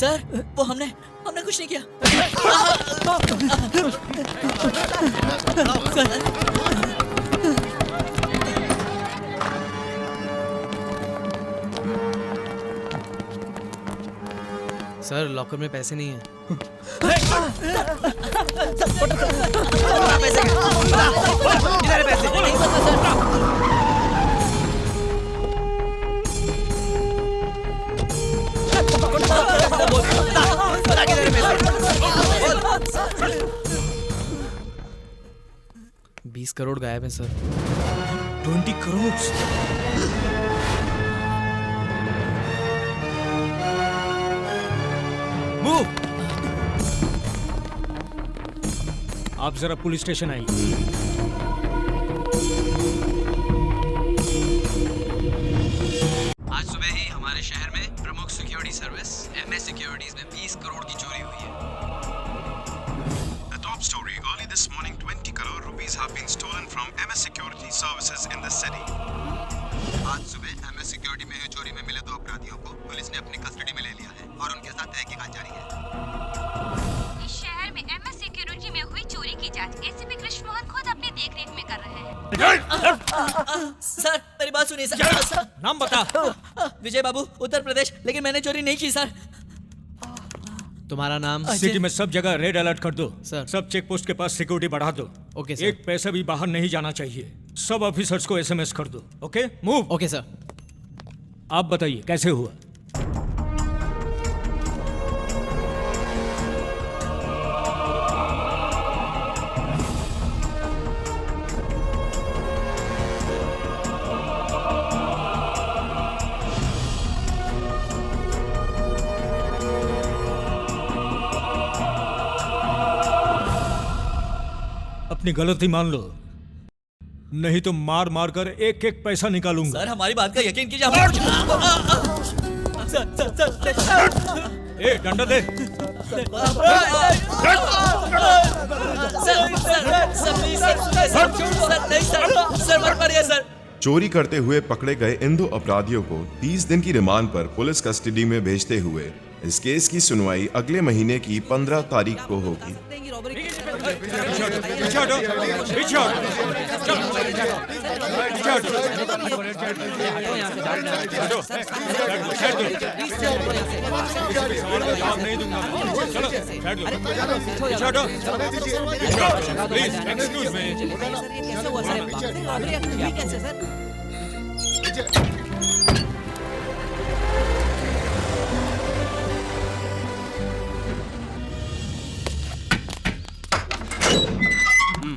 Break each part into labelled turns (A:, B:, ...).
A: Sir वो हमने कुछ नहीं किया।
B: सर लॉकर में पैसे नहीं है। $20 करोड़ गायब है सर।
C: 20 करोड़। मूव। आप जरा पुलिस स्टेशन आइए।
B: आज सुबह ही हमारे शहर में प्रमुख सिक्योरिटी सर्विस MS सिक्योरिटीज में 20 करोड़ की चोरी हुई है।
D: The top story: early this morning, 20 crore rupees have been stolen from MS Security Services in the city.
E: आज सुबह MS सिक्योरिटी में हुई चोरी में मिले 2 अपराधियों को पुलिस ने अपनी कस्टडी में ले लिया है और उनके साथ तहकीकात जारी है।
F: इस शहर में MS सिक्योरिटी में हुई चोरी की जांच ACP कृष्ण मोहन खुद अपनी देखरेख में कर रहे हैं।
A: सर मेरी बात सुनिए सर।
C: नाम बता।
A: विजय बाबू, उत्तर प्रदेश। लेकिन मैंने चोरी नहीं की सर।
B: तुम्हारा नाम?
C: सिटी में सब जगह रेड अलर्ट कर दो
B: सर।
C: सब चेक पोस्ट के पास सिक्योरिटी बढ़ा दो।
B: Okay sir.
C: एक पैसा भी बाहर नहीं जाना चाहिए। सब ऑफिसर्स को SMS कर दो। Okay move.
B: Okay sir.
C: आप बताइए कैसे हुआ? अपनी गलती मान लो, नहीं तो मार मार कर एक एक पैसा निकालूंगा।
A: सर हमारी बात का यकीन कीजिए। हमें सर
C: ए डंडा दे।
A: सर मत मारिए सर।
D: चोरी करते हुए पकड़े गए इन 2 अपराधियों को 30 दिन की रिमांड पर पुलिस कस्टडी में भेजते हुए इस केस की सुनवाई अगले महीने की 15 तारीख को होगी।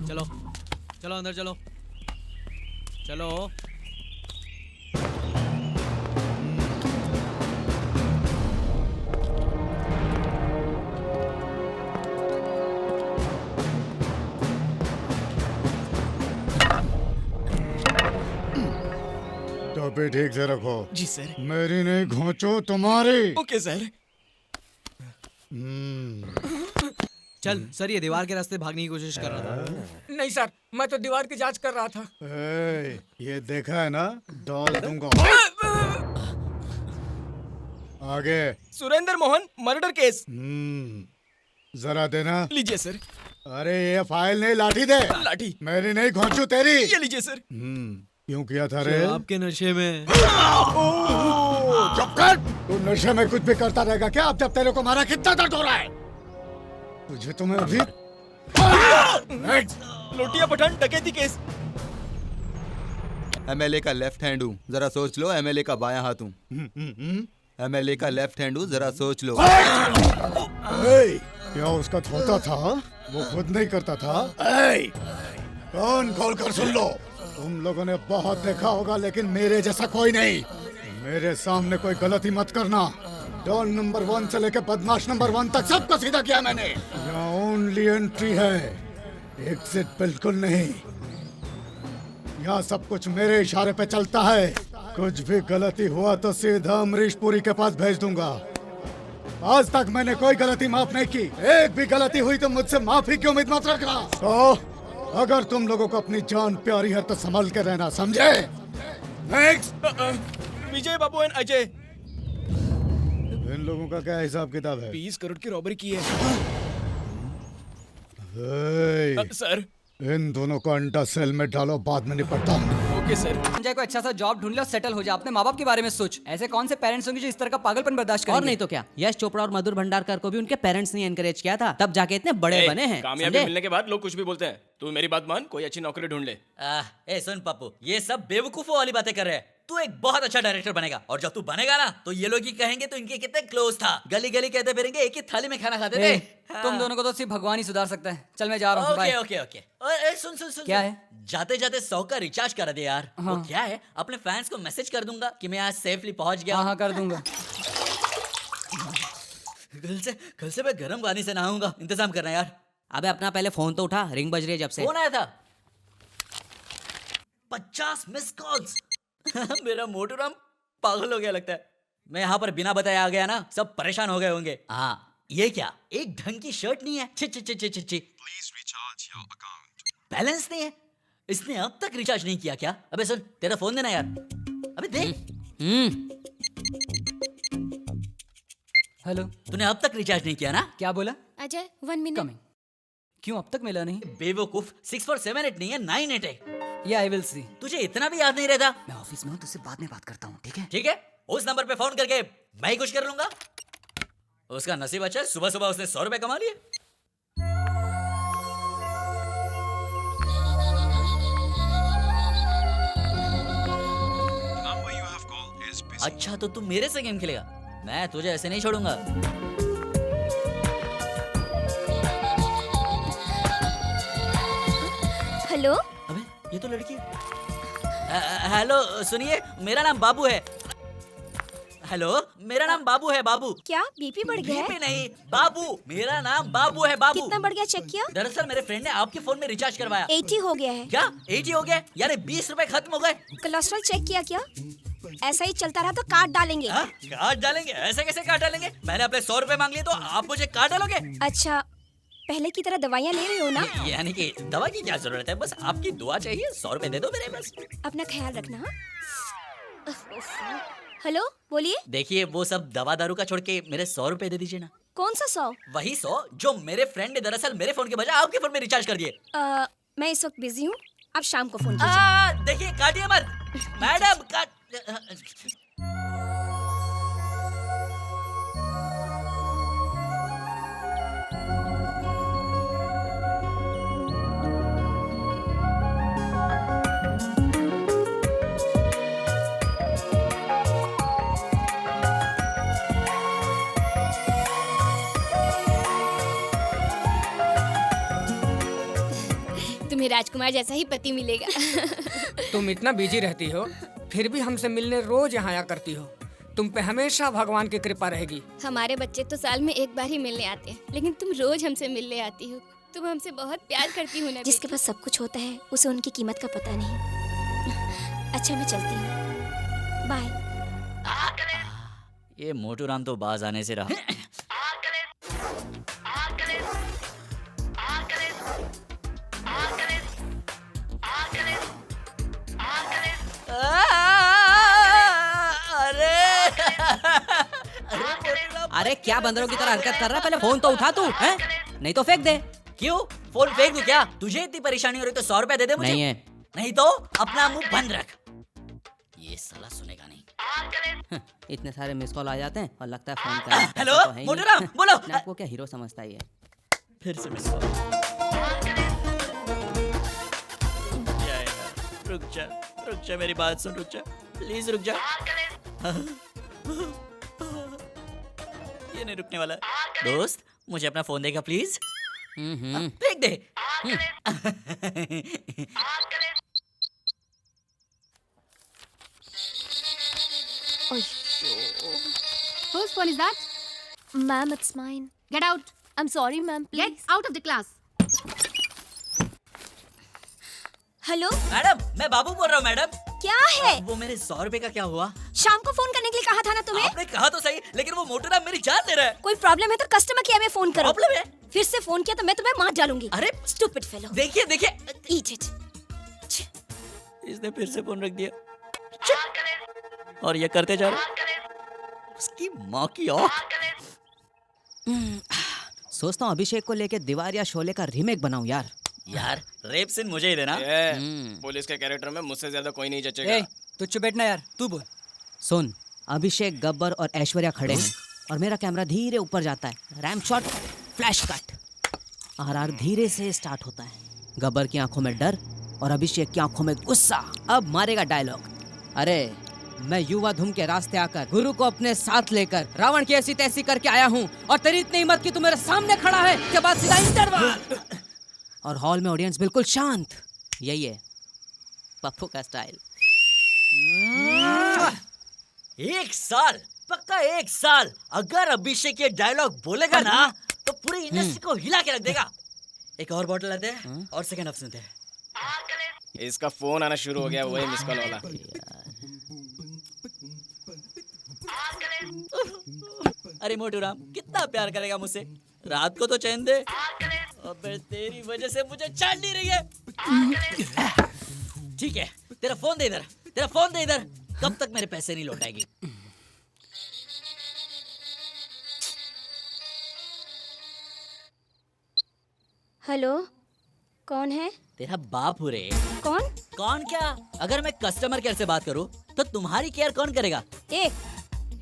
B: चलो चलो अंदर चलो चलो।
G: टोपी ठीक से रखो।
A: जी सर।
G: मेरी नहीं घोंचो तुम्हारी।
A: Okay sir.
B: चल सर, ये दीवार के रास्ते भागने की कोशिश कर रहा था।
H: नहीं सर, मैं तो दीवार की जांच कर रहा था।
G: ए, ये देखा है ना, डाल दूंगा। आगे।
H: Surendra Mohan murder case.
G: जरा देना।
H: लीजिए सर।
G: अरे ये फाइल नहीं, लाठी दे।
H: लाठी।
G: मेरी नहीं घोंचू तेरी।
H: ये लीजिए सर।
G: क्यों किया था रे?
B: आपके नशे में।
G: चुप कर। तू नशे में कुछ भी करता रहेगा क्या? अब जब तेरे को मारा कितना दर्द हो रहा है तुझे? तो मैं अभी
H: लोटिया पठान डकैती केस।
E: MLA का लेफ्ट हैंड हूँ, जरा सोच लो। MLA का बायां हाथ हूँ। MLA का लेफ्ट हैंड हूँ, जरा सोच लो।
G: क्या उसका धोता था? वो खुद नहीं करता था। कान खोल कर सुन लो। तुम लोगों ने बहुत देखा होगा, लेकिन मेरे जैसा कोई नहीं। मेरे सामने कोई गलती मत करना। डॉन नंबर 1 से लेकर बदमाश नंबर 1 तक सबको सीधा किया मैंने। यहाँ ओनली एंट्री है, एग्जिट बिल्कुल नहीं। यहाँ सब कुछ मेरे इशारे पे चलता है। कुछ भी गलती हुआ तो सीधा अमरीश पुरी के पास भेज दूंगा। आज तक मैंने कोई गलती माफ नहीं की। एक भी गलती हुई तो मुझसे माफी की उम्मीद मत रखना। तो अगर तुम लोगों को अपनी जान प्यारी है तो संभल के रहना, समझे? नेक्स्ट।
H: विजय बाबू एंड अजय।
G: इन लोगों का क्या हिसाब किताब है?
H: 20 करोड़ की रॉबरी की है
G: ए,
H: सर।
G: इन दोनों को अंडा सेल में डालो, बाद में निपटता हूँ।
H: Okay sir.
I: संजय को अच्छा सा जॉब ढूंढ ले और सेटल हो जा। अपने माँ बाप के बारे में सोच। ऐसे कौन से पेरेंट्स होंगे जो इस तरह का पागलपन बर्दाश्त करेंगे?
J: और नहीं तो क्या, यश चोपड़ा और मधुर भंडारकर को भी उनके पेरेंट्स ने एनकरेज किया था, तब जाके इतने बड़े बने हैं।
H: कामयाबी मिलने के बाद लोग कुछ भी बोलते हैं। तू मेरी बात मान, कोई अच्छी नौकरी ढूंढ ले।
A: ए सुन पप्पू, ये सब बेवकूफों वाली बातें कर रहे हैं। तू एक बहुत अच्छा डायरेक्टर बनेगा, और जब तू बनेगा ना तो ये लोग ही कहेंगे तो इनके कितने क्लोज था, गली गली कहते फिरेंगे एक ही थाली में खाना खाते थे।
I: तुम दोनों को तो सिर्फ भगवान ही सुधार सकता है। चल मैं जा रहा हूँ।
A: Okay okay okay. और सुन सुन सुन
I: क्या
A: सुन।
I: है?
A: जाते जाते 100 का रिचार्ज करा दे यार।
I: हाँ।
A: वो क्या है, अपने फैंस को मैसेज कर दूंगा कि मैं आज सेफली पहुंच गया।
I: हाँ कर दूंगा।
A: कल से मैं गर्म पानी से नहाऊंगा, इंतजाम करना यार।
J: अबे अपना पहले फोन तो उठा, रिंग बज रही है जब से।
A: फोन आया था। 50 मिस कॉल्स। मेरा मोटू राम पागल हो गया लगता है। मैं यहाँ पर बिना बताए आ गया ना, सब परेशान हो गए होंगे। हाँ ये क्या, एक ढंग की शर्ट नहीं है। छि छि छि छि छि छि। बैलेंस नहीं है। इसने अब तक रिचार्ज नहीं किया क्या? अबे सुन, तेरा फोन देना यार। अबे दे।
I: हेलो,
A: तूने अब तक रिचार्ज नहीं किया ना?
I: क्या बोला?
F: अजय 1 मिनट।
I: कमिंग। क्यों अब तक मिला नहीं?
A: बेवकूफ, 6478 नहीं है, 98 है।
I: या आई विल सी।
A: तुझे इतना भी याद नहीं रहता?
I: मैं ऑफिस में हूँ, तुझसे बाद में बात करता हूँ, ठीक है?
A: ठीक है, उस नंबर पे फोन करके मैं ही कुछ कर लूंगा। उसका नसीब अच्छा है, सुबह सुबह उसने 100 रुपए कमा लिए। अच्छा तो तू मेरे से गेम खेलेगा? मैं तुझे ऐसे नहीं छोड़ूंगा।
F: हेलो।
A: अबे ये तो लड़की है। हेलो सुनिए, मेरा नाम बाबू है। हेलो, मेरा नाम बाबू है। बाबू
F: क्या बीपी बढ़ गया है?
A: बीपी नहीं, बाबू। मेरा नाम बाबू है। बाबू
F: कितना बढ़ गया, चेक किया?
A: दरअसल मेरे फ्रेंड ने आपके फोन में रिचार्ज करवाया।
F: 80 हो गया है।
A: क्या 80 हो गया? यानी 20 रुपए खत्म हो गए।
F: कोलेस्ट्रॉल चेक किया क्या? ऐसा ही चलता रहा तो काट डालेंगे।
A: हाँ? काट डालेंगे? ऐसे कैसे काट डालेंगे? मैंने अपने 100 रुपए मांग लिए तो आप मुझे काट डालोगे?
F: अच्छा, पहले की तरह दवाइयाँ ले रहे हो ना?
A: यानी कि दवा की क्या जरूरत है, बस आपकी दुआ चाहिए। 100 रुपए दे दो मेरे बस।
F: अपना ख्याल रखना। हाँ? हेलो बोलिए।
A: देखिए वो सब दवा दारू का छोड़ के मेरे 100 रुपए दे दीजिए ना।
F: कौन सा 100?
A: वही 100 जो मेरे फ्रेंड ने दरअसल मेरे फोन के बजाय आपके फोन में रिचार्ज कर दिए।
F: मैं इस वक्त बिजी हूँ, आप शाम को फोन कीजिए।
A: देखिए काटिए मत मैडम। काट
F: तुम्हें राजकुमार जैसा ही पति मिलेगा।
H: तुम इतना बिजी रहती हो, फिर भी हमसे मिलने रोज यहाँ आया करती हो। तुम पे हमेशा भगवान की कृपा रहेगी।
F: हमारे बच्चे तो साल में एक बार ही मिलने आते हैं, लेकिन तुम रोज हमसे मिलने आती हो। तुम हमसे बहुत प्यार करती हो ना। जिसके पास सब कुछ होता है उसे उनकी कीमत का पता नहीं। अच्छा मैं चलती हूँ, बाय।
A: ये मोटू राम तो बाज आने से रहा।
J: अरे क्या बंदरों की तरह हरकत कर रहा है? पहले फोन तो उठा तू, हैं? नहीं तो फेंक दे।
A: क्यों फोन फेंक दूं क्या? तुझे इतनी परेशानी हो रही तो 100 रुपए दे दे मुझे।
J: नहीं है।
A: नहीं तो अपना मुंह बंद रख। ये साला सुनेगा नहीं।
J: इतने सारे मिस कॉल आ जाते हैं और लगता है फोन कर।
A: हेलो मोटू राम बोलो।
J: आपको क्या हीरो समझता है ये?
A: फिर से मिस कॉल। रुक जा मेरी बात सुन, रुक जा प्लीज, रुक जा। ये नहीं रुकने वाला। दोस्त मुझे अपना फोन देगा प्लीज? फेंक दे।
F: Whose phone is that? Ma'am, it's mine. Get out. I'm sorry, ma'am. Please. Get out of the class. Hello
A: madam, मैं बाबू बोल रहा हूँ। मैडम
F: क्या है?
A: वो मेरे 100 रुपए का क्या हुआ?
F: शाम को फोन करने के लिए कहा था ना तुम्हें?
A: आपने कहा तो सही, लेकिन वो मोटू राम मेरी जान ले रहा है।
F: कोई प्रॉब्लम है तो कस्टमर केयर में फोन करो।
A: प्रॉब्लम है?
F: फिर से फोन किया तो मैं तुम्हें मार डालूंगी।
A: अरे
F: स्टूपिड फेलो।
A: देखिए देखिए,
F: ईट इट।
A: इसने फिर से फोन रख दिया और ये करते जा रहा। उसकी माँ की और
J: सोचता हूँ अभिषेक को लेके दीवार या शोले का रीमेक बनाऊं यार।
A: यार रेप सीन मुझे ही देना।
K: पुलिस के कैरेक्टर में मुझसे ज्यादा कोई नहीं
I: ए,
K: जचेगा।
I: तू चुप बैठना यार, तू बोल।
J: सुन, अभिषेक, गब्बर और ऐश्वर्या खड़े हैं और मेरा कैमरा धीरे ऊपर जाता है। RAM shot, flash cut, RR धीरे से स्टार्ट होता है। गब्बर की आंखों में डर और अभिषेक की आंखों में गुस्सा। अब मारेगा डायलॉग। अरे मैं युवा धुम के रास्ते आकर गुरु को अपने साथ लेकर रावण की ऐसी तैसी करके आया हूँ और तेरी इतनी हिम्मत कि तू मेरे सामने खड़ा है। के बाद सीधा इंटरवल और हॉल में ऑडियंस बिल्कुल शांत। यही है पप्पू का स्टाइल।
A: 1 साल, पक्का 1 साल अगर अभिषेक ये डायलॉग बोलेगा ना तो पूरी इंडस्ट्री को हिला के रख देगा। एक और बॉटल लाते हैं और सेकंड हाफ सुनते हैं।
K: इसका फोन आना शुरू हो गया, वही मिस कॉल वाला।
A: अरे मोटू राम कितना प्यार करेगा मुझसे, रात को तो चैन दे। अबे तेरी वजह से मुझे चैन नहीं रही है। ठीक है, तेरा फोन दे इधर, तेरा फोन दे इधर। कब तक मेरे पैसे नहीं लौटाएगी?
F: हेलो, कौन है?
A: तेरा बाप हो रे।
F: कौन?
A: कौन क्या? अगर मैं कस्टमर केयर से बात करूं तो तुम्हारी केयर कौन करेगा?
F: ए,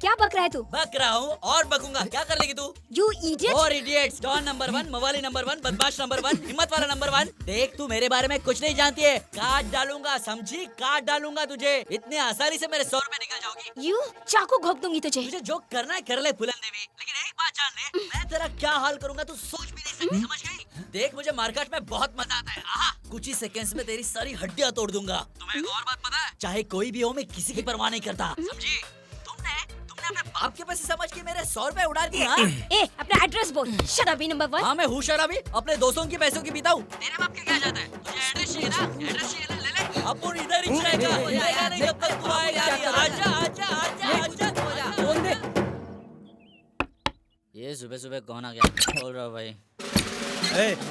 F: क्या बक रहा है तू?
A: बक रहा हूँ और बकूंगा। क्या कर लेगी तू?
F: You idiot!
A: और इडियट्स, डॉन नंबर 1, मवाली नंबर 1, बदमाश नंबर 1, हिम्मत वाला नंबर 1। देख तू मेरे बारे में कुछ नहीं जानती है। काट डालूंगा, समझी? काट डालूंगा तुझे। इतने आसानी से मेरे 100 रुपए निकल जाओगी।
F: You चाकू घोंप दूंगी तुझे।
A: तुझे जो करना है कर ले फुलन देवी, लेकिन एक बात जान ले, मैं तेरा क्या हाल करूंगा तू सोच भी नहीं सकती, समझ गई? देख मुझे मार्केट में बहुत मजा आता है। आहा, कुछ ही सेकंड्स में तेरी सारी हड्डियां तोड़ दूंगा। तुम्हें एक और बात पता है? चाहे कोई भी हो, मैं किसी की परवाह नहीं करता, समझी? तुमने अपने बाप के पैसे समझ के मेरे 100 रुपए उड़ा दिए।
F: ए, अपना एड्रेस बोल। शराबी नंबर 1।
A: हाँ मैं हूँ शराबी, अपने दोस्तों की पैसों की पीता हूँ। तेरे बाप के क्या जाता है? तुझे एड्रेस चाहिए ना? एड्रेस चाहिए ना? ले ले। अपन इधर ही रहेगा, जाएगा नहीं जब तक तू आएगा नहीं। आजा आजा आजा आजा।
J: बोल दे।
A: ये सुबह सुबह कौन आ गया? बोल रहा भाई।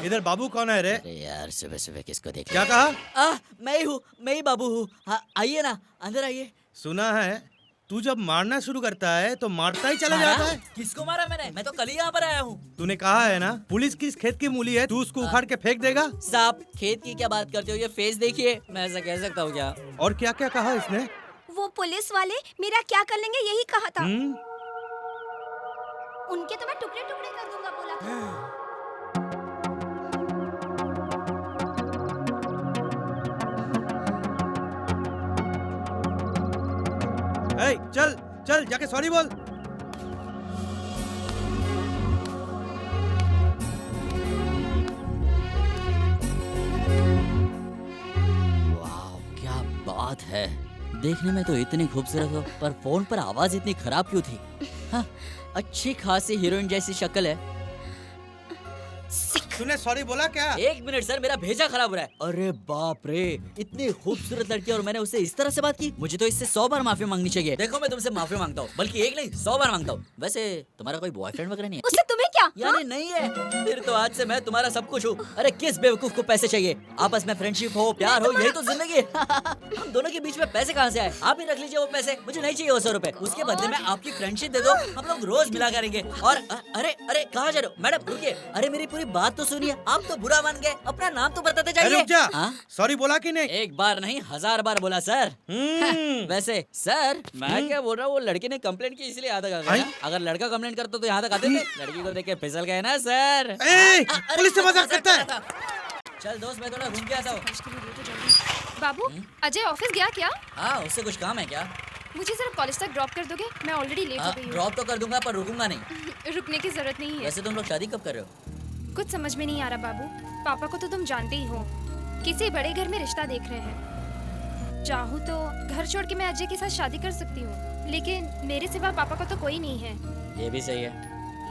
C: इधर बाबू कौन है रे?
A: अरे यार सुबह सुबह किसको देख?
C: क्या कहा?
A: मैं ही हूँ, मैं ही बाबू हूँ। हाँ आइए ना, अंदर आइए।
C: सुना है तू जब मारना शुरू करता है तो मारता ही चला जाता है।
A: किसको मारा मैंने? मैं तो कल ही यहाँ पर आया हूँ।
C: तूने कहा है ना पुलिस किस खेत की मूली है, तू उसको उखाड़ के फेंक देगा।
A: साहब खेत की क्या बात करते हो? ये फेस देखिए। मैं ऐसा कह सकता हूँ क्या?
C: और क्या क्या कहा इसने?
F: वो पुलिस वाले मेरा क्या कर लेंगे यही कहा था। उनके तो मैं टुकड़े टुकड़े कर दूंगा बोला था।
C: चल चल जाके सॉरी बोल।
A: वाह क्या बात है। देखने में तो इतनी खूबसूरत हो, पर फोन पर आवाज इतनी खराब क्यों थी? हाँ, अच्छी खासी हीरोइन जैसी शक्ल है।
C: तूने सॉरी बोला क्या?
A: 1 मिनट सर, मेरा भेजा खराब हो रहा है। अरे बाप रे, इतनी खूबसूरत लड़की और मैंने उससे इस तरह से बात की। मुझे तो इससे 100 बार माफी मांगनी चाहिए। देखो मैं तुमसे माफी मांगता हूँ, बल्कि एक नहीं 100 बार मांगता हूँ। वैसे तुम्हारा कोई बॉयफ्रेंड वगैरह नहीं है?
F: उससे तुम्हें क्या?
A: यानी नहीं है? फिर तो आज से मैं तुम्हारा सब कुछ हूँ। अरे किस बेवकूफ को पैसे चाहिए? आपस में फ्रेंडशिप हो, प्यार हो, यही तो जिंदगी है। हम दोनों के बीच में पैसे कहाँ से आए? आप ही रख लीजिए वो पैसे, मुझे नहीं चाहिए वो 100 रुपए। उसके बदले में आपकी फ्रेंडशिप दे दो, हम लोग रोज मिला करेंगे। और अरे अरे कहाँ जा रहे हो? मैडम रुकिए, अरे मेरी पूरी बात तो सुनिए। आप तो बुरा मान गए, अपना नाम तो बताते जाइए।
C: रुक जा। सॉरी बोला कि नहीं?
A: एक बार नहीं 1000 बार बोला सर। वैसे सर मैं क्या बोल रहा हूँ, वो लड़की ने कंप्लेंट की इसलिए यहाँ तक आ गया। अगर लड़का कंप्लेंट करता तो यहाँ तक आते थे? लड़की को देख के फिसल गए ना सर।
C: पुलिस से मजाक करता है।
A: चल दोस्त मैं थोड़ा घूम के आता हूँ।
L: बाबू अजय ऑफिस गया क्या?
A: हाँ उससे कुछ काम है क्या?
L: मुझे जरा कॉलेज तक ड्रॉप कर दोगे? मैं ऑलरेडी लेट हो गई हूँ।
A: ड्रॉप तो कर दूंगा पर रुकूंगा नहीं।
L: रुकने की जरूरत नहीं है।
A: वैसे तुम लोग शादी कब कर रहे हो?
L: कुछ समझ में नहीं आ रहा बाबू। पापा को तो तुम जानते ही हो, किसी बड़े घर में रिश्ता देख रहे हैं। चाहूँ तो घर छोड़ के मैं अजय के साथ शादी कर सकती हूँ, लेकिन मेरे सिवा पापा का तो कोई नहीं है।
A: ये भी सही है,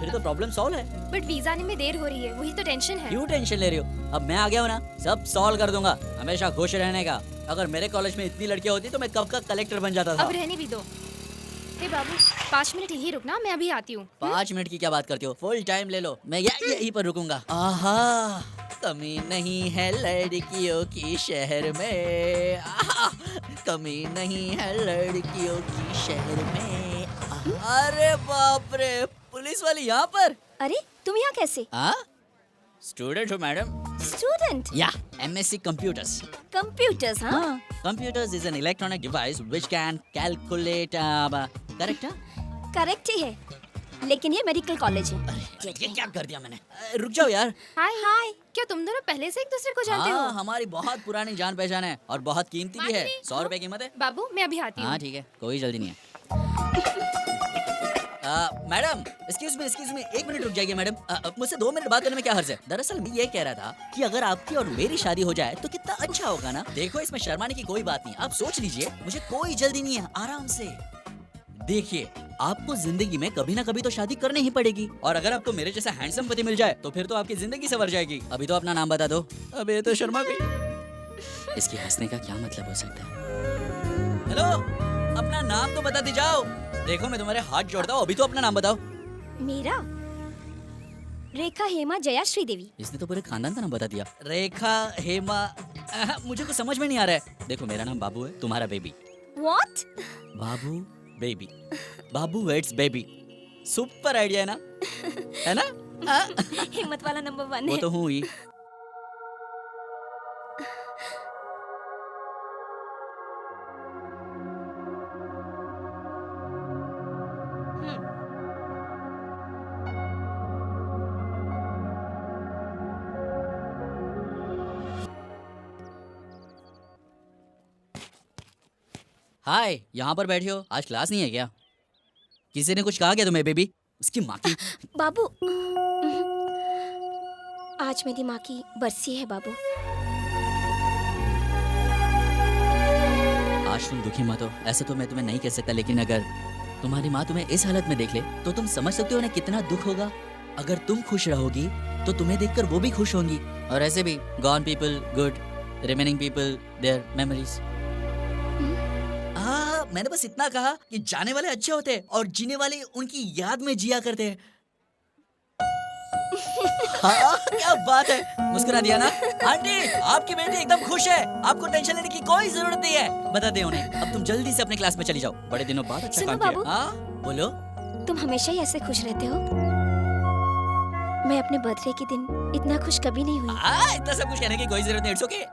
A: फिर तो प्रॉब्लम सॉल्व है।
L: बट वीजा आने में देर हो रही है, वही तो टेंशन है।
A: क्यों टेंशन ले रही हो? अब मैं आ गया हूँ ना, सब सॉल्व कर दूंगा। हमेशा खुश रहने का। अगर मेरे कॉलेज में इतनी लड़कियां होती तो मैं कब का कलेक्टर बन जाता था।
L: अब रहने भी दो। हे बाबू 5 मिनट यही रुकना, मैं अभी आती हूँ।
A: 5 मिनट की क्या बात करती हो? फुल टाइम ले लो, मैं यहीं पर रुकूंगा। आहा, कमी नहीं है लड़कियों की शहर में। आहा, कमी नहीं है लड़कियों की शहर में। अरे बाप रे, पुलिस वाली यहाँ पर?
F: अरे तुम यहाँ कैसे?
A: हाँ, स्टूडेंट हो मैडम।
F: स्टूडेंट?
A: या, MSc Computers.
F: कंप्यूटर्स? हाँ।
A: Computers is an electronic device which can calculate. Correct?
F: Correct ही है, लेकिन ये मेडिकल कॉलेज है।
A: ये क्या कर दिया मैंने? रुक जाओ यार।
L: हाय हाय, क्या तुम दोनों पहले से एक दूसरे को जानते हो?
A: हाँ, हमारी बहुत पुरानी जान पहचान है और बहुत कीमती भी है। 100 रुपए कीमत है।
L: बाबू मैं अभी आती हूँ।
A: हाँ ठीक है, कोई जल्दी नहीं है। मैडम, एक्सक्यूज मी, 1 मिनट रुक जाइए मैडम। मुझसे 2 मिनट बात करने में क्या हर्ज है? दरअसल मैं ये कह रहा था कि अगर आपकी और मेरी शादी हो जाए तो कितना अच्छा होगा ना। देखो, इसमें शर्माने की कोई बात नहीं, आप सोच लीजिए, मुझे कोई जल्दी नहीं है, आराम से। देखिए, आपको जिंदगी में कभी ना कभी तो शादी करनी ही पड़ेगी, और अगर आपको मेरे जैसा हैंडसम पति मिल जाए तो फिर तो आपकी जिंदगी संवर जाएगी। अभी तो अपना नाम बता दो। अबे ये तो शर्मा गई। इसके हंसने का क्या मतलब हो सकता है? हेलो, अपना नाम तो बताते जाओ। देखो, मैं तुम्हारे हाथ जोड़ता हूँ, अभी तो अपना नाम बताओ।
F: मेरा रेखा हेमा जया श्रीदेवी।
A: इसने तो पूरे खानदान का नाम बता दिया। रेखा हेमा, मुझे कुछ समझ में नहीं आ रहा है। देखो, मेरा नाम बाबू है, तुम्हारा baby.
F: What?
A: Babu baby, Babu weds baby. Super idea है ना? है ना?
F: हिम्मत वाला नंबर 1 है।
A: वो तो हूँ ही। हाय, यहाँ पर बैठे हो? आज क्लास नहीं है क्या? किसी ने कुछ कहा क्या तुम्हें बेबी? उसकी माँ की।
F: बाबू, आज मेरी माँ की बरसी है बाबू।
A: आज तुम दुखी मत हो, ऐसा तो मैं तुम्हें नहीं कह सकता, लेकिन अगर तुम्हारी माँ तुम्हें इस हालत में देख ले तो तुम समझ सकते हो ना कितना दुख होगा। अगर तुम खुश रहोगी तो तुम्हें देखकर वो भी खुश होंगी। और ऐसे भी gone people good, remaining people their memories. मैंने बस इतना कहा कि जाने वाले अच्छे होते हैं और जीने वाले उनकी याद में जिया करते हैं। हाँ, क्या बात है, मुस्कुरा दिया ना? आंटी, आपकी बेटी एकदम खुश है, आपको टेंशन लेने की कोई जरूरत नहीं है। बता दे उन्हें, अब तुम जल्दी से अपने क्लास में चली जाओ। बड़े दिनों बाद अच्छा काम किया। हाँ, बोलो।
F: तुम हमेशा ही ऐसे खुश रहते हो। मैं अपने बर्थडे के दिन इतना खुश कभी नहीं हुई।
A: इतना सब कुछ कहने की कोई जरूरत नहीं, इट्स ओके।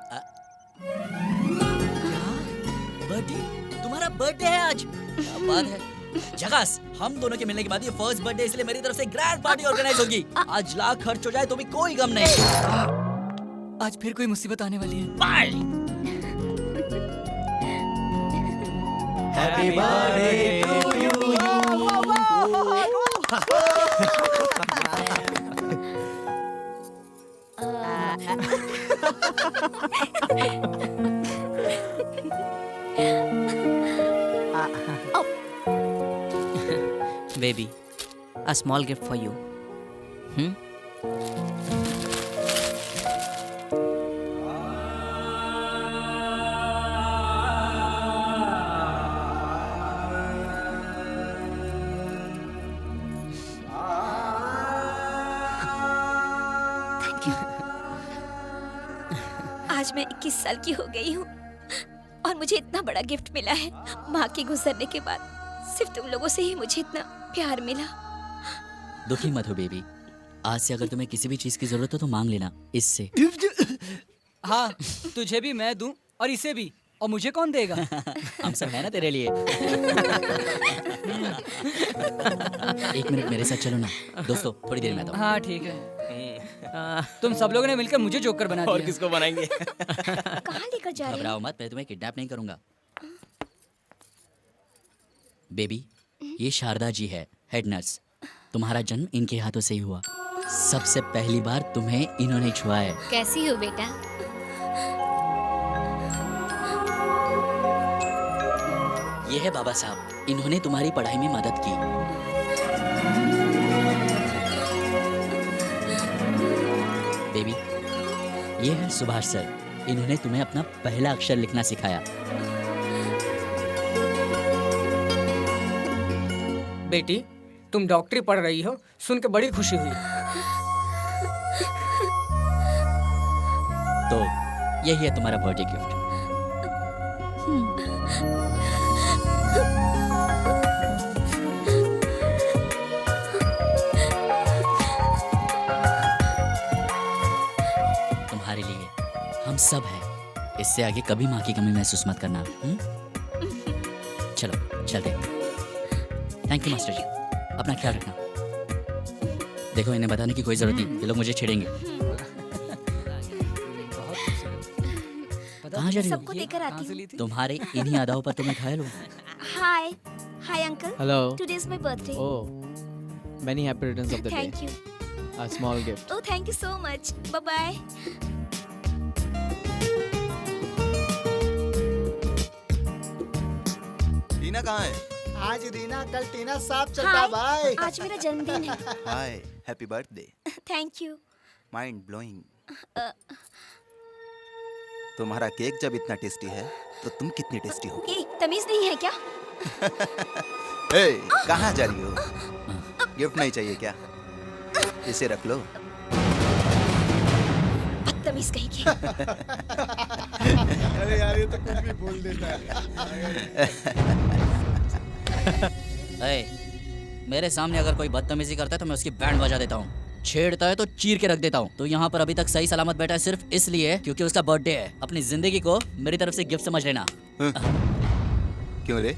A: बर्थडे? तुम्हारा बर्थडे है आज? क्या बात है। झकास, हम दोनों के मिलने के बाद ये फर्स्ट बर्थडे, इसलिए मेरी तरफ से ग्रैंड पार्टी ऑर्गेनाइज होगी। आज लाख खर्च हो जाए तो भी कोई गम नहीं।
I: आज फिर कोई मुसीबत आने वाली है।
A: Bye.
M: Happy birthday to you.
J: Baby, a small gift for you.
F: आज मैं 21 साल की हो गई हूँ और मुझे इतना बड़ा गिफ्ट मिला है। माँ के गुजरने के बाद सिर्फ तुम लोगों से ही मुझे इतना प्यार मिला।
A: दुखी मत हो बेबी, आज से अगर तुम्हें किसी भी चीज की जरूरत हो तो मांग लेना इससे।
I: हाँ, तुझे भी मैं दूं और इसे भी, और मुझे कौन देगा?
A: हम सब है ना तेरे लिए। 1 मिनट मेरे साथ चलो ना दोस्तों, थोड़ी देर में आता हूँ।
I: हाँ ठीक है। तुम सब लोगों ने मिलकर मुझे जोकर बना दिया।
K: और किसको बनाएंगे?
F: कहाँ लेकर जा रहे हो?
A: घबराओ मत, मैं तुम्हें किडनैप नहीं करूंगा। बेबी, ये शारदा जी है, हेड नर्स। तुम्हारा जन्म इनके हाथों से ही हुआ। सबसे पहली बार तुम्हें इन्होंने छुआ है।
F: कैसी हो बेटा?
A: ये है बाबा साहब, इन्होंने तुम्हारी पढ़ाई में मदद की। बेबी, ये है सुभाष सर, इन्होंने तुम्हें अपना पहला अक्षर लिखना सिखाया।
H: बेटी, तुम डॉक्टरी पढ़ रही हो, सुन के बड़ी खुशी हुई।
A: तो यही है तुम्हारा बर्थडे गिफ्ट। इससे आगे कभी माँ की कमी महसूस मत करना। चलो चलते। थैंक यू मास्टर जी, अपना ख्याल रखना। देखो इन्हें बताने की कोई जरूरत नहीं, ये लोग मुझे छेड़ेंगे। कहाँ जा रही
F: सबको
A: हो?
F: देकर आती हूँ।
A: तुम्हारे इन्हीं अदाओं पर तो मैं घायल हूँ।
F: Hi hi uncle.
N: Hello.
F: Today is my birthday.
N: Oh, many happy returns of the day.
F: Thank you.
N: A small gift.
F: Oh, thank you so much. Bye bye.
E: टीना कहाँ है?
G: आज रीना कल टीना साफ चलता
F: हाय,
G: भाई।
F: आज मेरा जन्मदिन है।
E: Hi, happy birthday.
F: Thank you.
E: Mind blowing. तुम्हारा केक जब इतना टेस्टी है तो तुम कितनी टेस्टी हो?
F: तमीज नहीं है क्या?
E: ए, कहाँ जा रही हो? गिफ्ट नहीं चाहिए क्या? इसे रख लो।
F: बदतमीज कहीं की।
G: अरे यार ये तो कुछ भी बोल देता
A: है। मेरे सामने अगर कोई बदतमीजी करता है तो मैं उसकी बैंड बजा देता हूँ, छेड़ता है तो चीर के रख देता हूँ। तो यहाँ पर अभी तक सही सलामत बैठा है सिर्फ इसलिए क्योंकि उसका बर्थडे है। अपनी जिंदगी को मेरी तरफ से गिफ्ट समझ लेना।
E: क्यों रे,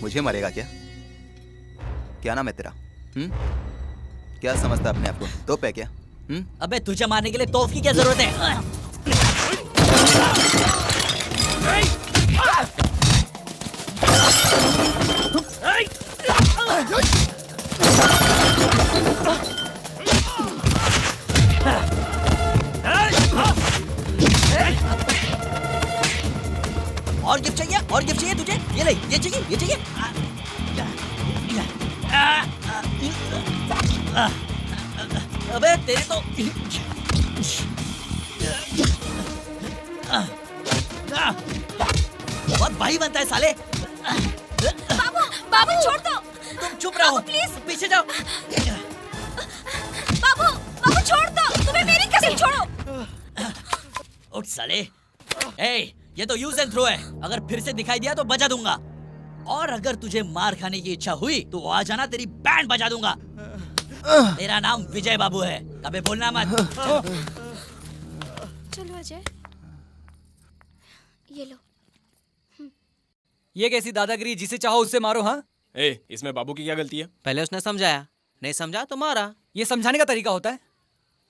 E: मुझे मारेगा क्या? क्या नाम है तेरा? क्या समझता अपने आप को? तोप है क्या?
A: अबे तुझे मारने के लिए तोप की क्या जरूरत है? और गिफ्ट चाहिए? और गिफ्ट चाहिए तुझे? ये ले, ये चाहिए, ये चाहिए। अबे तेरे तो बहुत भाई बनता है साले।
F: बाबू बाबू छोड़ दो।
A: तुम चुप रहो
F: प्लीज,
A: पीछे जाओ।
F: बाबू बाबू छोड़ दो, तुम्हें मेरी कसम छोड़ो।
A: उठ साले। ए, ये तो यूज एंड थ्रो है, अगर फिर से दिखाई दिया तो बजा दूंगा। और अगर तुझे मार खाने की इच्छा हुई तो आ जाना, तेरी बैंड बजा दूंगा। मेरा नाम विजय बाबू है, कभी बोलना मत।
L: चलो अजय,
F: ये लो।
I: ये कैसी दादागिरी, जिसे चाहो उससे मारो। हाँ,
K: इसमें बाबू की क्या गलती है?
J: पहले उसने समझाया, नहीं समझा तो मारा।
I: ये समझाने का तरीका होता है?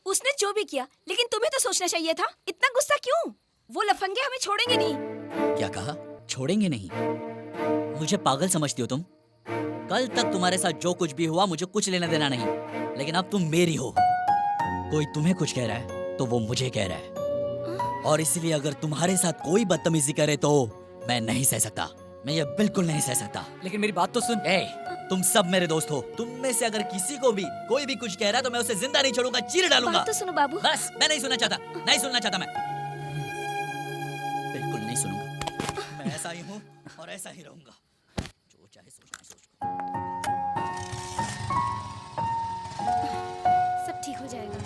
F: उसने जो भी किया, लेकिन तुम्हें तो सोचना चाहिए था। इतना गुस्सा क्यों? वो लफंगे हमें छोड़ेंगे नहीं।
A: क्या कहा? छोड़ेंगे नहीं? मुझे पागल समझती हो तुम? कल तक तुम्हारे साथ जो कुछ भी हुआ मुझे कुछ लेना देना नहीं, लेकिन अब तुम मेरी हो। कोई तुम्हें कुछ कह रहा है तो वो मुझे कह रहा है, और इसलिए अगर तुम्हारे साथ कोई बदतमीजी करे तो मैं नहीं सह सकता। मैं ये बिल्कुल नहीं सह सकता।
I: लेकिन मेरी बात तो सुन।
A: तुम सब मेरे दोस्त हो। तुम में से अगर किसी को भी कोई भी कुछ कह रहा है तो मैं उसे जिंदा नहीं छोड़ूंगा, चीर डालूंगा।
F: बात तो सुनो बाबू।
A: बस, मैं नहीं सुनना चाहता, नहीं सुनना चाहता। मैं बिल्कुल नहीं सुनूंगा। मैं ऐसा ही हूँ और ऐसा ही रहूंगा। जो चाहे सोचना सोच।
L: सब ठीक हो जाएगा।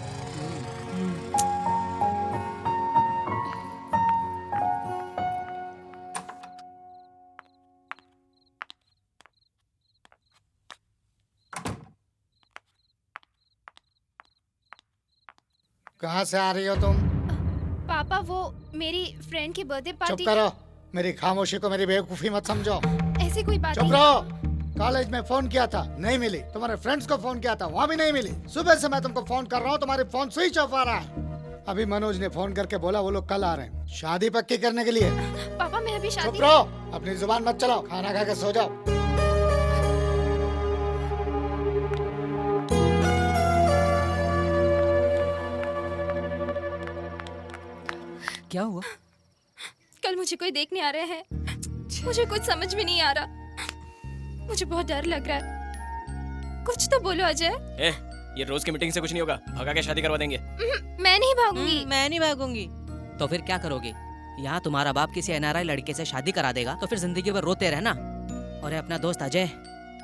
G: कहाँ से आ रही हो तुम?
L: पापा, वो मेरी फ्रेंड की बर्थडे
G: चुप
L: पार्टी।
G: करो, मेरी खामोशी को मेरी बेवकूफी मत समझो।
L: ऐसी कोई बात
G: चुप
L: नहीं।
G: रहो। कॉलेज में फोन किया था, नहीं मिली। तुम्हारे फ्रेंड्स को फोन किया था, वहाँ भी नहीं मिली। सुबह से मैं तुमको फोन कर रहा हूँ, तुम्हारी फोन स्विच ऑफ आ रहा है। अभी मनोज ने फोन करके बोला वो लोग कल आ रहे हैं शादी पक्की करने के लिए।
L: पापा मैं अभी शादी।
G: चुप रहो, अपनी जुबान मत चलाओ, खाना खा के सो जाओ।
I: क्या हुआ?
L: कल मुझे कोई देखने आ रहा है, मुझे कुछ समझ में नहीं आ रहा। मुझे बहुत डर लग रहा है। कुछ तो बोलो अजय।
K: ये रोज की मीटिंग से कुछ नहीं होगा, भगा के शादी करवा देंगे।
L: मैं नहीं भागूंगी।
J: मैं नहीं भागूंगी। तो फिर क्या करोगे? यहाँ तुम्हारा बाप किसी NRI लड़के से शादी करा देगा तो फिर जिंदगी भर रोते रहना, और अपना दोस्त अजय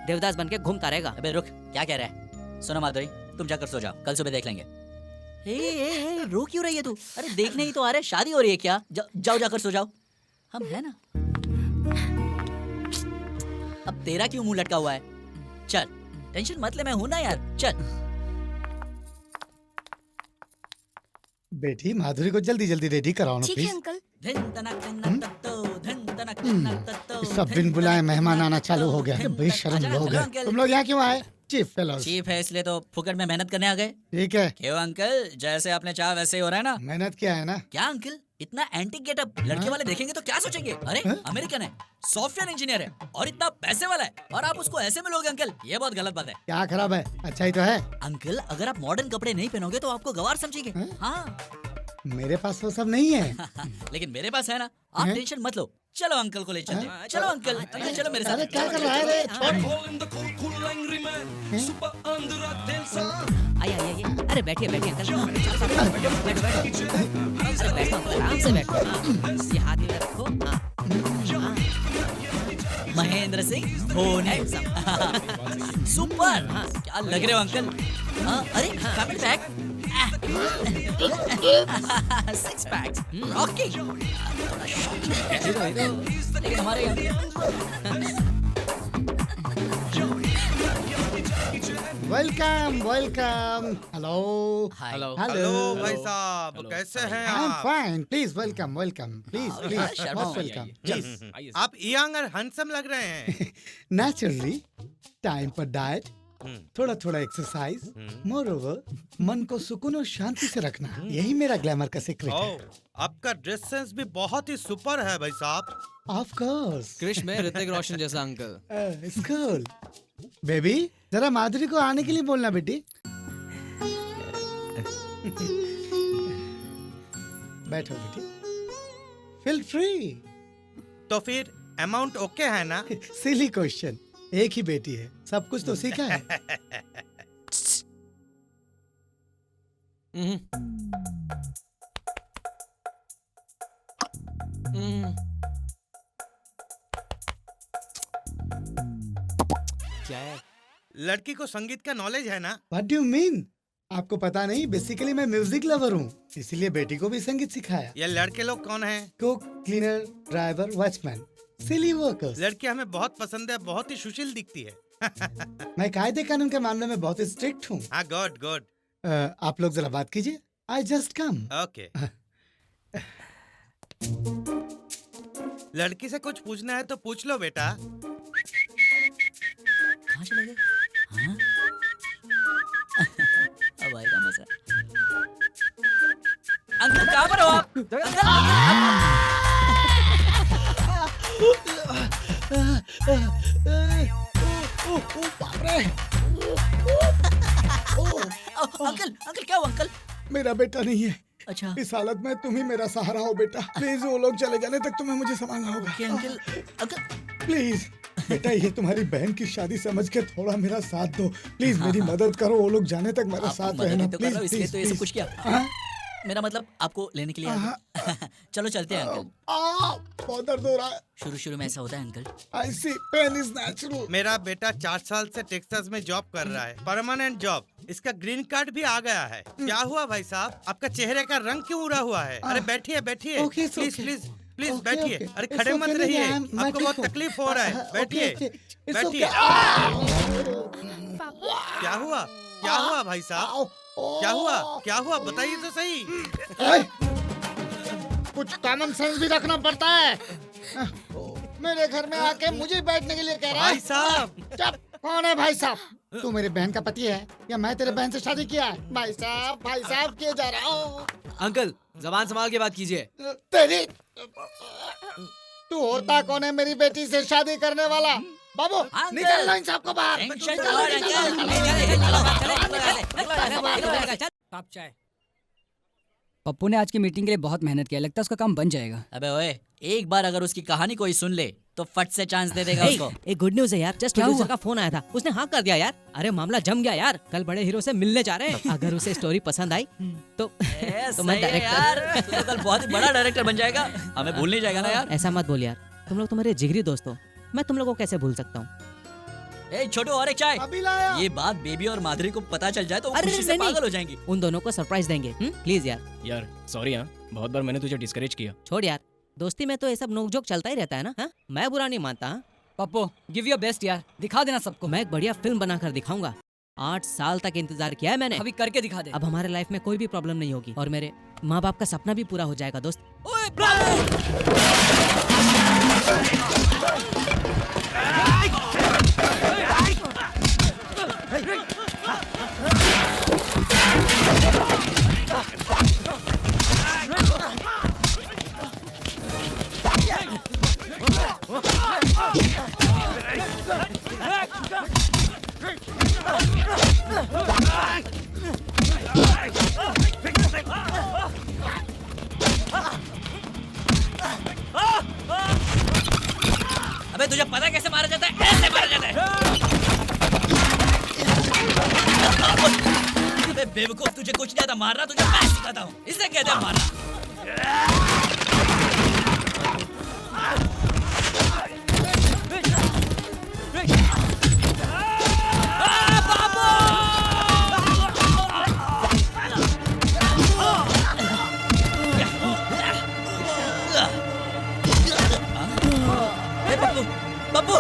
J: देवदास बन के घूमता रहेगा।
A: अबे रुक, क्या कह रहा है? सुनो माधुरी, तुम जाकर सो जाओ, कल सुबह देख लेंगे। रो क्यों रही है तू? अरे देखने ही तो आ रहे, शादी हो रही है क्या? जाओ जाकर सो जाओ, हम है ना। अब तेरा क्यों मुंह लटका हुआ है? चल, टेंशन मत ले, मैं हूं ना यार, चल।
G: बेटी माधुरी को जल्दी जल्दी रेडी कराओ ना
F: ठीक है
G: प्लीज।
F: अंकल।
G: सब बिन बुलाए मेहमान आना चालू हो गया। बेशर्म लोग हैं। तुम लोग यहाँ क्यों आए? Chief fellows.
A: चीफ है इसलिए तो फुकट में मेहनत करने आ गए।
G: ठीक है।
A: क्यों अंकल, जैसे आपने चाहा वैसे ही हो रहा है ना?
G: मेहनत क्या है ना?
A: क्या अंकल, इतना एंटी गेटअप लड़के वाले देखेंगे तो क्या सोचेंगे? अरे अमेरिकन है, सॉफ्टवेयर इंजीनियर है और इतना पैसे वाला है और आप उसको ऐसे मिलोगे अंकल, ये बहुत गलत बात है।
G: क्या खराब है? अच्छा ही तो है।
A: अंकल अगर आप मॉडर्न कपड़े नहीं पहनोगे तो आपको गवार समझेंगे। हाँ
G: मेरे पास वो सब नहीं है।
A: लेकिन मेरे पास है ना, आप टेंशन मत लो। चलो अंकल को ले चलते हैं। चलो अंकल, अंकल चलो मेरे साथ।
G: अरे क्या कर रहा है रे?
J: आइए अरे बैठिए बैठिए अंकल। बैठो अरे बैठो आराम से बैठो। ये हाथ इधर रखो।
A: महेंद्र सिंह धोनी। सुपर, क्या लग रहे हो अंकल? अरे family pack, six packs, Rocky. लेकिन हमारे
G: welcome welcome. Hello
A: hello
O: hello भाई साहब, कैसे हैं
G: आई एम
O: आप?
G: Fine. Please welcome welcome. Please please welcome.
O: आप यंग और हैंडसम लग रहे हैं।
G: नेचुरली टाइम पर डाइट, थोड़ा थोड़ा एक्सरसाइज, मोर ओवर मन को सुकून और शांति से रखना, यही मेरा ग्लैमर का सीक्रेट है।
O: आपका ड्रेस सेंस भी बहुत ही सुपर है भाई साहब।
G: Of course.
N: क्रिश में ऋतिक रोशन जैसा अंकल।
G: स्कूल बेबी, जरा माधुरी को आने के लिए बोलना बेटी। बैठो बेटी, फील फ्री।
O: तो फिर अमाउंट ओके है ना?
G: सिली क्वेश्चन, एक ही बेटी है, सब कुछ तो सीखा है।
N: क्या है?
O: लड़की को संगीत का नॉलेज है ना?
G: What do you mean? आपको पता नहीं, बेसिकली मैं म्यूजिक लवर हूँ, इसीलिए बेटी को भी संगीत सिखाया।
O: ये लड़के लोग कौन हैं?
G: कुक, क्लीनर, ड्राइवर, वॉचमैन, सिली वर्कर्स।
O: लड़की हमें बहुत पसंद है, बहुत ही सुशील दिखती है।
G: मैं कायदे कानून के मामले में बहुत स्ट्रिक्ट हूँ।
O: हाँ, गुड गुड।
G: आप लोग जरा बात कीजिए। I just come.
O: ओके। लड़की से कुछ पूछना है तो पूछ लो बेटा।
A: कहाँ चले गए? हाँ? अब आएगा मजा। अंकल कहाँ पर हो आप? अंकल अंकल क्या हुआ अंकल?
G: मेरा बेटा नहीं है।
A: अच्छा।
G: इस हालत में तुम ही मेरा सहारा हो बेटा। प्लीज वो लोग चले जाने तक तुम्हें मुझे संभालना होगा।
A: अंकल अंकल
G: प्लीज बेटा, ये तुम्हारी बहन की शादी समझ के थोड़ा मेरा साथ दो प्लीज। मेरी मदद करो, वो लोग जाने तक मेरा साथ रहना
A: तो
G: प्लीज
A: इसलिए तो ये सब कुछ
G: प्लीज।
A: किया। मेरा मतलब आपको लेने के लिए आया था। चलो चलते हैं अंकल।
G: बहुत दर्द हो रहा है।
A: शुरू में ऐसा होता है uncle.
G: I see, pain is natural.
O: मेरा बेटा 4 साल से टेक्सास में जॉब कर रहा है, परमानेंट जॉब। इसका ग्रीन कार्ड भी आ गया है। क्या हुआ भाई साहब, आपका चेहरे का रंग क्यों उड़ा हुआ है? अरे बैठिए बैठिए,
G: Okay,
O: please
G: okay.
O: Please please
G: Okay,
O: बैठिए।
G: okay.
O: अरे
G: It's
O: खड़े
G: okay,
O: मत
G: नहीं,
O: रहिए,
G: मैं
O: आपको
G: ठीक
O: बहुत
G: हूँ।
O: तकलीफ हो रहा है। बैठिए
G: Okay, it's
O: बैठिए।
G: okay.
O: क्या हुआ, क्या हुआ भाई साहब, क्या हुआ, क्या हुआ बताइए तो सही।
G: कुछ कॉमन सेंस भी रखना पड़ता है। मेरे घर में आके मुझे बैठने के लिए कह रहा है।
O: भाई साहब।
G: चुप, कौन है भाई साहब? तू मेरी बहन का पति है या मैं तेरे बहन से शादी किया है? भाई साहब किए जा रहा हूँ।
N: अंकल जबान संभाल के बात कीजिए।
G: तेरी तू होता कौन है मेरी बेटी से शादी करने वाला? बाबू निकल लो इन सबको बाहर।
H: कप चाय। पप्पू ने आज की मीटिंग के लिए बहुत मेहनत किया, लगता है उसका काम बन जाएगा।
A: अबे ओए, एक बार अगर उसकी कहानी कोई सुन ले तो फट से चांस दे देगा उसको।
J: एक गुड न्यूज है यार, जस्ट प्रोड्यूसर का फोन आया था, उसने हाँ कर दिया यार। अरे मामला जम गया यार, कल बड़े हीरो से मिलने जा रहे हैं। अगर उसे स्टोरी पसंद आई तो मैं
A: यार तू तो कल बहुत ही बड़ा डायरेक्टर बन जाएगा, हमें भूल नहीं जाएगा ना यार।
J: ऐसा मत बोल यार, तुम लोग तो मेरे जिगरी दोस्त हो, मैं तुम लोगों को कैसे भूल सकता हूँ।
A: ए छोटू और एक चाय।
G: अभी लाया।
A: ये बात बेबी और माधुरी को पता चल जाए तो वो खुशी से पागल हो जाएंगी।
J: उन दोनों को सरप्राइज देंगे। प्लीज
K: यार सॉरी हाँ, बहुत बार मैंने तुझे डिस्करेज किया।
J: छोड़ यार, दोस्ती में तो ये सब नोकझोंक चलता ही रहता है ना। हाँ? मैं बुरा नहीं मानता।
I: पप्पू गिव योर बेस्ट यार, दिखा देना सबको।
J: मैं एक बढ़िया फिल्म बनाकर दिखाऊंगा। 8 साल तक इंतजार किया है मैंने।
I: अभी करके दिखा दे।
J: अब हमारे लाइफ में कोई भी प्रॉब्लम नहीं होगी और मेरे माँ बाप का सपना भी पूरा हो जाएगा दोस्त।
A: अबे तुझे पता कैसे मारा जाता है? ऐसे मारा जाता है। अबे बेवकूफ, तुझे कुछ नहीं आता मारना, तुझे मैं सिखाता हूँ। इसे कहते हैं मारना। बब्बू,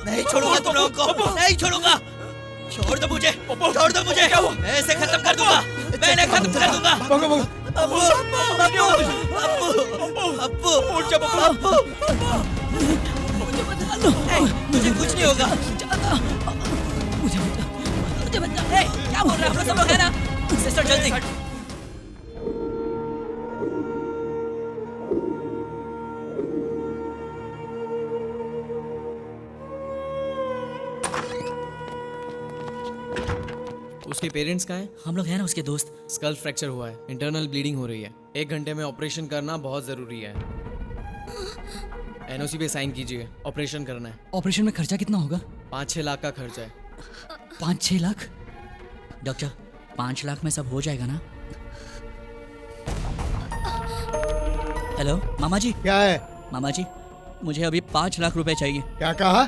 A: नहीं छोड़ूंगा तुम लोगों को, नहीं छोड़ूंगा। छोड़ दो मुझे, छोड़ दो मुझे। मैं इसे खत्म कर दूंगा, मैं इन्हें खत्म कर दूंगा। अब्बू, अब्बू, अब्बू, अब्बू, मुझे कुछ नहीं होगा। मुझे बता, क्या बोल रहे हैं? हम लोग सब लोग हैं ना? सिस्टर जल्दी।
N: उसके पेरेंट्स कहाँ हैं?
A: हम लोग हैं ना उसके दोस्त।
N: स्कल फ्रैक्चर हुआ है, इंटरनल ब्लीडिंग हो रही है। 1 घंटे में ऑपरेशन करना बहुत जरूरी है। एनओसी पे साइन कीजिए, ऑपरेशन करना है।
I: ऑपरेशन में खर्चा कितना होगा?
N: 5-6 लाख का खर्चा है।
I: 5-6 लाख?
A: डॉक्टर, 5 लाख में सब हो जाएगा ना? हेलो मामा जी।
G: क्या है?
A: मामा जी, मुझे अभी 5 लाख रुपए चाहिए।
G: क्या कहा?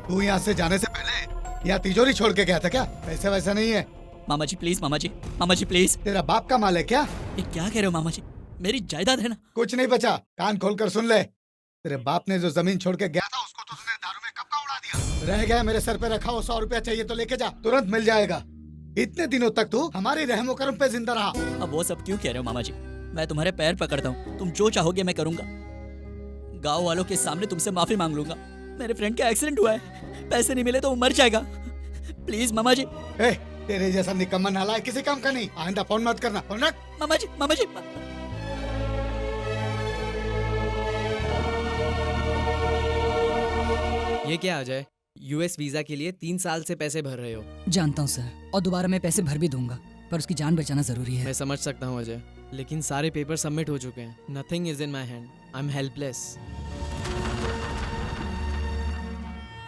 G: तू यहाँ से जाने से पहले यहाँ तिजोरी छोड़ के गया था क्या? पैसे वैसा नहीं है।
A: मामा जी प्लीज, मामा जी, मामा जी प्लीज।
G: तेरा बाप का माल है क्या?
A: ये क्या कह रहे हो मामा जी? मेरी जायदाद है ना।
G: कुछ नहीं बचा, कान खोलकर सुन ले। तेरे बाप ने जो जमीन छोड़ के गया था उसको तो तूने दारू में कब का उड़ा दिया। रह गया मेरे सर पे रखा हो 100 रुपया चाहिए तो लेके जा, तुरंत मिल जाएगा। इतने दिनों तक तू हमारी रहमो करम पे जिंदा रहा।
A: अब वो सब क्यों कह रहे हो मामा जी? मैं तुम्हारे पैर पकड़ता हूँ, तुम जो चाहोगे मैं करूंगा। गाँव वालों के सामने तुमसे माफी मांग लूंगा। मेरे फ्रेंड का एक्सीडेंट हुआ है, पैसे नहीं मिले तो वो मर जाएगा। प्लीज मामा जी।
G: तेरे जैसा निकम्मा नालायक किसी काम का नहीं। आइंदा फोन मत करना। फोन रख।
A: मामा जी, मामा जी।
N: ये क्या आ जाए? यूएस वीजा के लिए 3 साल से पैसे भर रहे हो।
I: जानता हूँ सर, और दोबारा मैं पैसे भर भी दूंगा, पर उसकी जान बचाना जरूरी है।
N: मैं समझ सकता हूँ अजय, लेकिन सारे पेपर सबमिट हो चुके हैं। Nothing is in my hand, I am helpless.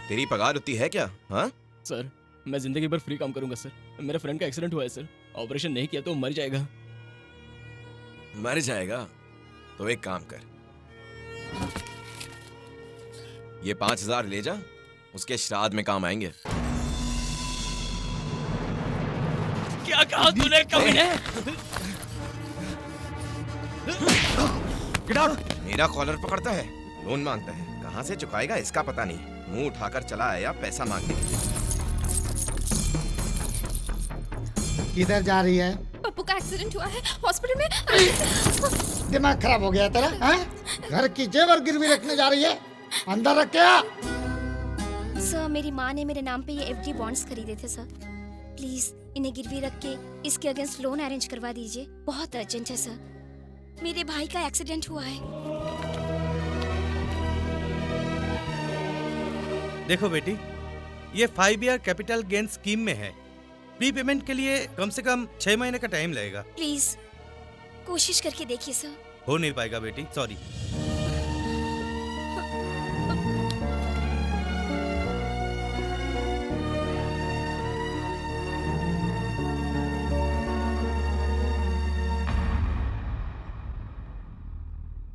K: तेरी पगार उतनी है क्या? हाँ
P: सर, मैं जिंदगी भर फ्री काम करूंगा सर। मेरे फ्रेंड का एक्सीडेंट हुआ है सर, ऑपरेशन नहीं किया तो मर जाएगा।
K: मर जाएगा? तो एक काम कर, ये 5000 ले जा, उसके श्राद्ध में काम आएंगे।
P: क्या कहा तूने कमीने?
K: मेरा कॉलर पकड़ता है, लोन मांगता है, कहाँ से चुकाएगा इसका पता नहीं। मुंह उठाकर चला आया पैसा मांगने।
G: किधर जा रही है?
L: पप्पू का एक्सीडेंट हुआ है, हॉस्पिटल में।
G: दिमाग खराब हो गया तेरा? घर की जेवर गिरवी रखने जा रही है? अंदर रख क्या?
F: सर, मेरी माँ ने मेरे नाम पे ये एफडी बॉन्ड्स खरीदे थे सर। प्लीज इन्हें गिरवी रख के इसके अगेंस्ट लोन अरेंज करवा दीजिए, बहुत अर्जेंट है सर। मेरे भाई का एक्सीडेंट हुआ है।
O: देखो बेटी, ये 5 ईयर कैपिटल गेन स्कीम में है। प्री पेमेंट के लिए कम से कम 6 महीने का टाइम लगेगा।
F: प्लीज कोशिश करके देखिए सर।
O: हो नहीं पाएगा बेटी, सॉरी।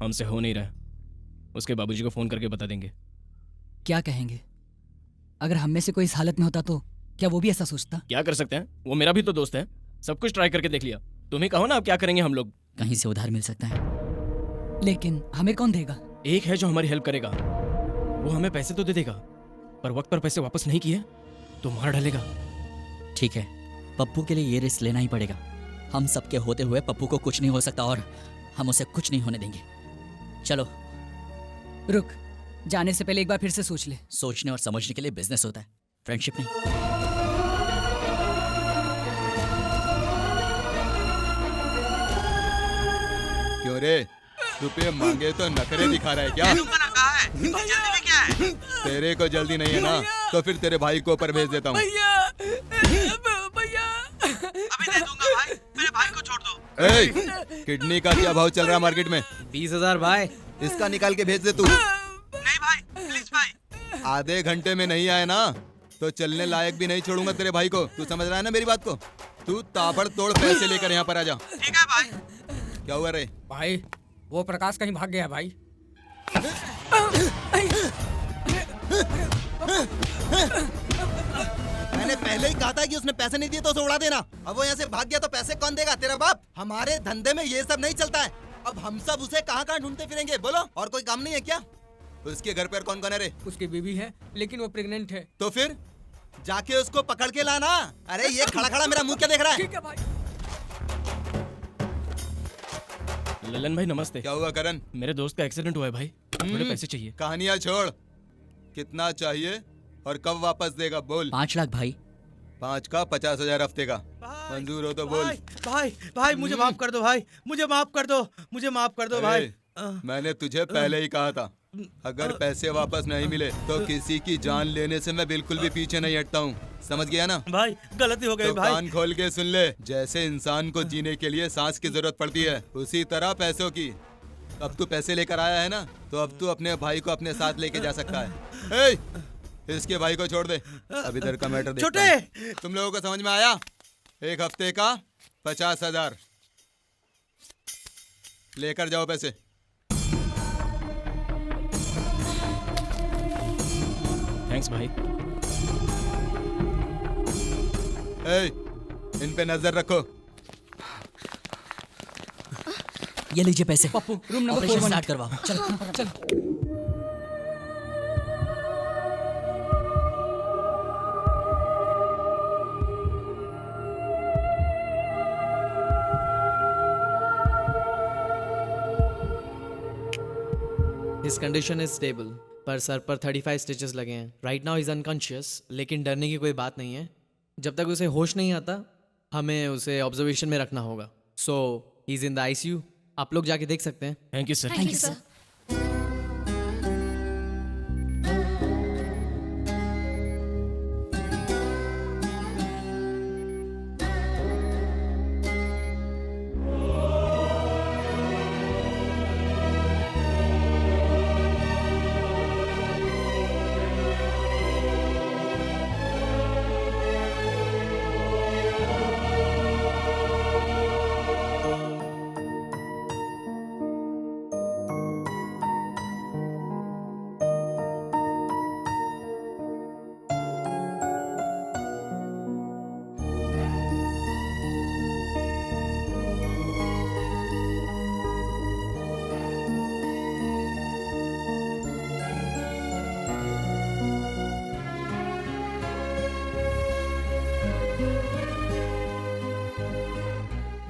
P: हमसे हो नहीं रहा, उसके बाबूजी को फोन करके बता देंगे।
I: क्या कहेंगे? अगर हम में से कोई इस हालत में होता तो क्या वो भी ऐसा सोचता?
P: क्या कर सकते हैं, वो मेरा भी तो दोस्त है। सब कुछ ट्राई करके देख लिया। तुम ही कहो ना अब क्या करेंगे हम लोग।
A: कहीं से उधार मिल सकता है,
I: लेकिन हमें कौन देगा?
P: एक है जो हमारी हेल्प करेगा। वो हमें पैसे तो दे देगा, पर वक्त पर पैसे वापस नहीं किए तो मार डालेगा।
A: ठीक है, पप्पू के लिए ये रिस्क लेना ही पड़ेगा। हम सबके होते हुए पप्पू को कुछ नहीं हो सकता और हम उसे कुछ नहीं होने देंगे। चलो।
I: रुक, जाने से पहले एक बार फिर से सोच ले।
A: सोचने और समझने के लिए बिजनेस होता है, फ्रेंडशिप नहीं।
Q: क्यों रे, रुपये मांगे तो नखरे दिखा रहा है क्या? तेरे को जल्दी नहीं है ना, तो फिर तेरे भाई को ऊपर भेज देता हूँ। किडनी का क्या भाव चल रहा है मार्केट में?
N: 20,000 भाई।
Q: इसका निकाल के भेज दे तू।
O: नहीं भाई, प्लीज भाई।
Q: आधे घंटे में नहीं आए ना तो चलने लायक भी नहीं छोड़ूंगा तेरे भाई को। तू समझ रहा है ना मेरी बात को? तू ताबड़तोड़ पैसे लेकर यहाँ पर आ जा।
O: ठीक है भाई।
Q: क्या हुआ रे?
H: भाई वो प्रकाश कहीं भाग गया भाई।
Q: मैंने पहले ही कहा था कि उसने पैसे नहीं दिए तो उसे उड़ा देना। अब वो यहाँ से भाग गया तो पैसे कौन देगा? तेरा बाप। हमारे धंधे में ये सब नहीं चलता है। अब हम सब उसे कहाँ कहाँ ढूंढते फिरेंगे? बोलो, और कोई काम नहीं है क्या? उसके घर पर कौन कौन है रे?
H: उसकी बीवी है, लेकिन वो प्रेग्नेंट है।
Q: तो फिर जाके उसको पकड़ के लाना। अरे ये खड़ा खड़ा मेरा मुंह क्या देख रहा है?
H: ठीक है भाई।
P: ललन भाई नमस्ते।
Q: क्या हुआ करण?
P: मेरे दोस्त का एक्सीडेंट हुआ है भाई, थोड़े पैसे चाहिए।
Q: कहानियां छोड़, कितना चाहिए और कब वापस देगा? बोल।
A: 5 लाख भाई।
Q: 5 का 50,000 हफ्ते का। मंजूर हो तो बोल।
O: भाई मुझे माफ कर दो भाई, मुझे माफ कर दो, मुझे माफ कर दो भाई।
Q: मैंने तुझे पहले ही कहा था, अगर पैसे वापस नहीं मिले तो किसी की जान लेने से मैं बिल्कुल भी पीछे नहीं हटता हूँ। समझ गया ना?
O: भाई गलती हो गई
Q: तो
O: भाई।
Q: कान खोल के सुन ले। जैसे इंसान को जीने के लिए सांस की जरूरत पड़ती है, उसी तरह पैसों की। अब तू पैसे लेकर आया है ना, तो अब तू अपने भाई को अपने साथ लेके जा सकता है। इसके भाई को छोड़ दे। अब इधर का मैटर देखते हैं। तुम लोगों को समझ में आया? 1 हफ्ते का 50,000 लेकर जाओ पैसे।
P: थैंक्स भाई।
Q: इन पे नजर रखो।
A: ये लीजिए पैसे।
I: Pappu, room number
A: operation
I: 4
A: start करवाओ। चलो
I: चलो।
N: His condition is stable, पर सर पर 35 स्टिचेस लगे हैं। राइट नाउ इज अनकॉन्शियस, लेकिन डरने की कोई बात नहीं है। जब तक उसे होश नहीं आता हमें उसे ऑब्जर्वेशन में रखना होगा। So he is in the ICU. आप लोग जाके देख सकते हैं।
P: Thank you sir.
A: Thank you sir.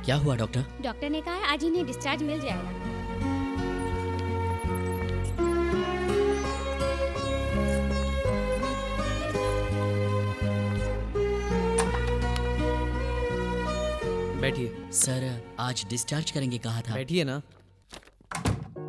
A: क्या हुआ डॉक्टर?
F: डॉक्टर ने कहा है आज इन्हें डिस्चार्ज मिल जाएगा।
N: बैठिए।
A: सर आज डिस्चार्ज करेंगे कहा था।
N: बैठिए ना।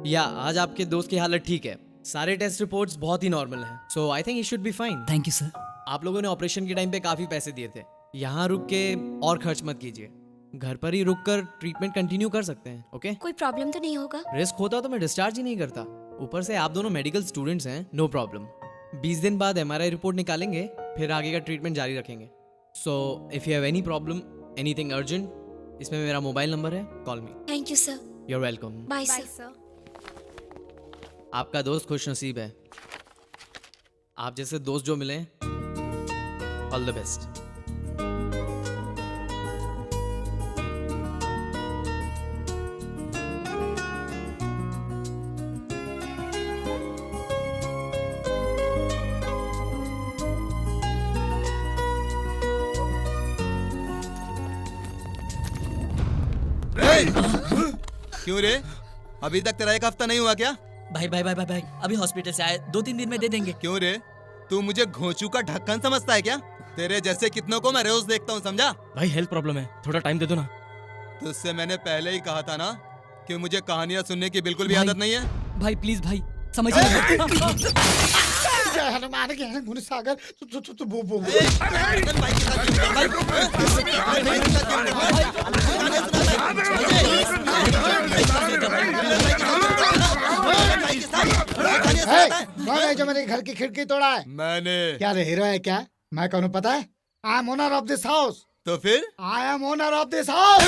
N: या आज आपके दोस्त की हालत ठीक है। सारे टेस्ट रिपोर्ट्स बहुत ही नॉर्मल हैं। So I think he should be fine.
A: Thank you sir.
N: आप लोगों ने ऑपरेशन के टाइम पे काफी पैसे दिए थे। यहाँ रुक के और खर्च मत कीजिए। घर पर ही रुककर ट्रीटमेंट कंटिन्यू कर सकते हैं। ओके?
F: कोई प्रॉब्लम तो नहीं होगा?
N: रिस्क होता तो मैं डिस्चार्ज ही नहीं करता। ऊपर से आप दोनों मेडिकल स्टूडेंट्स हैं। No problem. 20 दिन बाद MRI रिपोर्ट निकालेंगे, फिर आगे का ट्रीटमेंट जारी रखेंगे। So if you have any problem, anything urgent, इसमें मेरा मोबाइल नंबर है, call me.
F: Thank you sir.
N: You are welcome.
F: Bye sir.
N: आपका दोस्त खुश नसीब है। आप जैसे दोस्त जो मिले, ऑल द बेस्ट।
Q: क्यों रे? अभी तक तेरा 1 हफ्ता नहीं हुआ क्या?
A: भाई भाई भाई भाई भाई अभी हॉस्पिटल से आए, 2-3 दिन में दे देंगे।
Q: क्यों रे? तू मुझे घोंचू का ढक्कन समझता है क्या? तेरे जैसे कितनों को मैं रोज देखता हूँ, समझा?
P: भाई हेल्थ प्रॉब्लम है, थोड़ा टाइम दे दो ना।
Q: तुझसे मैंने पहले ही कहा था ना कि मुझे कहानियां सुनने की बिल्कुल भी आदत नहीं है।
I: भाई प्लीज भाई समझिए।
G: जय हनुमान ज्ञान गुण सागर बो कौन है जो मेरे घर की खिड़की तोड़ा है?
Q: मैंने।
G: क्या रे हीरो है क्या? मैं कौन हूँ पता है? I am owner of this house.
Q: तो फिर?
G: I am owner of this house.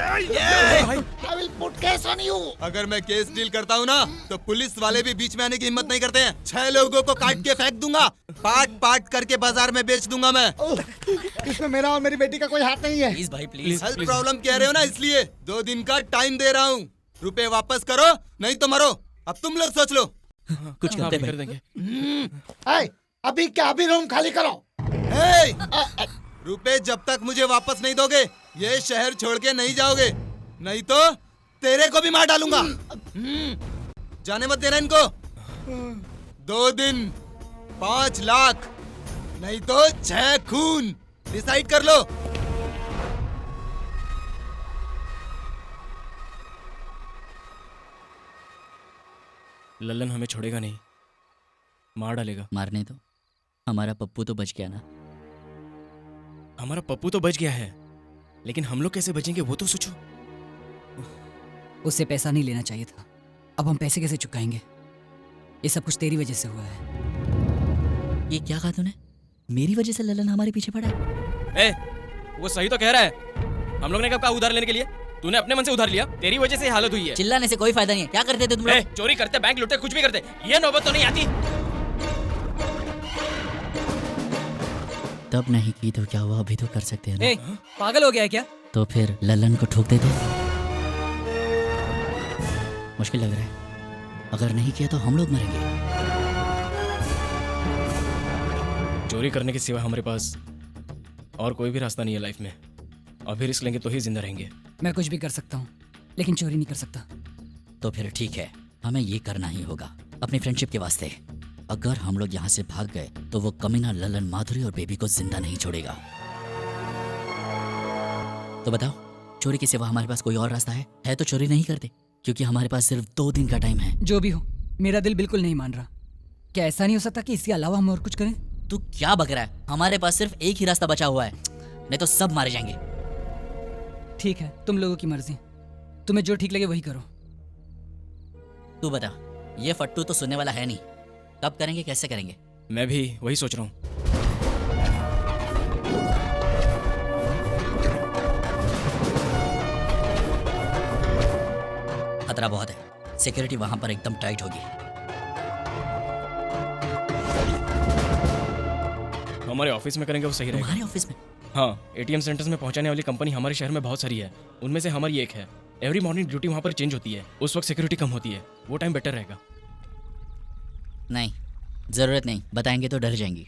G: I will put case on you.
Q: अगर मैं केस डील करता हूँ ना तो पुलिस वाले भी बीच में आने की हिम्मत नहीं करते हैं। 6 लोगों को काट के फेंक दूंगा, पार्ट पार्ट करके बाजार में बेच दूंगा मैं।
G: इसमें मेरा और मेरी बेटी का कोई हाथ नहीं है।
A: प्लीज भाई प्लीज।
Q: हेल्थ प्रॉब्लम कह रहे हो ना, इसलिए 2 दिन का टाइम दे रहा हूँ। रुपए वापस करो नहीं तो मरो। अब तुम लोग सोच लो।
A: कुछ करते
P: कर देंगे।
G: अभी क्या? अभी रूम खाली करो।
Q: रुपए जब तक मुझे वापस नहीं दोगे ये शहर छोड़ के नहीं जाओगे, नहीं तो तेरे को भी मार डालूंगा। जाने मत देना इनको। 2 दिन 5 लाख नहीं तो 6 खून। डिसाइड कर लो।
P: लल्लन हमें छोड़ेगा नहीं, मार डालेगा।
A: मारने दो, हमारा पप्पू तो बच गया ना।
P: हमारा पप्पू तो बच गया है, लेकिन हम लोग कैसे बचेंगे वो तो सोचो।
I: उससे पैसा नहीं लेना चाहिए था। अब हम पैसे कैसे चुकाएंगे? ये सब कुछ तेरी वजह से हुआ है।
A: ये क्या कहा तूने? मेरी वजह से ललन हमारे पीछे पड़ा है?
P: वो सही तो कह रहा है। हम लोग ने कब कहा उधार लेने के लिए? तूने अपने मन से उधार लिया, तेरी वजह से हालत हुई है।
A: चिल्लाने से कोई फायदा नहीं है। क्या करते थे तुम लोग?
P: चोरी करते, बैंक लूटते, कुछ भी करते, ये नौबत तो नहीं आती।
A: तब नहीं की तो क्या हुआ? अभी तो कर सकते हैं ना।
I: पागल हो गया है क्या?
A: तो फिर ललन को ठोक देते। मुश्किल लग रहा है। अगर नहीं किया तो हम लोग मरेंगे।
P: चोरी करने के सिवा हमारे पास और कोई भी रास्ता नहीं है लाइफ में। अभी रिस्क लेंगे तो ही जिंदा रहेंगे।
I: मैं कुछ भी कर सकता हूँ लेकिन चोरी नहीं कर सकता।
A: तो फिर ठीक है, हमें ये करना ही होगा अपनी फ्रेंडशिप के वास्ते। अगर हम लोग यहाँ से भाग गए तो वो कमीना ललन माधुरी और बेबी को जिंदा नहीं छोड़ेगा। तो बताओ, चोरी के सिवा हमारे पास कोई और रास्ता है तो चोरी नहीं करते, क्योंकि हमारे पास सिर्फ 2 दिन का टाइम है।
I: जो भी हो, मेरा दिल बिल्कुल नहीं मान रहा। क्या ऐसा नहीं हो सकता कि इसके अलावा हम और कुछ करें?
A: तू क्या बक रहा है? हमारे पास सिर्फ एक ही रास्ता बचा हुआ है, नहीं तो सब मारे जाएंगे।
I: ठीक है, तुम लोगों की मर्जी। तुम्हें जो ठीक लगे वही करो।
A: तू बता, ये फट्टू तो सुनने वाला है नहीं। कब करेंगे, कैसे करेंगे?
P: मैं भी वही सोच रहा हूँ।
A: खतरा बहुत है, सिक्योरिटी वहां पर एकदम टाइट होगी।
P: हमारे ऑफिस में करेंगे वो सही रहेगा।
A: हमारे ऑफिस में?
P: हाँ, एटीएम सेंटर्स में पहुंचाने वाली कंपनी हमारे शहर में बहुत सारी है, उनमें से हमारी एक है। एवरी मॉर्निंग ड्यूटी वहां पर चेंज होती है, उस वक्त सिक्योरिटी कम होती है, वो टाइम बेटर रहेगा।
A: नहीं, जरूरत नहीं, बताएंगे तो डर जाएंगी।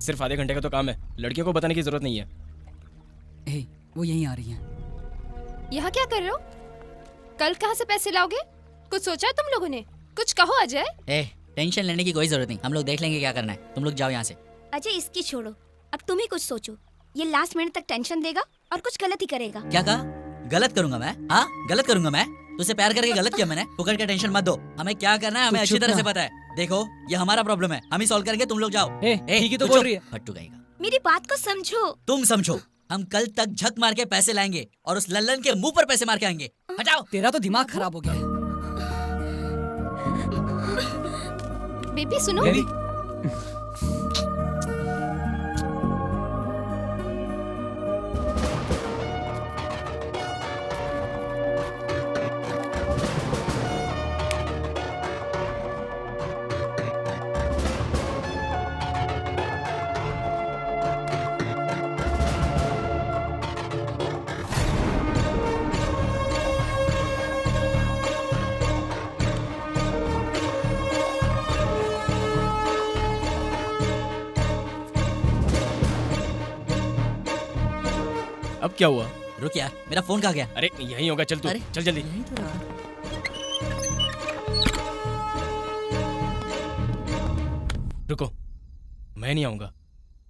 P: सिर्फ आधे घंटे का तो काम है, लड़कियों को बताने की जरूरत नहीं है।
I: वो यहीं आ रही हैं।
L: यहाँ क्या कर रहे हो? कल कहाँ से पैसे लाओगे? कुछ सोचा है तुम लोगों ने? कुछ कहो अजय।
A: टेंशन लेने की कोई जरूरत नहीं, हम लोग देख लेंगे क्या करना है। तुम लोग जाओ यहाँ से।
F: अजय इसकी छोड़ो, अब तुम ही कुछ सोचो। ये लास्ट मिनट तक टेंशन देगा और कुछ गलत ही करेगा।
A: क्या कहा? गलत करूंगा मैं? हाँ, गलत करूंगा मैं? तुझसे प्यार करके गलत किया मैंने? पुकार के टेंशन मत दो, हमें क्या करना है हमें अच्छी तरह से पता है। देखो, ये हमारा प्रॉब्लम है, हम ही सॉल्व करेंगे, तुम लोग जाओ।
I: ठीक ही तो बोल रही है।
A: फट्टू गएगा।
F: मेरी बात को समझो।
A: तुम समझो। हम कल तक झक मार के पैसे लाएंगे और उस लल्लन के मुंह पर पैसे मार के आएंगे। हटाओ।
I: तेरा तो दिमाग खराब हो गया है।
L: बेबी सुनो।
P: अब क्या हुआ?
A: रुक यार, मेरा फोन कहाँ गया?
P: अरे यहीं होगा, चल तू, चल जल्दी। रुको, मैं नहीं आऊंगा।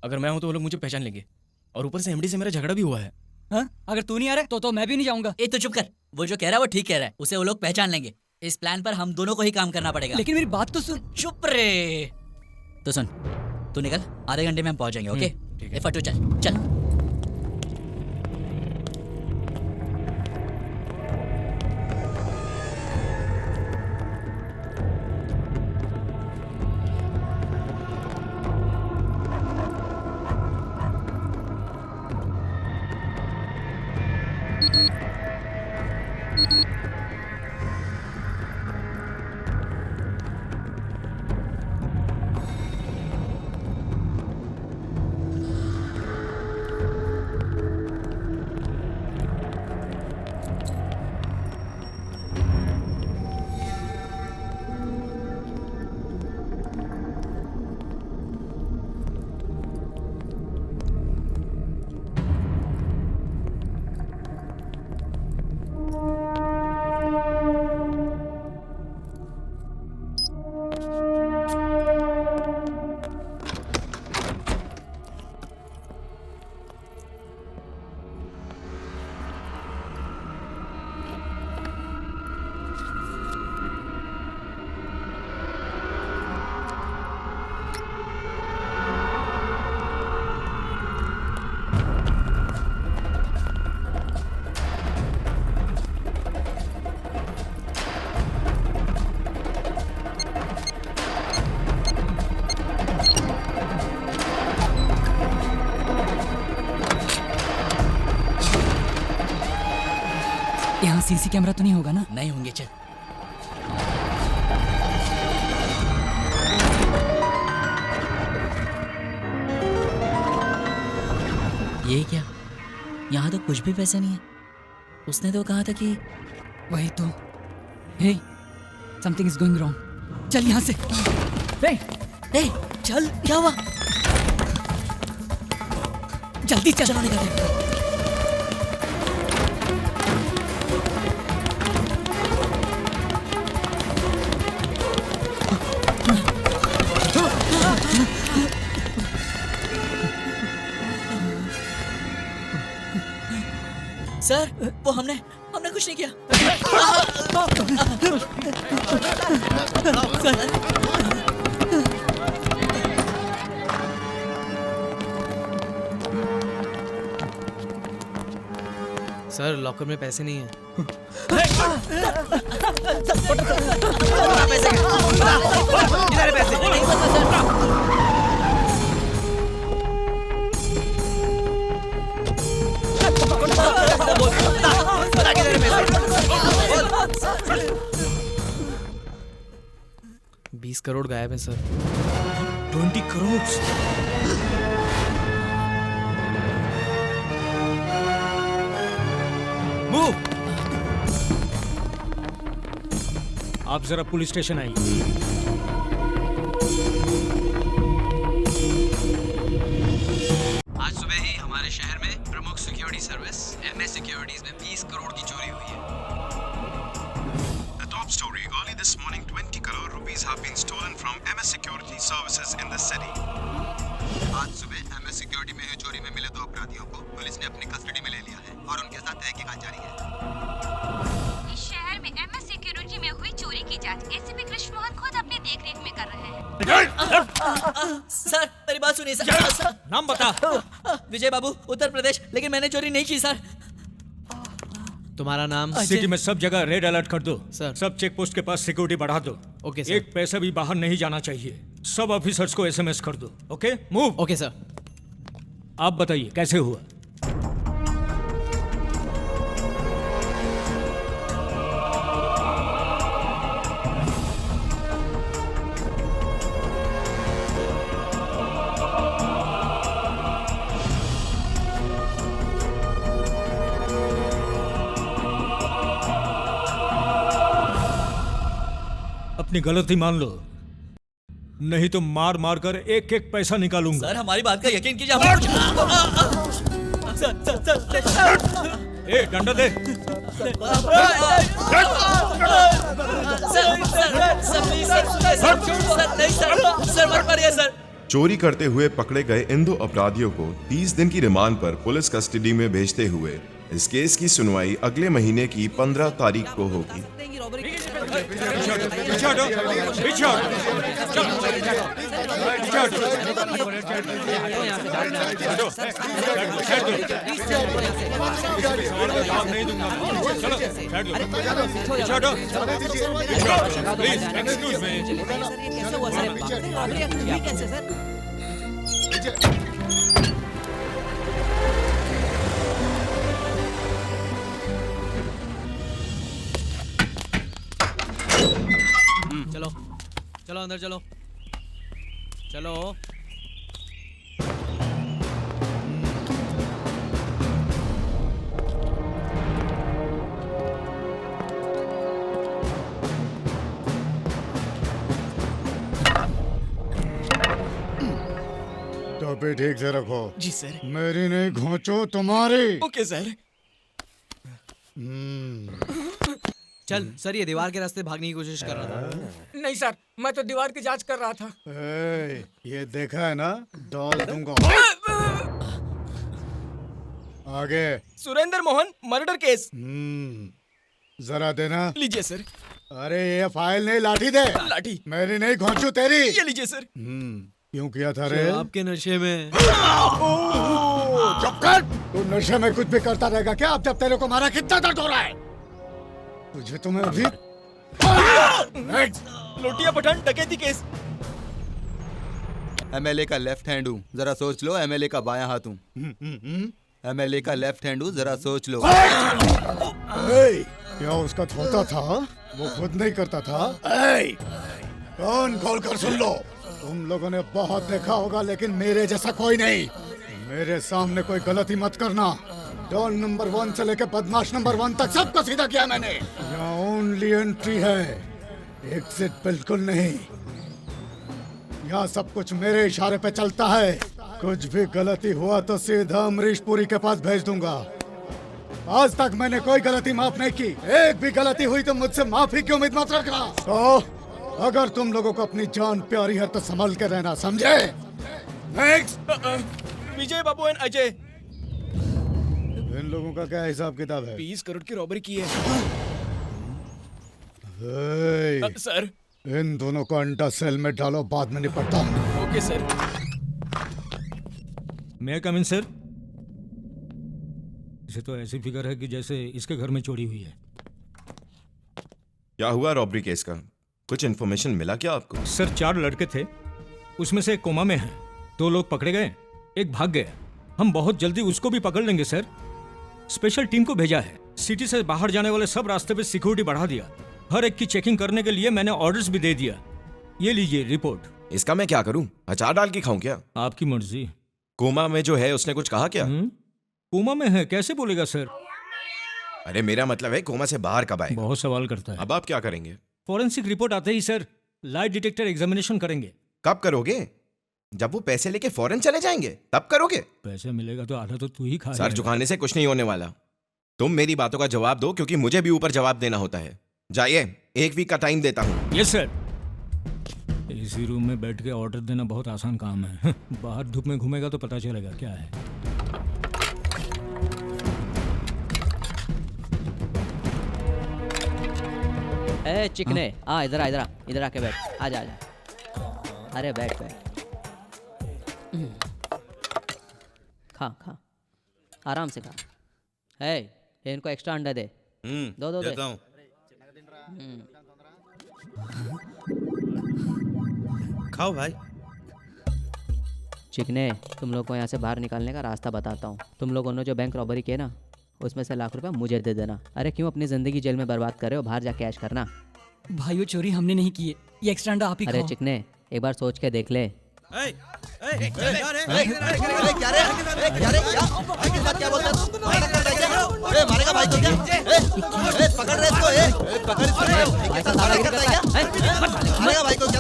P: अगर मैं हूं तो वो लोग मुझे पहचान लेंगे, और ऊपर से एमडी से मेरा झगड़ा भी हुआ है।
I: हाँ? अगर तू नहीं आ रहा तो मैं भी नहीं जाऊंगा।
A: ए तो चुप कर, वो जो कह रहा है वो ठीक कह रहा है, उसे वो लोग पहचान लेंगे। इस प्लान पर हम दोनों को ही काम करना पड़ेगा।
I: लेकिन मेरी बात तो सुन।
A: चुप रे। तो सुन, तू निकल, आधे घंटे में हम पहुंच जाएंगे। ओके? ए फटू चल चल।
I: यहाँ सीसी कैमरा तो नहीं होगा ना?
A: नहीं होंगे, चल। ये क्या? यहाँ तो कुछ भी पैसा नहीं है। उसने तो कहा था कि
I: वही तो। हे, समथिंग इज गोइंग रॉन्ग। चल यहाँ से।
A: हे, चल, क्या हुआ?
I: जल्दी चल।
A: चलो निकलते हैं। सर, वो हमने कुछ नहीं किया।
N: सर लॉकर में पैसे नहीं है। $20 करोड़ गायब है सर।
C: 20 करोड़? मूव! आप जरा पुलिस स्टेशन आइए।
B: आज सुबह ही हमारे शहर में प्रमुख सिक्योरिटी सर्विस MS सिक्योरिटीज में 20 करोड़ की चोरी हुई है।
D: The top story: early this morning, 20 crore rupees have been stolen from MS Security Services in the city.
E: आज सुबह MS सिक्योरिटी में हुई चोरी में मिले 2 अपराधियों को पुलिस ने अपनी कस्टडी में ले लिया है और उनके साथ तहकीकात जारी है।
F: इस शहर में MS सिक्योरिटी में हुई चोरी की जांच एसीपी कृष्ण मोहन खुद अपनी देखरेख में कर रहे हैं।
A: सर, मेरी बात सुनिए सर।
C: नाम बता।
A: विजय बाबू, उत्तर प्रदेश। लेकिन मैंने चोरी नहीं की सर।
N: तुम्हारा नाम?
C: सिटी में सब जगह रेड अलर्ट कर दो
N: सर।
C: सब चेक पोस्ट के पास सिक्योरिटी बढ़ा दो।
N: Okay sir.
C: एक पैसा भी बाहर नहीं जाना चाहिए। सब ऑफिसर्स को SMS कर दो। Okay, move.
N: Okay sir.
C: आप बताइए कैसे हुआ? अपनी गलती मान लो, नहीं तो मार मार कर एक एक पैसा निकालूंगा।
A: सर, हमारी बात का यकीन कीजिए।
C: ए डंडा दे।
D: चोरी करते हुए पकड़े गए इन दो अपराधियों को 30 दिन की रिमांड पर पुलिस कस्टडी में भेजते हुए इस केस की सुनवाई अगले महीने की 15 तारीख को होगी।
N: चलो चलो अंदर चलो चलो।
G: टोपी ठीक से रखो।
P: जी सर।
G: मेरी नहीं घोंचो तुम्हारी।
P: Okay sir.
N: चल सर, ये दीवार के रास्ते भागने की कोशिश कर रहा था।
H: नहीं सर, मैं तो दीवार की जांच कर रहा था।
G: ये देखा है ना, डाल दूंगा। आगे।
P: Surendra Mohan murder case.
G: जरा देना।
P: लीजिए सर।
G: अरे ये फाइल नहीं, लाठी दे।
P: लाठी।
G: मेरी नहीं घोंचू तेरी।
P: ये लीजिए सर।
G: क्यों किया था रे?
N: आपके नशे में।
G: चुप कर। तू नशे में कुछ भी करता रहेगा क्या? अब जब तेरे को मारा कितना दर्द हो रहा है तुझे? तुम्हें अभी
P: लोटिया पठान डकैती केस।
Q: एमएलए का लेफ्ट हैंड हूँ, जरा सोच लो। एमएलए का बायां हाथ हूँ। एमएलए का लेफ्ट हैंड हूँ, जरा सोच लो।
G: क्या उसका धोता था? वो खुद नहीं करता था। कान खोल कर सुन लो। तुम लोगों ने बहुत देखा होगा, लेकिन मेरे जैसा कोई नहीं। मेरे सामने कोई गलती मत करना। डॉन नंबर 1 से लेकर बदमाश नंबर 1 तक सबको सीधा किया मैंने। यहाँ ओनली एंट्री है, एग्जिट बिल्कुल नहीं। यहाँ सब कुछ मेरे इशारे पे चलता है। कुछ भी गलती हुआ तो सीधा अमरीश पुरी के पास भेज दूंगा। आज तक मैंने कोई गलती माफ नहीं की। एक भी गलती हुई तो मुझसे माफी की उम्मीद मत रखना। तो अगर तुम लोगों को अपनी जान प्यारी है तो संभल के रहना, समझे? नेक्स्ट।
P: विजय बाबू एंड अजय।
G: इन लोगों का क्या हिसाब किताब है?
P: 20 करोड़ की रॉबरी की है। सर,
G: इन दोनों को अंडा सेल में डालो, बाद में निपटता हूँ।
P: Okay sir.
C: मैं कम इन सर। इसे तो ऐसी फिगर है कि जैसे इसके घर में चोरी हुई है।
D: क्या हुआ रॉबरी केस का? कुछ इन्फॉर्मेशन मिला क्या आपको?
C: सर 4 लड़के थे, उसमें से एक कोमा में है। 2 लोग पकड़े गए, एक भाग गया। हम बहुत जल्दी उसको भी पकड़ लेंगे सर। स्पेशल टीम को भेजा है। सिटी से बाहर जाने वाले सब रास्ते पे सिक्योरिटी बढ़ा दिया। हर एक की चेकिंग करने के लिए मैंने ऑर्डर्स भी दे दिया। ये लीजिए रिपोर्ट।
K: इसका मैं क्या करूं? अचार डाल के खाऊं क्या?
C: आपकी मर्जी।
K: कोमा में जो है उसने कुछ कहा क्या?
C: कोमा में है, कैसे बोलेगा सर?
K: अरे मेरा मतलब है कोमा से बाहर कब आएगा?
C: बहुत सवाल करता है।
K: अब आप क्या करेंगे?
C: फॉरेंसिक रिपोर्ट आते ही सर लाइट डिटेक्टर एग्जामिनेशन करेंगे।
K: कब करोगे? जब वो पैसे लेके फौरन चले जाएंगे तब करोगे?
C: पैसे मिलेगा तो आधा तो तू ही खा।
K: सर झुकाने से कुछ नहीं होने वाला। तुम मेरी बातों का जवाब दो, क्योंकि मुझे भी ऊपर जवाब देना होता है। जाइए, 1 वीक का टाइम देता हूँ।
C: Yes sir. इसी रूम में बैठ के ऑर्डर देना बहुत आसान काम है। बाहर धूप में घूमेगा तो पता चलेगा क्या है।
J: ए चिकने, आ इधर आ, इधर आके बैठ। आजा आजा। अरे बैठ बैठ। खा आराम से खा। है इनको एक्स्ट्रा अंडा दे। दो
O: देता हूं। खाओ भाई।
J: चिकने, तुम लोग को यहाँ से बाहर निकालने का रास्ता बताता हूँ। तुम लोगों ने जो बैंक रॉबरी किए ना, उसमें से लाख रुपया मुझे दे देना। अरे क्यों अपनी जिंदगी जेल में बर्बाद कर रहे हो? बाहर जाके ऐश करना।
I: भाई वो चोरी हमने नहीं की है, ये एक्स्ट्रा अंडा आप ही खाओ।
J: अरे चिकने, एक बार सोच के देख ले।
E: मारेगा भाई तो क्या? पकड़ रहे इसको। पकड़ इसको। मारेगा भाई को क्या?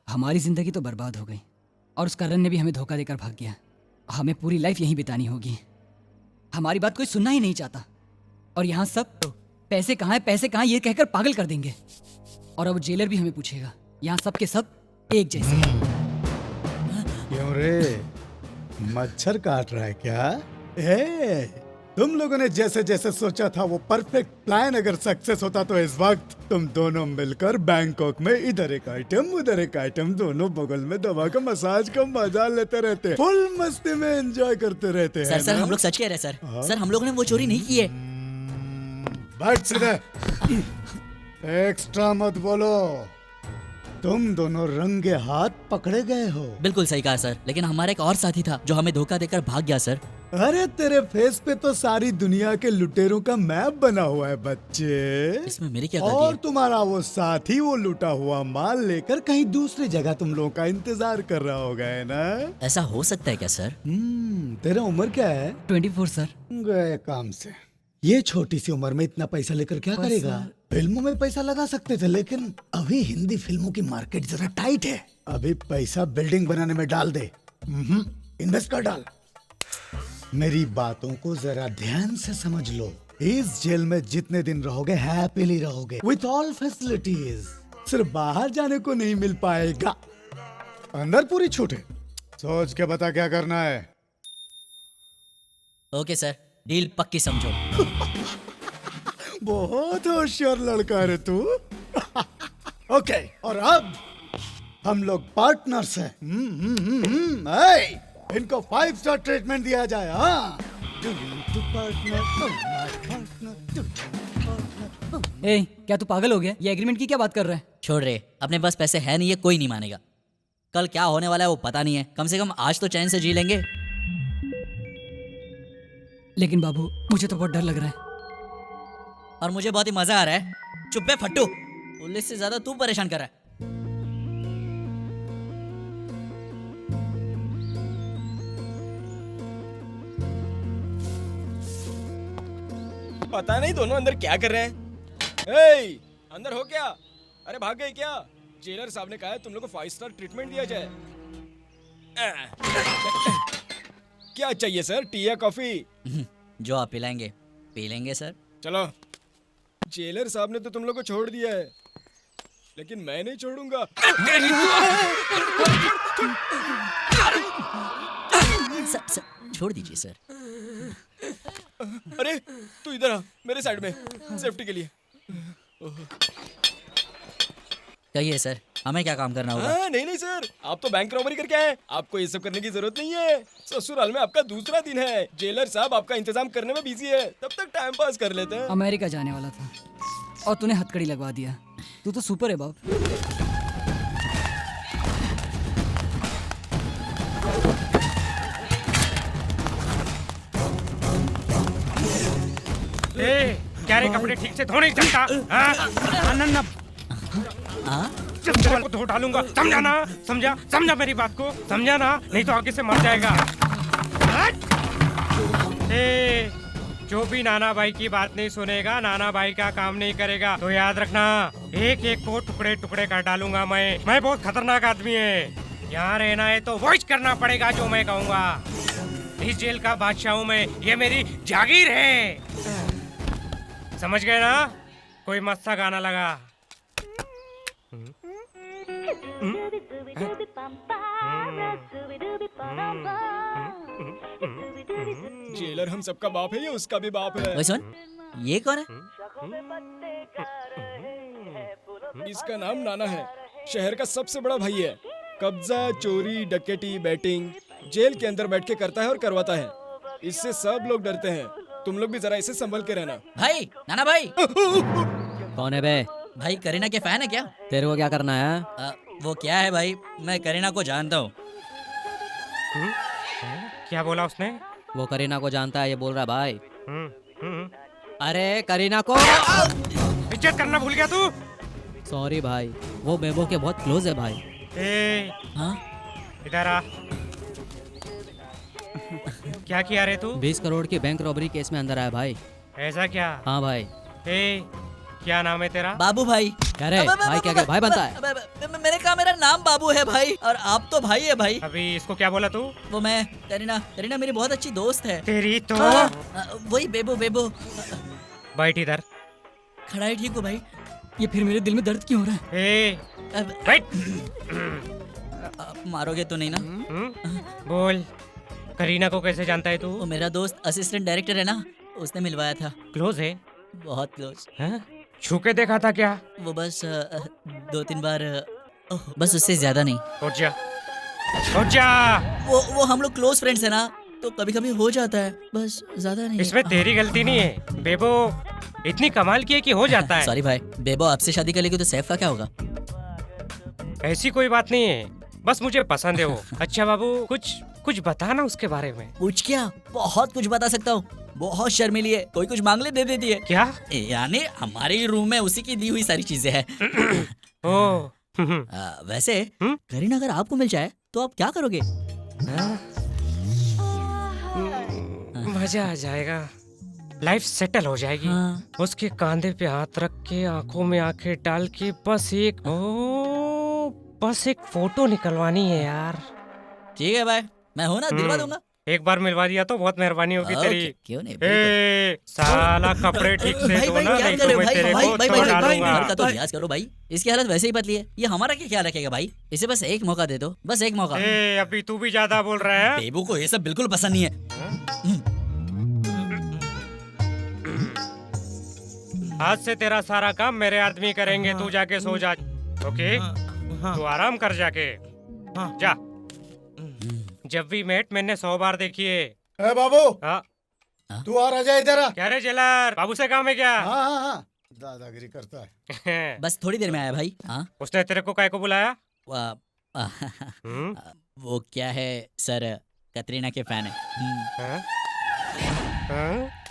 I: हमारी जिंदगी तो बर्बाद हो गई और उस करण ने भी हमें धोखा देकर भाग गया। हमें पूरी लाइफ यहीं बितानी होगी। हमारी बात कोई सुनना ही नहीं चाहता और यहाँ सब पैसे कहाँ है पैसे कहाँ ये कहकर पागल कर देंगे। और अब जेलर भी हमें पूछेगा। यहाँ सब के सब एक जैसे हैं।
G: क्यों रे, मच्छर काट रहा है क्या? तुम लोगों ने जैसे जैसे सोचा था वो परफेक्ट प्लान अगर सक्सेस होता तो इस वक्त तुम दोनों मिलकर बैंकॉक में इधर एक आइटम उधर एक आइटम दोनों बगल में दबा कर मसाज का मजा लेते रहते, फुल मस्ती में एंजॉय करते रहते हैं।
A: सर हम लोग सच कह रहे हैं सर। सर हम लोगों ने वो चोरी नहीं की है।
G: बैठ सीधे, एक्स्ट्रा मत बोलो। तुम दोनों रंगे हाथ पकड़े गए हो।
A: बिल्कुल सही कहा सर, लेकिन हमारा एक और साथी था जो हमें धोखा देकर भाग गया सर।
G: अरे तेरे फेस पे तो सारी दुनिया के लुटेरों का मैप बना हुआ है बच्चे।
A: इसमें मेरी क्या गलती
G: और
A: है?
G: तुम्हारा वो साथी वो लुटा हुआ माल लेकर कहीं दूसरी जगह तुम लोगों का इंतजार कर रहा होगा, है ना?
A: ऐसा हो सकता है क्या सर?
G: तेरा उम्र क्या है?
I: 24 सर।
G: गए काम से। ये छोटी सी उम्र में इतना पैसा लेकर क्या करेगा? फिल्मों में पैसा लगा सकते थे, लेकिन अभी हिंदी फिल्मों की मार्केट जरा टाइट है। अभी पैसा बिल्डिंग बनाने में डाल दे, इन्वेस्ट कर डाल। मेरी बातों को जरा ध्यान से समझ लो। इस जेल में जितने दिन रहोगे हैप्पीली रहोगे, विथ ऑल फैसिलिटीज। सिर्फ बाहर जाने को नहीं मिल पाएगा, अंदर पूरी छूट है। सोच के बता क्या करना है।
A: ओके सर, डील पक्की समझो।
G: बहुत होशियार लड़का है तू। ओके, और अब हम लोग पार्टनर्स हैं। इनको 5 स्टार ट्रीटमेंट दिया जाए। हाँ,
I: क्या तू पागल हो गया? ये एग्रीमेंट की क्या बात कर रहा है?
A: छोड़ रहे, अपने पास पैसे है नहीं है, कोई नहीं मानेगा। कल क्या होने वाला है वो पता नहीं है, कम से कम आज तो चैन से जी लेंगे।
I: लेकिन बाबू मुझे तो बहुत डर लग रहा है।
A: और मुझे बहुत ही मजा आ रहा है। चुप बे फट्टू, पुलिस से ज्यादा तू परेशान कर रहा है।
P: पता नहीं दोनों अंदर क्या कर रहे हैं। अंदर हो क्या? अरे भाग गए क्या? जेलर साहब ने कहा है तुम लोग को 5 स्टार ट्रीटमेंट दिया जाए। क्या चाहिए सर, टी या कॉफी?
A: जो आप पिलाएंगे पी लेंगे सर।
P: चलो। जेलर साहब ने तो तुम लोग को छोड़ दिया है, लेकिन मैं नहीं छोड़ूंगा।
A: सर, छोड़ दीजिए सर।
P: अरे तू इधर आ, मेरे साइड में, सेफ्टी के लिए।
A: कहिए सर, हमें क्या काम करना होगा?
P: नहीं सर, आप तो बैंक रॉबरी करके आए, आपको ये सब करने की जरूरत नहीं है। ससुराल में आपका दूसरा दिन है, जेलर साहब आपका इंतजाम करने में बिजी है, तब तक टाइम पास कर लेते हैं।
I: अमेरिका जाने वाला था और तूने हथकड़ी लगवा दिया। तू तो सुपर है बाप।
R: क्या रे, कपड़े ठीक से धो नहीं सकता? जब तेरे को धो डालूंगा, समझा ना? समझा मेरी बात को, समझा ना? नहीं तो आगे से मर जाएगा। जो भी नाना भाई की बात नहीं सुनेगा, नाना भाई का काम नहीं करेगा, तो याद रखना एक एक को टुकड़े टुकड़े कर डालूंगा मैं बहुत खतरनाक आदमी है। यहाँ रहना है तो वॉइस करना पड़ेगा जो मैं कहूँगा। इस जेल का बादशाह हूँ मैं, ये मेरी जागीर है। समझ गए ना? कोई मस्त सा गाना लगा।
P: जेलर हम सबका बाप है या उसका भी बाप है?
A: ओए सुन, ये कौन है?
P: इसका नाम नाना है, शहर का सबसे बड़ा भाई है। कब्जा, चोरी, डकैती, बैटिंग जेल के अंदर बैठ के करता है और करवाता है। इससे सब लोग डरते हैं। तुम लोग भी जरा इसे संभल के रहना।
A: भाई, नाना भाई।
J: कौन है बे?
A: भाई करीना के फैन है क्या?
J: तेरे को क्या करना है?
A: वो क्या है भाई, मैं करीना को जानता हूँ।
R: क्या बोला उसने?
J: वो करीना को जानता है, ये बोल रहा है भाई। अरे करीना को
R: इज्जत करना भूल गया तू?
J: सॉरी भाई, वो बेबो के बहुत क्लोज है भाई।
A: हाँ?
R: इधर आ। क्या किया रे तू?
J: 20 करोड़ की बैंक रॉबरी केस में अंदर आया भाई।
R: ऐसा क्या?
J: हाँ भाई।
R: क्या नाम है तेरा?
A: बाबू भाई।
J: कह रहे भाई क्या भाई बनता है?
A: मैंने कहा मेरा नाम बाबू है भाई, और आप तो भाई है भाई।
R: अभी इसको क्या बोला तू?
A: वो मैं करीना मेरी बहुत अच्छी दोस्त है।
R: तेरी तो
A: वही बेबो।
R: बैठ इधर।
A: खड़ा है, ठीक हो भाई?
I: ये फिर मेरे दिल में दर्द क्यों हो रहा
R: है? बैठ।
A: मारोगे तो नहीं ना?
R: बोल, करीना को कैसे जानता है तू?
A: वो मेरा दोस्त असिस्टेंट डायरेक्टर है ना, उसने मिलवाया था।
R: क्लोज है?
A: बहुत क्लोज।
R: छू के देखा था क्या?
A: वो बस 2-3 बार, बस उससे ज्यादा नहीं।
R: उठ जा।
A: वो हम लोग क्लोज फ्रेंड्स है ना, तो कभी कभी हो जाता है, बस ज्यादा नहीं।
R: इसमें तेरी गलती नहीं है। बेबो इतनी कमाल की है कि हो जाता है।
A: सॉरी भाई, बेबो आपसे शादी कर लेगी तो सैफ का क्या होगा?
R: ऐसी कोई बात नहीं है, बस मुझे पसंद है वो। अच्छा बाबू, कुछ बता ना उसके बारे में।
A: कुछ क्या, बहुत कुछ बता सकता हूँ। बहुत शर्मीली है, कोई कुछ मांग ले दे देती है।
R: क्या?
A: यानी हमारे ही रूम में उसी की दी हुई सारी चीजें हैं। वैसे करीना अगर आपको मिल जाए तो आप क्या करोगे?
R: मजा आ जाएगा, लाइफ सेटल हो जाएगी। उसके कंधे पे हाथ रख के, आंखों में आंखें डाल के, बस एक फोटो निकलवानी है यार।
A: ठीक है भाई, मैं हूँ ना, दिलवा दूंगा।
R: एक बार मिलवा दिया तो बहुत मेहरबानी होगी तेरी।
A: क्यों नहीं?
R: साला कपड़े ठीक से धो ना, नहीं तो मैं तेरे को तोड़ डालूंगा।
A: तो लिहाज करो भाई, इसकी हालत वैसे ही पतली है, ये हमारा क्या ख्याल रखेगा भाई? इसे बस एक मौका दे दो, बस एक मौका।
R: अभी तू भी ज्यादा बोल रहा है।
A: बेबू को ये सब बिल्कुल पसंद नहीं है।
R: आज से तेरा सारा काम मेरे आदमी करेंगे, तू जाके सो जा। ओके? तू आराम कर जाके जा। जब भी मेट मैंने 100 बार देखी है।
G: ए बाबू, तू आ रहा जाए इधर।
R: क्या रे जेलर, बाबू से काम है क्या?
G: हाँ, दादागिरी करता है।
A: बस थोड़ी देर में आया भाई।
R: उसने तेरे को काय को बुलाया?
A: वो क्या है सर, कतरीना के फैन है।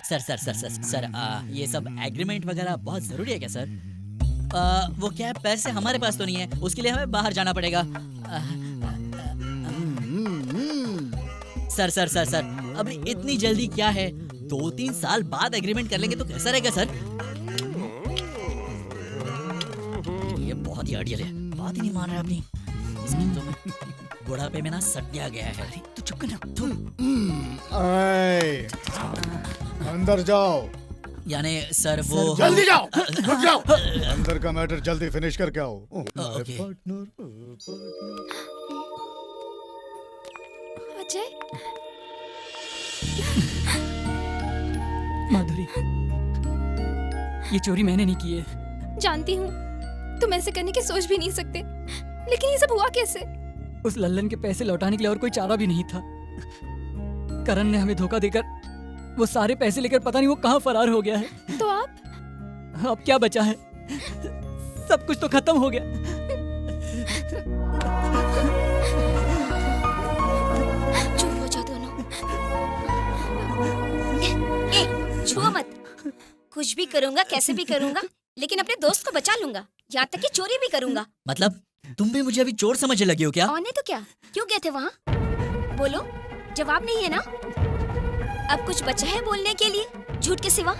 A: सर, ये सब एग्रीमेंट वगैरह बहुत जरूरी है क्या सर? वो क्या है, पैसे हमारे पास तो नहीं है, उसके लिए हमें बाहर जाना पड़ेगा। सर, अभी इतनी जल्दी क्या है? 2-3 साल बाद एग्रीमेंट कर लेंगे तो कैसा रहेगा सर? ये बहुत ही अड़ियल है, बात ही नहीं मान रहा अपनी। इसकी तो मैं बुढ़ापे में ना सटिया गया है। तू चुप कर ना।
G: अंदर जाओ।
A: यानी सर वो
G: जल्दी जाओ, रुक जाओ। अंदर का मैटर जल्दी फिनिश करके आओ।
L: अजय,
I: माधुरी, ये चोरी मैंने नहीं की है।
L: जानती हूँ तुम ऐसे करने की सोच भी नहीं सकते, लेकिन ये सब हुआ कैसे?
I: उस लल्लन के पैसे लौटाने के लिए और कोई चारा भी नहीं था। करण ने हमें धोखा देकर वो सारे पैसे लेकर पता नहीं वो कहाँ फरार हो गया है।
L: तो आप?
I: अब क्या बचा है? सब कुछ तो खत्म हो गया।
F: चुप हो जाओ दोनों। छुओ मत। कुछ भी करूंगा, कैसे भी करूंगा, लेकिन अपने दोस्त को बचा लूंगा, यहाँ तक कि चोरी भी करूंगा।
A: मतलब तुम भी मुझे अभी चोर समझने लगी हो क्या?
F: और नहीं तो क्या, क्यों गए थे वहाँ? बोलो, जवाब नहीं है ना? अब कुछ बचा है बोलने के लिए, झूठ के सिवा?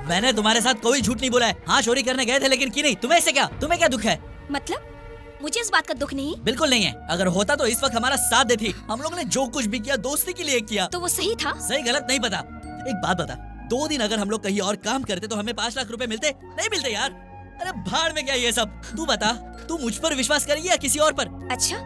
A: मैंने तुम्हारे साथ कोई झूठ नहीं बोला है। हाँ, चोरी करने गए थे, लेकिन की नहीं। तुम्हें इससे क्या? तुम्हें क्या दुख है?
F: मतलब मुझे इस बात का दुख नहीं?
A: बिल्कुल नहीं है। अगर होता तो इस वक्त हमारा साथ देती। हम लोग ने जो कुछ भी किया दोस्ती के लिए किया।
F: तो वो सही था?
A: सही गलत नहीं पता। एक बात बता, 2 दिन अगर हम लोग कहीं और काम करते तो हमें 5 लाख रुपए मिलते? नहीं मिलते यार। अरे भाड़ में क्या ये सब। तू बता, तू मुझ पर विश्वास करेगी या किसी और पर?
F: अच्छा,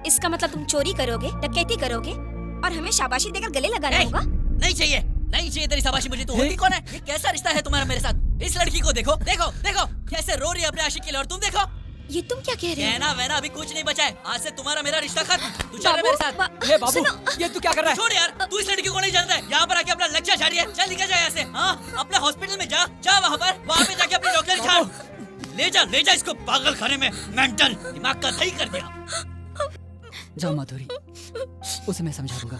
F: इसका मतलब तुम चोरी करोगे, डकैती करोगे और हमें शाबाशी देकर गले लगाना होगा?
A: नहीं चाहिए, नहीं चाहिए तेरी शाबाशी मुझे। तू होती कौन है? ये कैसा रिश्ता है तुम्हारा मेरे साथ? इस लड़की को देखो, देखो, देखो कैसे रो रही है अपने आशिक के लिए, और तुम देखो।
F: ये तुम क्या कह रहे हो?
A: कहना वहना अभी कुछ नहीं बचा है। आज से तुम्हारा मेरा रिश्ता खत्म। तू चल मेरे साथ।
I: ये बाबू, ये तू क्या कर रहा है?
A: छोड़ यार, तू इस लड़की को नहीं जानता है। यहाँ पर आके अपना लेक्चर झाड़ी है। चल निकल जा यहाँ से। हाँ, अपने हॉस्पिटल में जा वहाँ पे जाके अपनी डॉक्टर झाड़। ले जा इसको पागल खाने में। मेंटल दिमाग का सही कर दिया।
I: जाओ माधुरी, उसे मैं समझा दूंगा।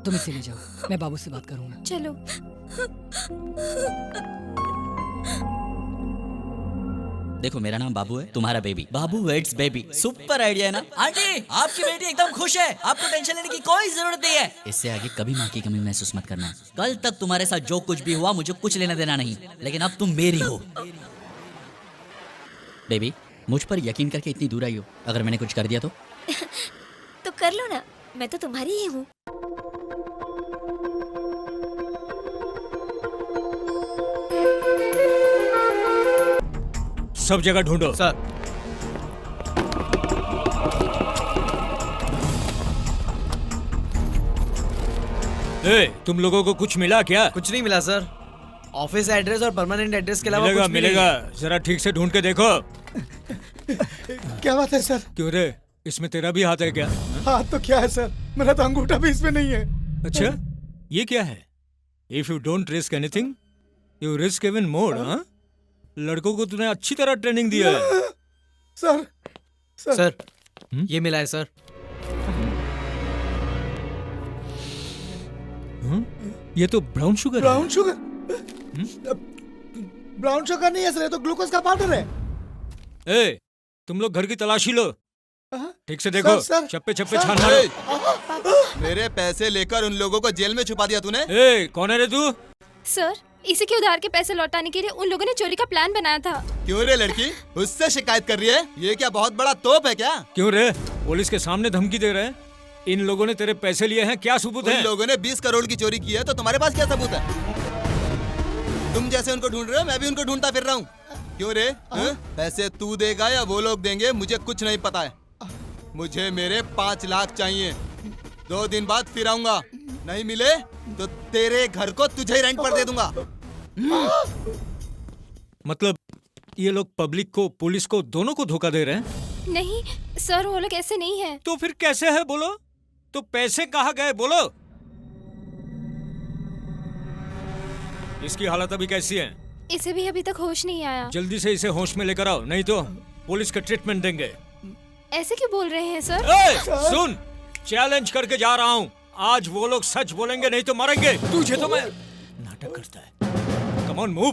I: तुम इसे ले जाओ, मैं बाबू से बात करूंगा।
L: चलो।
A: देखो मेरा नाम बाबू है, तुम्हारा baby. Babu weds baby. Super idea है ना? आंटी, आपकी बेटी एकदम खुश है, आपको टेंशन लेने की कोई जरूरत नहीं है। इससे आगे कभी माँ की कमी महसूस मत करना। कल तक तुम्हारे साथ जो कुछ भी हुआ मुझे कुछ लेना देना नहीं, लेकिन अब तुम मेरी हो। बेबी, मुझ पर यकीन करके इतनी दूर आई हो, अगर मैंने कुछ कर दिया तो
F: तो कर लो ना, मैं तो तुम्हारी ही हूँ।
C: सब जगह ढूंढो।
N: सर।
C: तुम लोगों को कुछ मिला क्या?
N: कुछ नहीं मिला सर। ऑफिस एड्रेस और परमानेंट एड्रेस के अलावा
C: मिलेगा
N: कुछ भी
C: मिलेगा,
N: नहीं।
C: जरा ठीक से ढूंढ के देखो।
G: क्या बात है सर?
C: क्यों रे, इसमें तेरा भी हाथ है क्या?
G: हाथ तो क्या है सर, मेरा तो अंगूठा भी इसमें नहीं है।
C: अच्छा, ये क्या है? If you don't risk anything you risk even more. हाँ, लड़कों को तूने अच्छी तरह ट्रेनिंग दिया है।
G: सर
N: सर ये मिला है सर।
C: ये तो brown sugar.
G: Brown sugar? Brown sugar नहीं है सर, ये तो ग्लूकोज का पाउडर है।
C: ए, तुम लोग घर की तलाशी लो, ठीक से देखो।
G: सर,
C: चप्पे चप्पे छान मारो।
Q: मेरे पैसे लेकर उन लोगों को जेल में छुपा दिया तूने।
C: ए, कौन है रे तू?
L: सर, इसी के उधार के पैसे लौटाने के लिए उन लोगों ने चोरी का प्लान बनाया था।
Q: क्यों रे लड़की, उससे शिकायत कर रही है? ये क्या बहुत बड़ा तोप है क्या?
C: क्यों रे, पुलिस के सामने धमकी दे रहे हैं? इन लोगों ने तेरे पैसे लिए हैं, क्या सबूत है?
Q: उन लोगों ने 20 करोड़ की चोरी की है, तो तुम्हारे पास क्या सबूत है? तुम जैसे उनको ढूंढ रहे हो, मैं भी उनको ढूंढता फिर रहा हूँ। क्यों रे, पैसे तू देगा या वो लोग देंगे, मुझे कुछ नहीं पता है। मुझे मेरे 5 लाख चाहिए। 2 दिन बाद फिर आऊंगा, नहीं मिले तो तेरे घर को तुझे ही रेंट पर दे दूंगा।
C: मतलब ये लोग पब्लिक को, पुलिस को, दोनों को धोखा दे रहे हैं?
L: नहीं सर, वो लोग ऐसे नहीं है।
C: तो फिर कैसे है बोलो? तो पैसे कहाँ गए बोलो? इसकी हालत अभी कैसी है?
L: इसे भी अभी तक होश नहीं आया।
C: जल्दी से इसे होश में लेकर आओ, नहीं तो पुलिस का ट्रीटमेंट देंगे।
L: ऐसे क्यों बोल रहे हैं सर?
C: सुन, चैलेंज करके जा रहा हूँ, आज वो लोग सच बोलेंगे नहीं तो मरेंगे। तुझे तो मैं नाटक करता है। Come on move.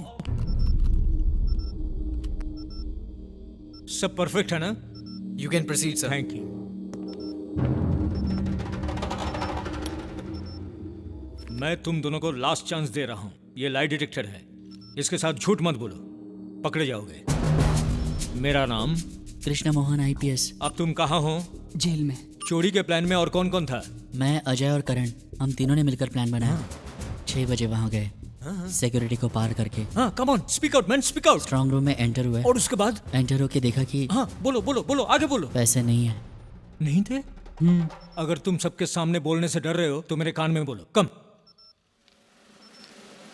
C: सब परफेक्ट है ना?
N: You can proceed sir.
C: Thank you. मैं तुम दोनों को लास्ट चांस दे रहा हूँ। ये लाई डिटेक्टर है, इसके साथ झूठ मत बोलो, पकड़े जाओगे। मेरा नाम
A: कृष्ण मोहन IPS।
C: अब तुम कहाँ हो?
I: जेल में।
C: चोरी के प्लान में और कौन कौन था?
A: मैं, अजय और करण, हम तीनों ने मिलकर प्लान बनाया। 6 बजे वहाँ गए, सिक्योरिटी को पार करके।
C: हाँ, come on, speak out man, speak out.
A: Strong room में एंटर हुए।
C: और उसके बाद?
A: एंटर होके देखा कि
C: हाँ, बोलो बोलो बोलो, आगे बोलो।
A: पैसे नहीं है।
C: नहीं थे? अगर तुम सबके सामने बोलने से डर रहे हो तो मेरे कान में बोलो। कम।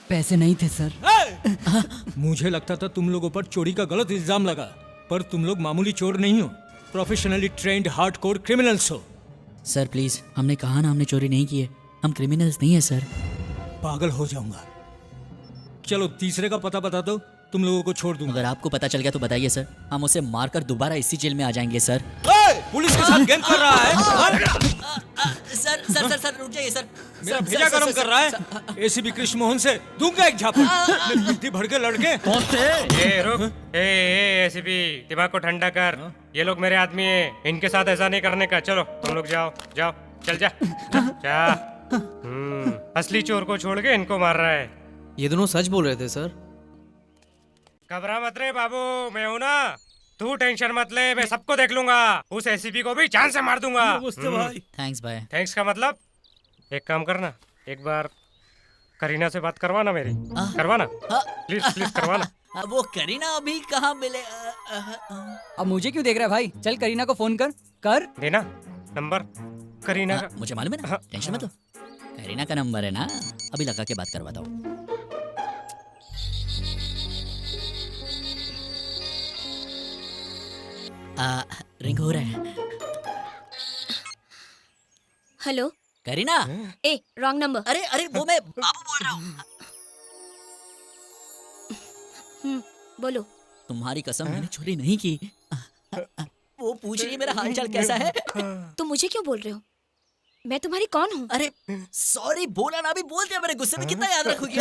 I: पैसे नहीं थे सर।
C: मुझे लगता था तुम लोगों पर चोरी का गलत इल्जाम लगा, पर तुम लोग मामूली चोर नहीं हो, प्रोफेशनली ट्रेंड हार्डकोर क्रिमिनल्स हो।
A: सर प्लीज, हमने कहा ना हमने चोरी नहीं की है, हम क्रिमिनल्स नहीं है सर।
C: पागल हो जाऊंगा। चलो तीसरे का पता बता दो, तुम लोगों को छोड़ दूंगा।
A: अगर आपको पता चल गया तो बताइए सर, हम उसे मारकर दोबारा इसी जेल में आ जाएंगे सर।
C: पुलिस के साथ गैंग कर रहा है।
A: सर सर सर सर रुक जाइए सर।
C: मेरा भेजा गरम कर रहा है। ACP कृष्ण मोहन से दूंगा एक झापड़। बुद्धि भड़ के लड़के।
R: कौन थे? ए रुक, ए ACP, दिमाग को ठंडा कर। ये लोग मेरे आदमी हैं, इनके साथ ऐसा नहीं करने का। चलो तुम लोग जाओ जाओ, चल जा जा। असली चोर को छोड़ के इनको मार रहा है।
N: ये दोनों सच बोल रहे थे सर।
R: घबरा मत रे बाबू, मैं हूँ ना, तू टेंशन मत ले, मैं सबको देख लूंगा। उस ACP को भी जान से मार दूंगा।
A: भाई। थैंक्स भाई।
R: थैंक्स का मतलब, एक काम करना, एक बार करीना से बात करवाना मेरी। करवाना प्लीज प्लीज करवाना।
A: वो करीना अभी कहाँ मिले?
I: अब मुझे क्यों देख रहा है भाई? चल करीना को फोन कर।
R: देना नंबर करीना का।
A: मुझे मालूम है ना, टेंशन मत लो। करीना का नंबर है ना, अभी लगा के बात करवाता हूँ। रिंग हो रहा है।
F: हेलो
A: करीना।
F: ए, रॉन्ग नंबर।
A: अरे अरे वो मैं बाबू बोल रहा हूँ।
F: बोलो।
A: तुम्हारी कसम, मैंने चोरी नहीं की। वो पूछ रही है मेरा हालचाल कैसा है।
F: तुम मुझे क्यों बोल रहे हो? मैं तुम्हारी कौन हूँ?
A: अरे सॉरी, बोला ना, अभी बोल दिया। मेरे गुस्से में कितना याद रखोगी?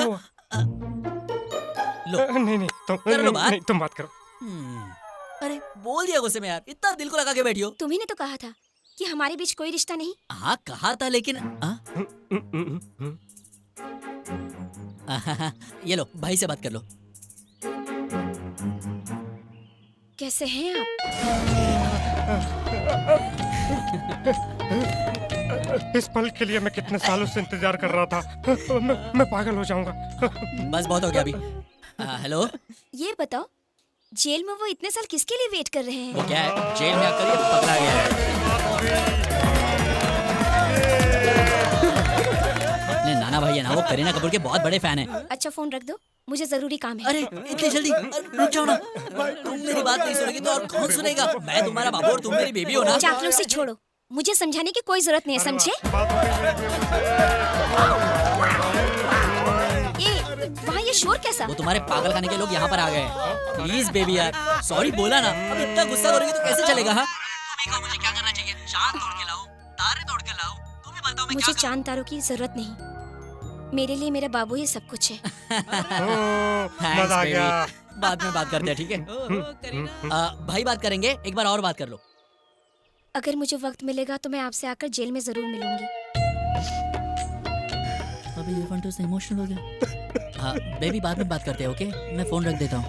A: लो
R: नहीं तुम
A: कर लो बात।
R: नहीं, तुम बात करो।
A: अरे बोल दिया गुस्से में यार, इतना दिल को लगा के बैठी हो।
F: तुम्ही ने तो कहा था कि हमारे बीच कोई रिश्ता नहीं।
A: हाँ कहा था लेकिन ये लो भाई से बात कर लो।
F: कैसे हैं आप?
R: इस पल के लिए मैं कितने सालों से इंतजार कर रहा था। मैं पागल हो जाऊंगा।
A: बस बहुत हो गया अभी। हेलो,
F: ये बताओ जेल में वो इतने साल किसके लिए वेट कर रहे हैं?
A: वो क्या है, जेल में आकर ये पकड़ा गया है। अपने नाना भाई है ना, वो करीना कपूर के बहुत बड़े फैन हैं।
F: अच्छा फोन रख दो, मुझे जरूरी काम है।
A: अरे इतनी जल्दी रुक जाओ ना। तुम मेरी बात नहीं सुनोगी तो और कौन सुनेगा? मैं तुम्हारा बाबू और तुम मेरी बेबी हो ना।
F: चापलूसी छोड़ो, मुझे समझाने की कोई जरूरत नहीं है, समझे? वहाँ ये शोर कैसा?
A: वो तुम्हारे पागल खाने के लोग यहाँ पर आ गए हैं। प्लीज बेबी यार, सॉरी बोला ना। अब इतना गुस्सा करोगी तो कैसे चलेगा? हाँ मुझे क्या करना चाहिए? चांद तोड़ के लाओ, तारे तोड़ के लाओ, तुम ही बताओ मैं
F: मुझे चांद तारों की जरूरत नहीं, मेरे लिए मेरा बाबू ही सब कुछ है।
A: मजा आ गया। बाद में बात करते हैं, ठीक है? भाई बात करेंगे, एक बार और बात कर लो।
F: अगर मुझे वक्त मिलेगा तो मैं आपसे आकर जेल में जरूर मिलूंगी।
A: अभी ये फंटू से इमोशनल हो गया। हाँ बेबी बाद में बात करते हैं, ओके? मैं फोन रख देता हूँ।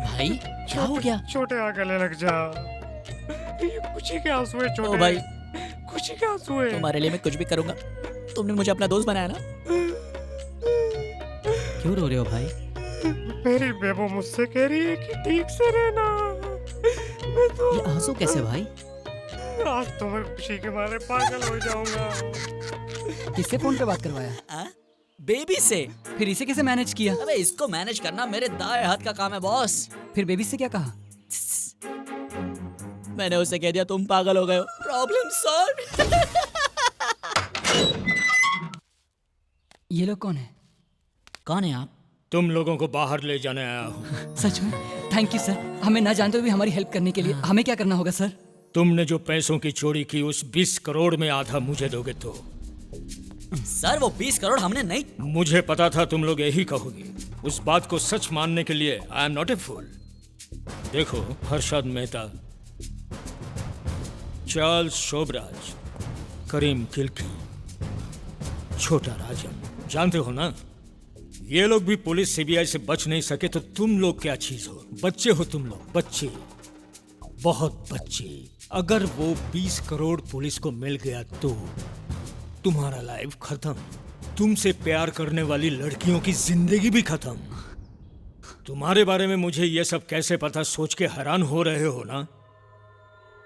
A: भाई क्या हो गया?
R: छोटे आ गले लग जा। ये खुशी के आंसू है छोटे।
A: ओ भाई
R: खुशी के आंसू है।
A: तुम्हारे लिए मैं कुछ भी करूंगा। तुमने मुझे अपना दोस्त बनाया ना।
J: क्यों रो रहे हो भाई?
R: मेरी बेबो मुझसे कह रही है कि ठीक से रहना। मैं तो
J: ये आंसू कैसे भाई?
R: आज तो मैं खुशी के मारे पागल हो जाऊंगा।
I: किससे फोन पे बात करवाया?
A: बेबी से।
I: फिर इसे कैसे मैनेज किया?
A: अबे इसको मैनेज करना मेरे दाएं हाथ का काम है बॉस।
I: फिर बेबी से क्या कहा?
A: मैंने उसे कह दिया तुम पागल हो गए हो। Problem solve.
I: ये लोग कौन है?
A: कौन है आप?
C: तुम लोगों को बाहर ले जाने आया हूँ।
I: सच में? थैंक यू सर, हमें ना जानते हुए भी हमारी हेल्प करने के लिए। हमें क्या करना होगा सर?
C: तुमने जो पैसों की चोरी की उस 20 करोड़ में आधा मुझे दोगे तो?
A: सर वो 20 करोड़ हमने नहीं।
C: मुझे पता था तुम लोग यही कहोगे। उस बात को सच मानने के लिए आई एम नॉट ए फूल। देखो हर्षद मेहता, चार्ल्स शोभराज, करीम किल्की, छोटा राजन, जानते हो ना? ये लोग भी पुलिस सीबीआई से बच नहीं सके तो तुम लोग क्या चीज हो? बच्चे हो तुम लोग, बच्चे, बहुत बच्चे। अगर वो 20 करोड़ पुलिस को मिल गया तो तुम्हारा लाइफ खत्म। तुमसे प्यार करने वाली लड़कियों की जिंदगी भी खत्म। तुम्हारे बारे में मुझे ये सब कैसे पता सोच के हैरान हो रहे हो ना?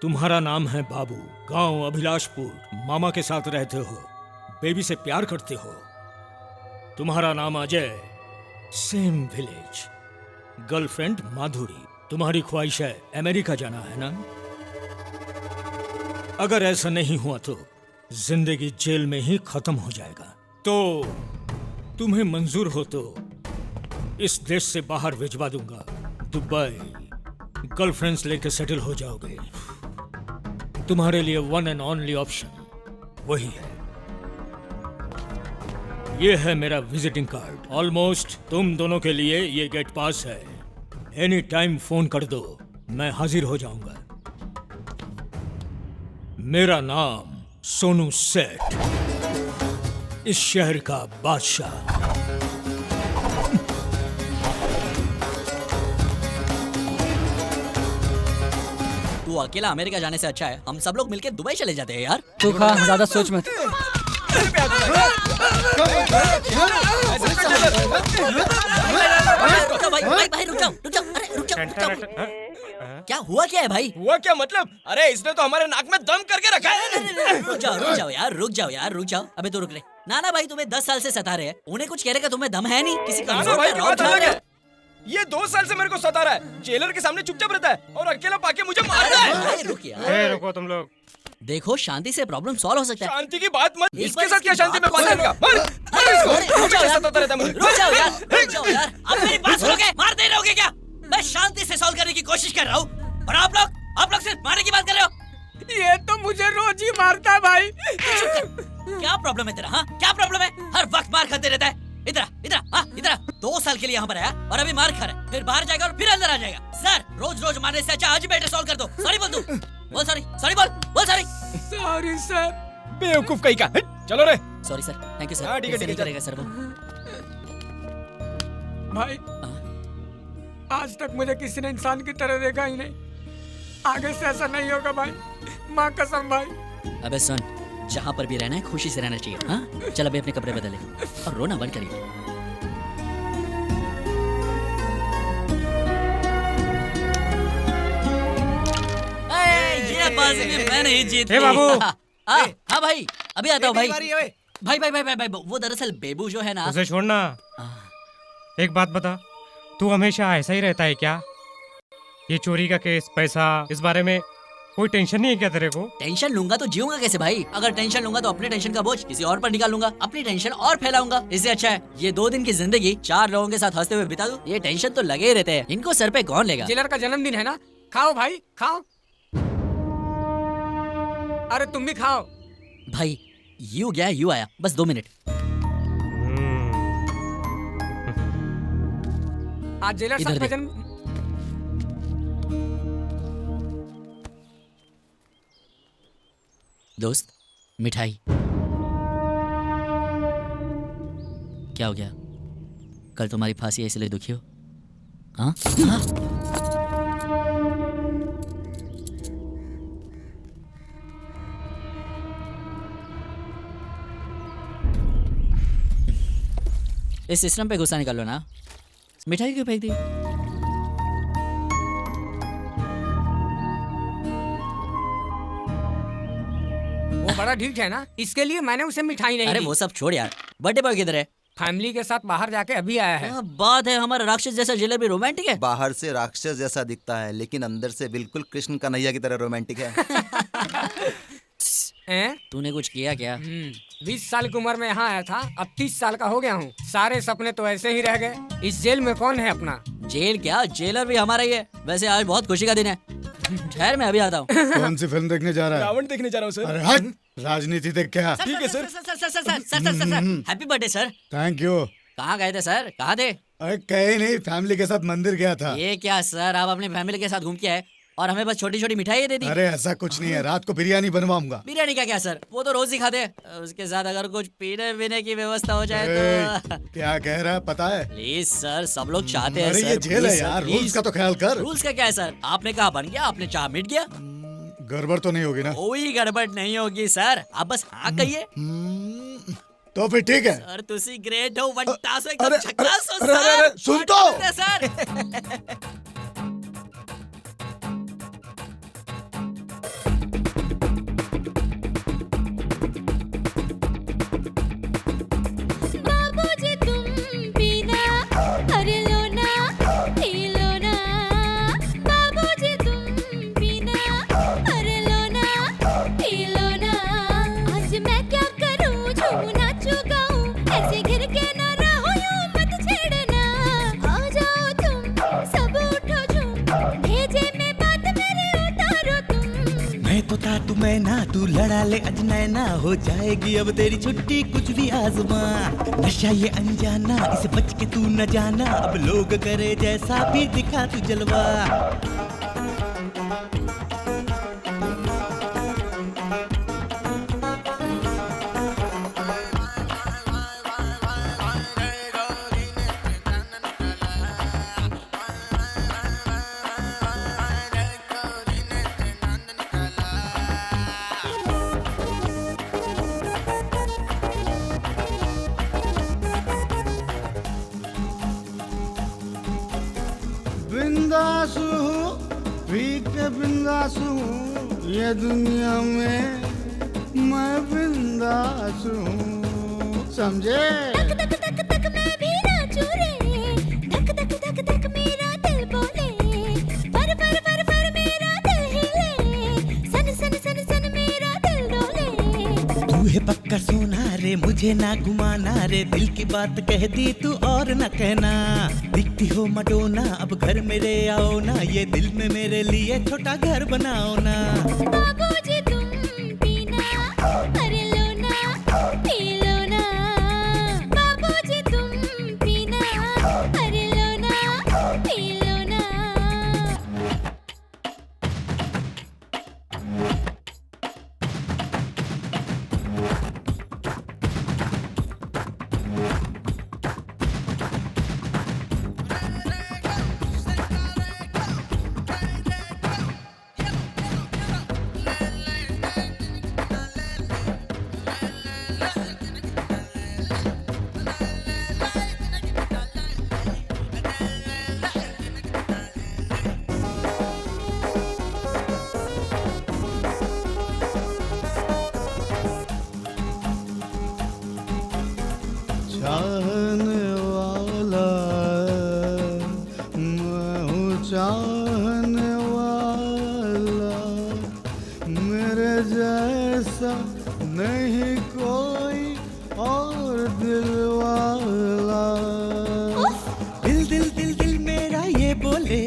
C: तुम्हारा नाम है बाबू, गांव अभिलाषपुर, मामा के साथ रहते हो, बेबी से प्यार करते हो। तुम्हारा नाम अजय, सेम विलेज, गर्लफ्रेंड माधुरी। तुम्हारी ख्वाहिश है अमेरिका जाना, है ना? अगर ऐसा नहीं हुआ तो जिंदगी जेल में ही खत्म हो जाएगा। तो तुम्हें मंजूर हो तो इस देश से बाहर भिजवा दूंगा, दुबई। गर्लफ्रेंड्स लेके सेटल हो जाओगे। तुम्हारे लिए वन एंड ओनली ऑप्शन वही है। ये है मेरा विजिटिंग कार्ड। ऑलमोस्ट तुम दोनों के लिए ये गेट पास है। एनी टाइम फोन कर दो, मैं हाजिर हो जाऊंगा। मेरा नाम सोनू सेठ, इस शहर का बादशाह।
A: तू अकेला अमेरिका जाने से अच्छा है हम सब लोग मिलकर दुबई चले जाते हैं यार।
I: तू खा, ज्यादा सोच मत।
A: क्या हुआ? क्या है भाई?
P: हुआ क्या मतलब? अरे इसने तो हमारे नाक में दम करके रखा है।
A: रुक जाओ यार, रुक जाओ। अबे तो रुक ले। नाना भाई तुम्हें 10 साल से सता रहे हैं, उन्हें कुछ कहने का तुम्हें दम है नहीं? किसी
P: नाना भाई की बात अलग है। ये 2 साल से मेरे को सता रहा है। जेलर के सामने चुपचाप रहता है और अकेला पाके मुझे मारता है।
A: रुक यार,
R: रुको तुम लोग।
A: देखो शांति से प्रॉब्लम सॉल्व हो सकता है।
P: शांति की बात मत। इसके साथ क्या शांति में बात करेगा?
A: रुक जाओ यार, आप मेरी बात सुनोगे? मारते रहोगे क्या? मैं शांति से सॉल्व करने की कोशिश कर रहा हूँ और आप लोग सिर्फ मारने की बात कर रहे हो।
H: ये तो मुझे रोज ही मारता है भाई।
A: क्या प्रॉब्लम है तेरा? हाँ क्या प्रॉब्लम है? हर वक्त मार खाते रहता है। इधर 2 साल के लिए यहाँ पर आया और अभी मार खा रहा है, फिर बाहर जाएगा और फिर अंदर आ जाएगा। सर, रोज रोज मारने से अच्छा आज ही मैटर सॉल्व कर दो। सॉरी बोल तू, बोल सॉरी, सॉरी बोल सॉरी।
P: सॉरी सर, बेवकूफ कहीं का। चलो रे।
A: Sorry sir, thank you sir.
P: हाँ, ठीक है,
A: ऐसे नहीं
P: चल।
A: करेगा सर वो।
H: भाई आज तक मुझे किसी ने इंसान की तरह देखा ही नहीं, आगे से ऐसा नहीं होगा भाई, माँ कसम भाई।
A: अबे सुन, जहाँ पर भी रहना है खुशी से रहना चाहिए। हाँ, चल अभी अपने कपड़े बदले और रोना बंद करिए। ये बाजी में मैंने ही जीत ली।
R: बाबू।
A: हाँ भाई, अभी आता हूँ भाई। भाई, वो दरअसल बेबू जो है ना,
R: उसे छोड़ना। एक बात बता, तू हमेशा ऐसा ही रहता है क्या? ये चोरी का केस, पैसा, इस बारे में कोई टेंशन नहीं है क्या तेरे को?
A: टेंशन लूंगा तो जीऊंगा कैसे भाई? अगर टेंशन लूंगा तो अपने टेंशन का बोझ किसी और पर निकालूंगा, अपनी टेंशन और फैलाऊंगा। इससे अच्छा है ये 2 दिन की जिंदगी 4 लोगों के साथ हंसते हुए बिता दूं। ये टेंशन तो लगे ही रहते हैं, इनको सर पे कौन लेगा?
H: जेलर का जन्मदिन है ना, खाओ भाई खाओ। अरे तुम भी खाओ
A: भाई। यू गया यू आया, बस 2 मिनट।
H: आज जेलर साहब का जन्म।
A: दोस्त, मिठाई। क्या हो गया? कल तुम्हारी फांसी है इसलिए दुखी हो? हाँ? इस सिस्टम पे गुस्सा निकालो ना। मिठाई क्यों फेंक दी?
H: वो बड़ा ढीठ है ना, इसके लिए मैंने उसे मिठाई नहीं
A: अरे
H: दी।
A: वो सब छोड़ यार, बर्थडे बॉय किधर है?
H: फैमिली के साथ बाहर जाके अभी आया है।
A: बात है, हमारा राक्षस जैसा जेलर भी रोमांटिक है।
S: बाहर से राक्षस जैसा दिखता है लेकिन अंदर से बिल्कुल कृष्ण कन्हैया की तरह रोमांटिक है।
A: तूने कुछ किया क्या?
H: 20 साल की उम्र में यहाँ आया था, अब 30 साल का हो गया हूँ। सारे सपने तो ऐसे ही रह गए। इस जेल में कौन है अपना?
A: जेल क्या, जेलर भी हमारा ही है। वैसे आज बहुत खुशी का दिन है। ठहर, मैं अभी आता हूँ।
G: कौन सी फिल्म देखने जा रहा है?
P: रावण देखने जा रहा हूँ सर।
G: अरे हट, राजनीति देख क्या?
P: ठीक है sir.
A: Sir, happy birthday sir.
G: Thank you.
A: कहाँ गए थे सर? कहाँ थे?
G: अरे कहीं नहीं, फैमिली के साथ मंदिर गया था।
A: ये क्या सर, आप अपनी फैमिली के साथ घूम के आए और हमें बस छोटी छोटी मिठाई दे दी?
G: अरे ऐसा कुछ नहीं है, रात को बिरयानी बनवाऊंगा।
A: बिरयानी का क्या सर, वो तो रोज ही खाते हैं। उसके साथ अगर कुछ पीने वीने की व्यवस्था हो जाए तो।
G: क्या कह रहा है पता है?
A: प्लीज सर, सब लोग चाहते हैं।
G: अरे ये जेल है यार, रूल्स का तो ख्याल कर।
A: रूल्स का क्या है सर? आपने कहा बन गया, आपने चाह मिट गया।
G: गड़बड़ तो नहीं होगी ना?
A: कोई गड़बड़ नहीं होगी सर, आप बस हाँ कहिए।
G: तो फिर ठीक है
A: सर। तुसी ग्रेट हो, वंटास हो, एकदम झकास हो
G: अरे,
A: सर।
G: सुन तो।
A: सर
F: बाबूजी तुम पीना, अरे लो ना, पी लो ना। बाबूजी तुम पीना, अरे लो ना, पी लो ना। आज मैं क्या करूं, झूमूं नाचूं गाऊं, ऐसे घिर के ना रहो, यूं मत छेड़ना। आ जाओ तुम, सब उठो झूम, भेजे में बात मेरे उतारो तुम।
T: मैं तो था तू मैं ना, तू लड़ा ले अजनैना, हो जाएगी अब तेरी छुट्टी कुछ भी आजमा। नशा ये अनजाना, इसे बच के तू न जाना, अब लोग करे जैसा भी दिखा तू जलवा।
U: बिंदास हूँ, पी के बिंदास हूँ, ये दुनिया में मैं बिंदास हूँ, समझे?
F: धक धक धक धक मैं भी नाचूं रे, धक धक धक धक मेरा दिल बोले, पर पर पर पर मेरा दिल हिले, सन सन सन सन मेरा दिल डोले।
T: तू है पक्का सोना रे, मुझे ना घुमाना रे, दिल की बात कह दी तू और न कहना। दिखती हो मडोना, अब घर मेरे आओ ना, ये दिल में मेरे लिए छोटा घर बनाओ ना।
F: बाबूजी तुम पीना, अरे लो ना, पी लो ना। बाबूजी तुम पीना,
U: चाहने वाला, मैं हूँ चाहने वाला, मेरे जैसा नहीं कोई और दिल वाला।
T: दिल दिल दिल दिल मेरा ये बोले,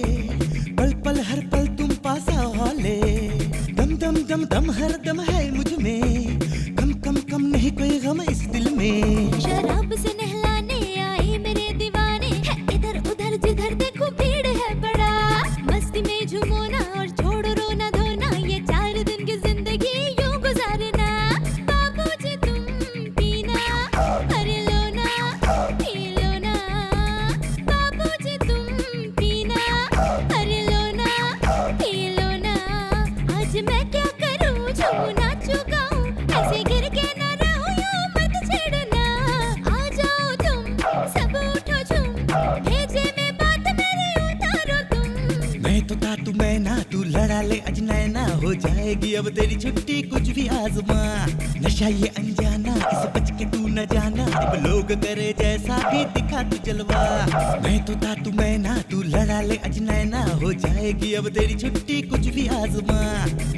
T: पल पल हर पल तुम पास हौले, दम दम दम दम हर दम है मुझ में, कम कम कम नहीं कोई गम इस दिल में।
M: शराब से नहलाने आए मेरे दीवाने, है इधर उधर जिधर देखो भीड़ है बड़ा, मस्ती में झूमो ना और छोड़ो रोना धोना, ये 4 दिन की जिंदगी यूं गुजारना। बाबूजी तुम पीना, अरे लो ना, पी लो ना। बाबूजी तुम पीना, अरे लो ना, पी लो ना। आज मैं क्या करूं, झूमूं नाचूं गाऊं, ऐसे गिर के ना रहूं, यूं मत छेड़ना। आ जाओ तुम, सब उठो झूम, भेजे में बात मेरी उतारो तुम।
T: मैं तो था तू मैं ना, तू लड़ा ले अजनैना, हो जाएगी अब तेरी छुट्टी कुछ भी आजमा। नशा ये अनजाना, इस बच के तू न जाना, अब लोग करे जैसा भी दिखा तू जलवा। मैं तो था तू मैं ना, तू लड़ा ले अजनैना, हो जाएगी अब तेरी छुट्टी कुछ भी आजमा।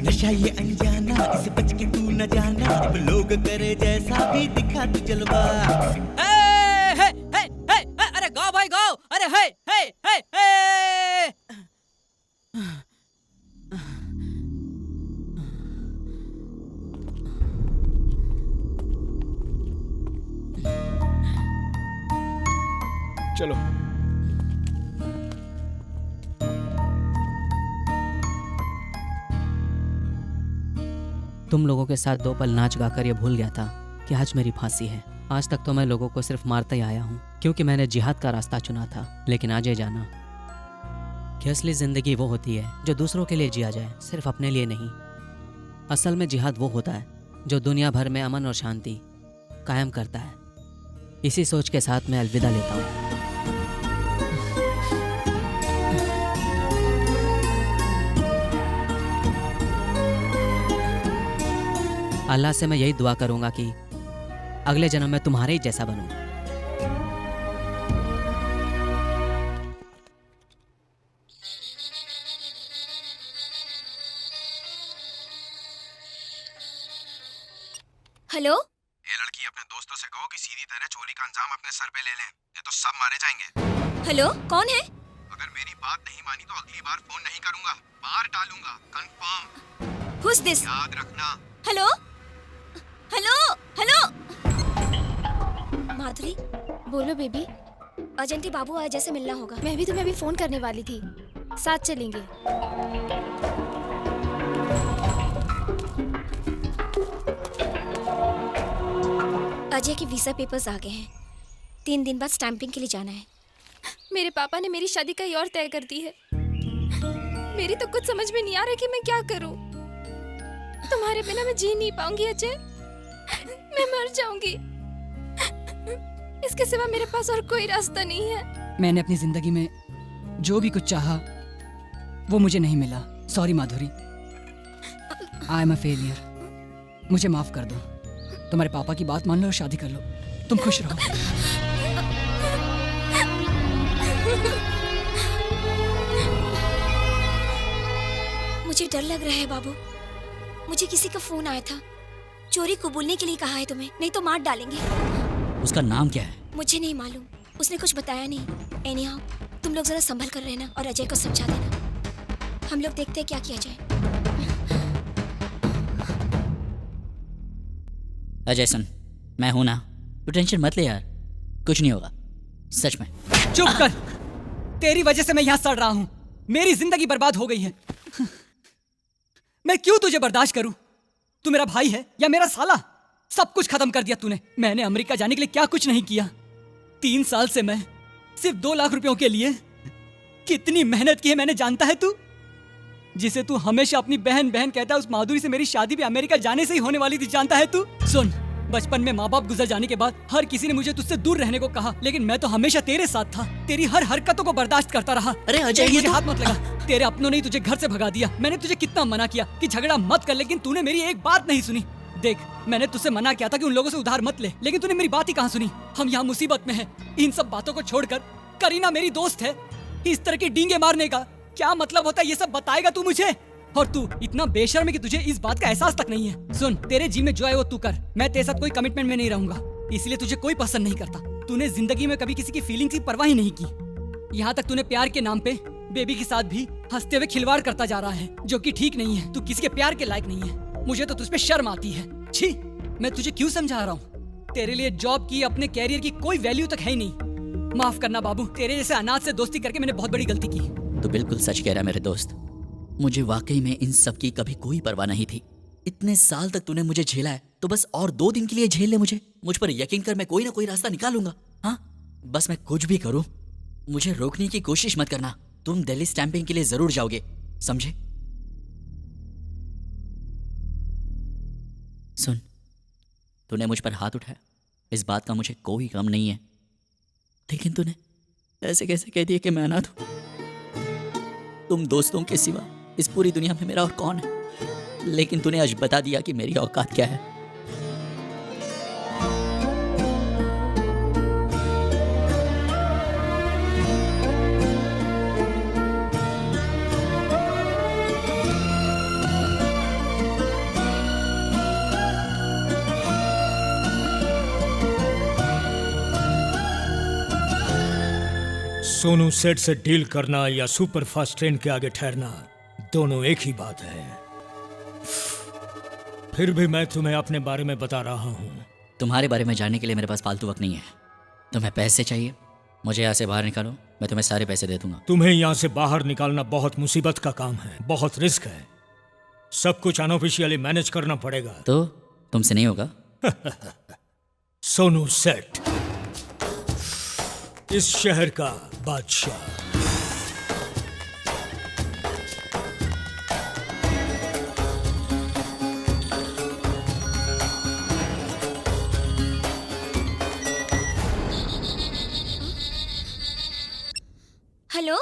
T: नशा ये अनजाना, इस बच के तू न जाना, अब लोग करे जैसा भी दिखा तू जलवा।
A: अरे गाओ भाई गाओ, अरे हे हे हे हे।
P: चलो।
J: तुम लोगों के साथ 2 पल नाच गाकर ये भूल गया था कि आज मेरी फांसी है। आज तक तो मैं लोगों को सिर्फ मारता ही आया हूँ, क्योंकि मैंने जिहाद का रास्ता चुना था। लेकिन आज ये जाना कि असली जिंदगी वो होती है जो दूसरों के लिए जिया जाए, सिर्फ अपने लिए नहीं। असल में जिहाद वो होता है जो दुनिया भर में अमन और शांति कायम करता है। इसी सोच के साथ मैं अलविदा लेता हूँ। अल्लाह से मैं यही दुआ करूंगा कि अगले जन्म में तुम्हारे ही जैसा बनूं।
F: हेलो,
K: ये लड़की अपने दोस्तों से कहो कि सीधी तरह चोरी का अंजाम अपने सर पे ले लें, ये तो सब मारे जाएंगे।
F: हेलो, कौन है?
K: अगर मेरी बात नहीं मानी तो अगली बार फोन नहीं करूंगा, बाहर डालूंगा, कंफर्म।
F: Who's this?
K: याद रखना।
F: Hello hello hello. माधुरी,
L: बोलो बेबी।
F: अर्जेंटी बाबू आए, जैसे मिलना होगा।
L: मैं भी तुम्हें अभी फोन करने वाली थी, साथ चलेंगे।
F: अजय के वीजा पेपर्स आ गए हैं, 3 दिन बाद स्टैंपिंग के लिए जाना है।
L: मेरे पापा ने मेरी शादी कहीं और तय कर दी है। मेरी तो कुछ समझ में नहीं आ रहा कि मैं क्या करूं। तुम्हारे बिना मैं जी नहीं पाऊंगी अजय, मैं मर जाऊंगी। इसके सिवा मेरे पास और कोई रास्ता नहीं है।
I: मैंने अपनी जिंदगी में जो भी कुछ चाहा वो मुझे नहीं मिला। Sorry Madhuri, I am a failure. मुझे माफ कर दो। तुम्हारे पापा की बात मान लो और शादी कर लो। तुम खुश रहो।
F: मुझे डर लग रहा है बाबू। मुझे किसी का फोन आया था, चोरी कबूलने के लिए कहा है तुम्हें, नहीं तो मार डालेंगे।
A: उसका नाम क्या है?
F: मुझे नहीं मालूम, उसने कुछ बताया नहीं। एनीहाउ, तुम लोग जरा संभल कर रहना और अजय को समझा देना। हम लोग देखते हैं क्या किया जाए।
A: अजय सुन, मैं हूं ना, तू टेंशन मत ले यार, कुछ नहीं होगा, सच में।
I: चुप कर, तेरी वजह से मैं यहाँ सड़ रहा हूँ। मेरी जिंदगी बर्बाद हो गई है। मैं क्यों तुझे बर्दाश्त करूं? तू मेरा भाई है या मेरा साला? सब कुछ खत्म कर दिया तूने। मैंने अमेरिका जाने के लिए क्या कुछ नहीं किया। 3 साल से मैं सिर्फ 2 लाख रुपयों के लिए कितनी मेहनत की है मैंने जानता है तू? जिसे तू हमेशा अपनी बहन बहन कहता है, उस माधुरी से मेरी शादी भी अमेरिका जाने से ही होने वाली थी, जानता है तू? सुन, बचपन में माँ बाप गुजर जाने के बाद हर किसी ने मुझे तुझसे दूर रहने को कहा, लेकिन मैं तो हमेशा तेरे साथ था। तेरी हर हरकतों को बर्दाश्त करता रहा।
A: अरे अजय,
I: मुझे हाथ मत लगा। तेरे अपनों ने तुझे घर से भगा दिया। मैंने तुझे कितना मना किया कि झगड़ा मत कर, लेकिन तूने मेरी एक बात नहीं सुनी। देख, मैंने तुझसे मना किया था कि उन लोगों से उधार मत ले, लेकिन तूने मेरी बात ही कहाँ सुनी। हम यहाँ मुसीबत में हैं। इन सब बातों को छोड़कर करीना मेरी दोस्त है। इस तरह की डींगे मारने का क्या मतलब होता है, ये सब बताएगा तू मुझे? और तू इतना बेशर्म है कि तुझे इस बात का एहसास तक नहीं है। सुन, तेरे जी में जो है वो तू कर, मैं तेरे साथ कोई कमिटमेंट में नहीं रहूंगा, इसलिए तुझे कोई पसंद नहीं करता। तूने जिंदगी में कभी किसी की फीलिंग्स की परवाह ही नहीं की। यहाँ तक तूने प्यार के नाम पे बेबी के साथ भी हंसते हुए खिलवाड़ करता जा रहा है, जो कि ठीक नहीं है। तू किसी के प्यार के लायक नहीं है। मुझे तो तुझ पे शर्म आती है। छी, मैं तुझे क्यों समझा रहा हूँ? तेरे लिए जॉब की, अपने कैरियर की कोई वैल्यू तक है ही नहीं। माफ करना बाबू, तेरे जैसे अनाथ से दोस्ती करके मैंने बहुत बड़ी गलती की।
A: तो बिल्कुल सच कह रहा है मेरे दोस्त, मुझे वाकई में इन सब की कभी कोई परवाह नहीं थी। इतने साल तक तूने मुझे झेला है, तो बस और 2 दिन के लिए झेल ले मुझे। मुझ पर यकीन कर, मैं कोई ना कोई रास्ता निकालूंगा। हाँ, बस मैं कुछ भी करूं, मुझे रोकने की कोशिश मत करना। तुम दिल्ली स्टैंपिंग के लिए जरूर जाओगे, समझे? सुन, तूने मुझ पर हाथ उठाया, इस बात का मुझे कोई गम नहीं है, लेकिन तूने ऐसे कैसे कह दिया कि मैं अनाथ हूं? तुम दोस्तों के सिवा इस पूरी दुनिया में मेरा और कौन है? लेकिन तूने आज बता दिया कि मेरी औकात क्या है।
C: सोनू सेठ से डील करना या सुपर फास्ट ट्रेन के आगे ठहरना, दोनों एक ही बात है। फिर भी मैं तुम्हें अपने बारे में बता रहा हूँ।
A: तुम्हारे बारे में जानने के लिए मेरे पास फालतू वक्त नहीं है। तुम्हें पैसे चाहिए, मुझे यहाँ से बाहर निकालो, मैं तुम्हें सारे पैसे दे दूंगा।
C: तुम्हें यहाँ से बाहर निकालना बहुत मुसीबत का काम है, बहुत रिस्क है। सब कुछ अनऑफिशियली मैनेज करना पड़ेगा।
A: तो तुमसे नहीं होगा?
C: सोनू सेठ, इस शहर का बादशाह।
F: हेलो,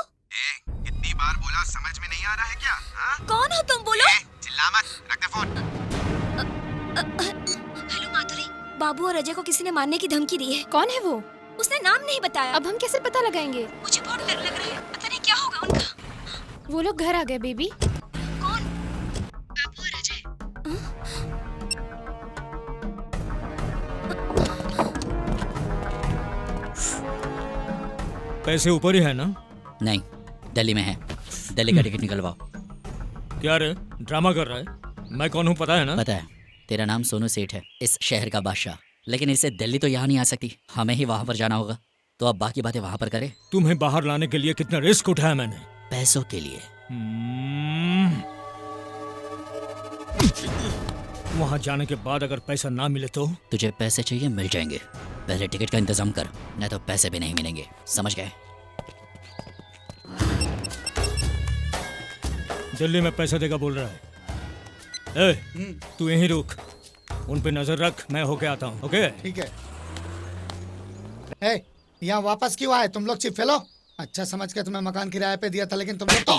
E: कितनी बार बोला, समझ में नहीं आ रहा है क्या? हाँ?
F: कौन हो तुम? बोलो।
E: चिल्ला मत, रख दे फोन।
F: हेलो माधुरी, बाबू और अजय को किसी ने मारने की धमकी दी है।
L: कौन है वो?
F: उसने नाम नहीं बताया।
L: अब हम कैसे पता लगाएंगे?
F: मुझे बहुत डर लग रहा है, पता नहीं क्या होगा उनका।
L: वो लोग घर आ गए बेबी।
F: कौन? बाबू और अजय।
C: पैसे ऊपर ही है ना?
A: नहीं, दिल्ली में है। दिल्ली का टिकट निकलवाओ।
C: क्या रे, ड्रामा कर रहा है? मैं कौन हूँ पता है ना?
A: पता है, तेरा नाम सोनू सेठ है, इस शहर का बादशाह। लेकिन इससे दिल्ली तो यहाँ नहीं आ सकती, हमें ही वहां पर जाना होगा। तो अब बाकी बातें वहां पर करें।
C: तुम्हें बाहर लाने के लिए कितना रिस्क उठाया मैंने?
A: पैसों के लिए।
C: वहां जाने के बाद अगर पैसा ना मिले तो?
A: तुझे पैसे चाहिए, मिल जाएंगे। पहले टिकट का इंतजाम कर, नहीं तो पैसे भी नहीं मिलेंगे, समझ गए?
C: दिल्ली में पैसा देगा बोल रहा है। ए, तू यहीं रुक, उन पे नजर रख, मैं होके आता हूँ। ओके?
G: ठीक है। ए, यहाँ वापस क्यों आए तुम लोग? Chip fellow. अच्छा समझ के तुम्हें मकान किराए पे दिया था, लेकिन तुम लोग तो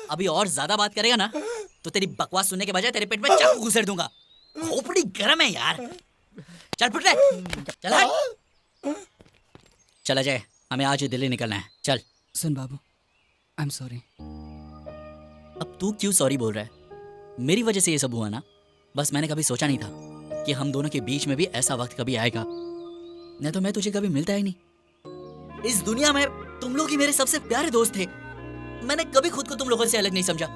A: अभी और ज्यादा बात करेगा ना तो तेरी बकवास सुनने के बजाय तेरे पेट में चाकू घुसेड़ दूंगा। खोपड़ी गर्म है यार। चल फुट ले, चल। चला जाए, हमें आज ही दिल्ली निकलना है। चल।
I: सुन बाबू, आई एम सॉरी।
A: अब तू क्यों सॉरी बोल रहा है? मेरी वजह से ये सब हुआ ना। बस मैंने कभी सोचा नहीं था कि हम दोनों के बीच में भी ऐसा वक्त कभी आएगा। नहीं तो मैं तुझे कभी मिलता ही नहीं। इस दुनिया में तुम लोग ही मेरे सबसे प्यारे दोस्त थे। मैंने कभी खुद को तुम लोगों से अलग नहीं समझा।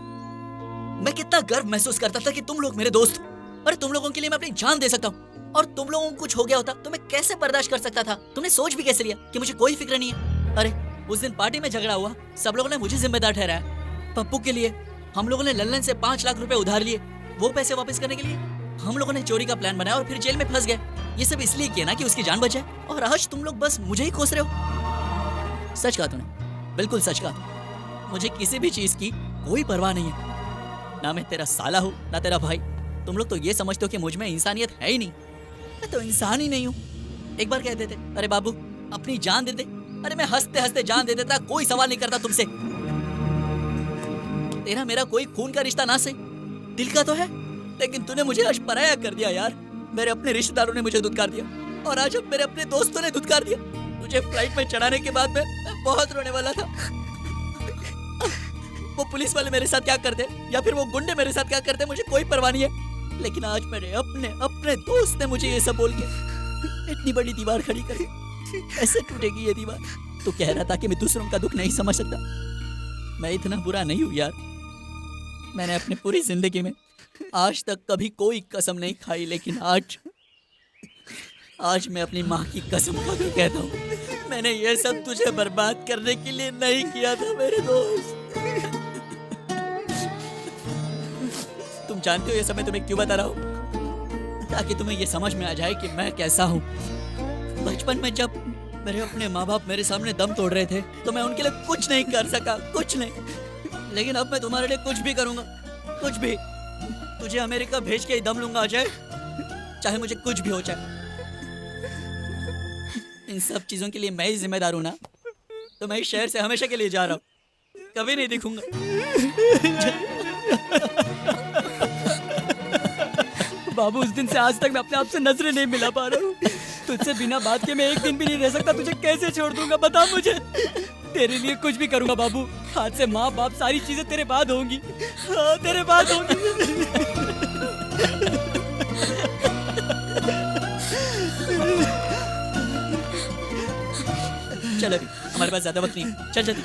A: मैं कितना गर्व महसूस करता था कि तुम लोग मेरे दोस्त हो। अरे तुम लोगों के लिए मैं अपनी जान दे सकता हूँ। और तुम लोगों को कुछ हो गया होता तो मैं कैसे बर्दाश्त कर सकता था? तुमने सोच भी कैसे लिया कि मुझे कोई फिक्र नहीं है? अरे उस दिन पार्टी में झगड़ा हुआ, सब लोगों ने मुझे जिम्मेदार ठहराया। पप्पू के लिए हम लोगों ने लल्लन से 5 लाख रुपए उधार लिए। वो पैसे वापस करने के लिए हम लोगों ने चोरी का प्लान बनाया और फिर जेल में फंस गए। ये सब इसलिए किया ना कि उसकी जान बचे। और आज तुम लोग बस मुझे ही कोस रहे हो। सच कहा तूने, बिल्कुल सच कहा। मुझे किसी भी चीज की कोई परवाह नहीं है। ना मैं तेरा साला हूँ ना तेरा भाई। तुम लोग तो ये समझते हो कि मुझ में इंसानियत है ही नहीं। मैं तो इंसान ही नहीं हूँ। एक बार कह देते, अरे बाबू अपनी जान दे दे। अरे मैं हंसते हंसते जान दे देता, कोई सवाल नहीं करता तुमसे। तेरा मेरा कोई खून का रिश्ता ना सही, दिल का तो है। लेकिन तूने मुझे आज पराया कर दिया यार। मेरे अपने रिश्तेदारों ने मुझे धुतकार दिया और आज अब मेरे अपने दोस्तों ने धुतकार दिया। तुझे फ्लाइट में चढ़ाने के बाद मैं बहुत रोने वाला था। वो पुलिस वाले मेरे साथ क्या करते या फिर वो गुंडे मेरे साथ क्या करते मुझे कोई परवाह नहीं है, लेकिन आज मेरे अपने दोस्त ने मुझे ये सब बोल के इतनी बड़ी दीवार खड़ी कर दी। ऐसे टूटेगी ये दीवार। तू कह रहा था कि मैं दूसरों का दुख नहीं समझ सकता। मैं इतना बुरा नहीं हूँ यार। मैंने अपनी पूरी जिंदगी में आज तक कभी कोई कसम नहीं खाई, लेकिन आज मैं अपनी माँ की कसम खाकर कहता हूँ मैंने ये सब तुझे बर्बाद करने के लिए नहीं किया था मेरे दोस्त। तुम जानते हो ये सब मैं तुम्हें क्यों बता रहा हूँ? ताकि तुम्हें ये समझ में आ जाए कि मैं कैसा हूँ। बचपन में जब मेरे अपने माँ बाप मेरे सामने दम तोड़ रहे थे तो मैं उनके लिए कुछ नहीं कर सका, कुछ नहीं। लेकिन अब मैं तुम्हारे लिए कुछ भी करूँगा, कुछ भी। तुझे अमेरिका भेज के ही दम लूंगा अजय, चाहे मुझे कुछ भी हो जाए। इन सब चीजों के लिए मैं ही जिम्मेदार हूँ ना, तो मैं इस शहर से हमेशा के लिए जा रहा हूँ, कभी नहीं दिखूंगा।
I: बाबू, उस दिन से आज तक मैं अपने आप से नजरें नहीं मिला पा रहा हूँ। तुझसे बिना बात के मैं एक दिन भी नहीं रह सकता। तुझे कैसे छोड़ दूंगा बता मुझे। तेरे लिए कुछ भी करूंगा बाबू। आज से माँ बाप सारी चीजें तेरे बाद होंगी। हाँ, तेरे बाद होंगी।
A: चल अभी हमारे पास ज्यादा वक्त नहीं, चल जल्दी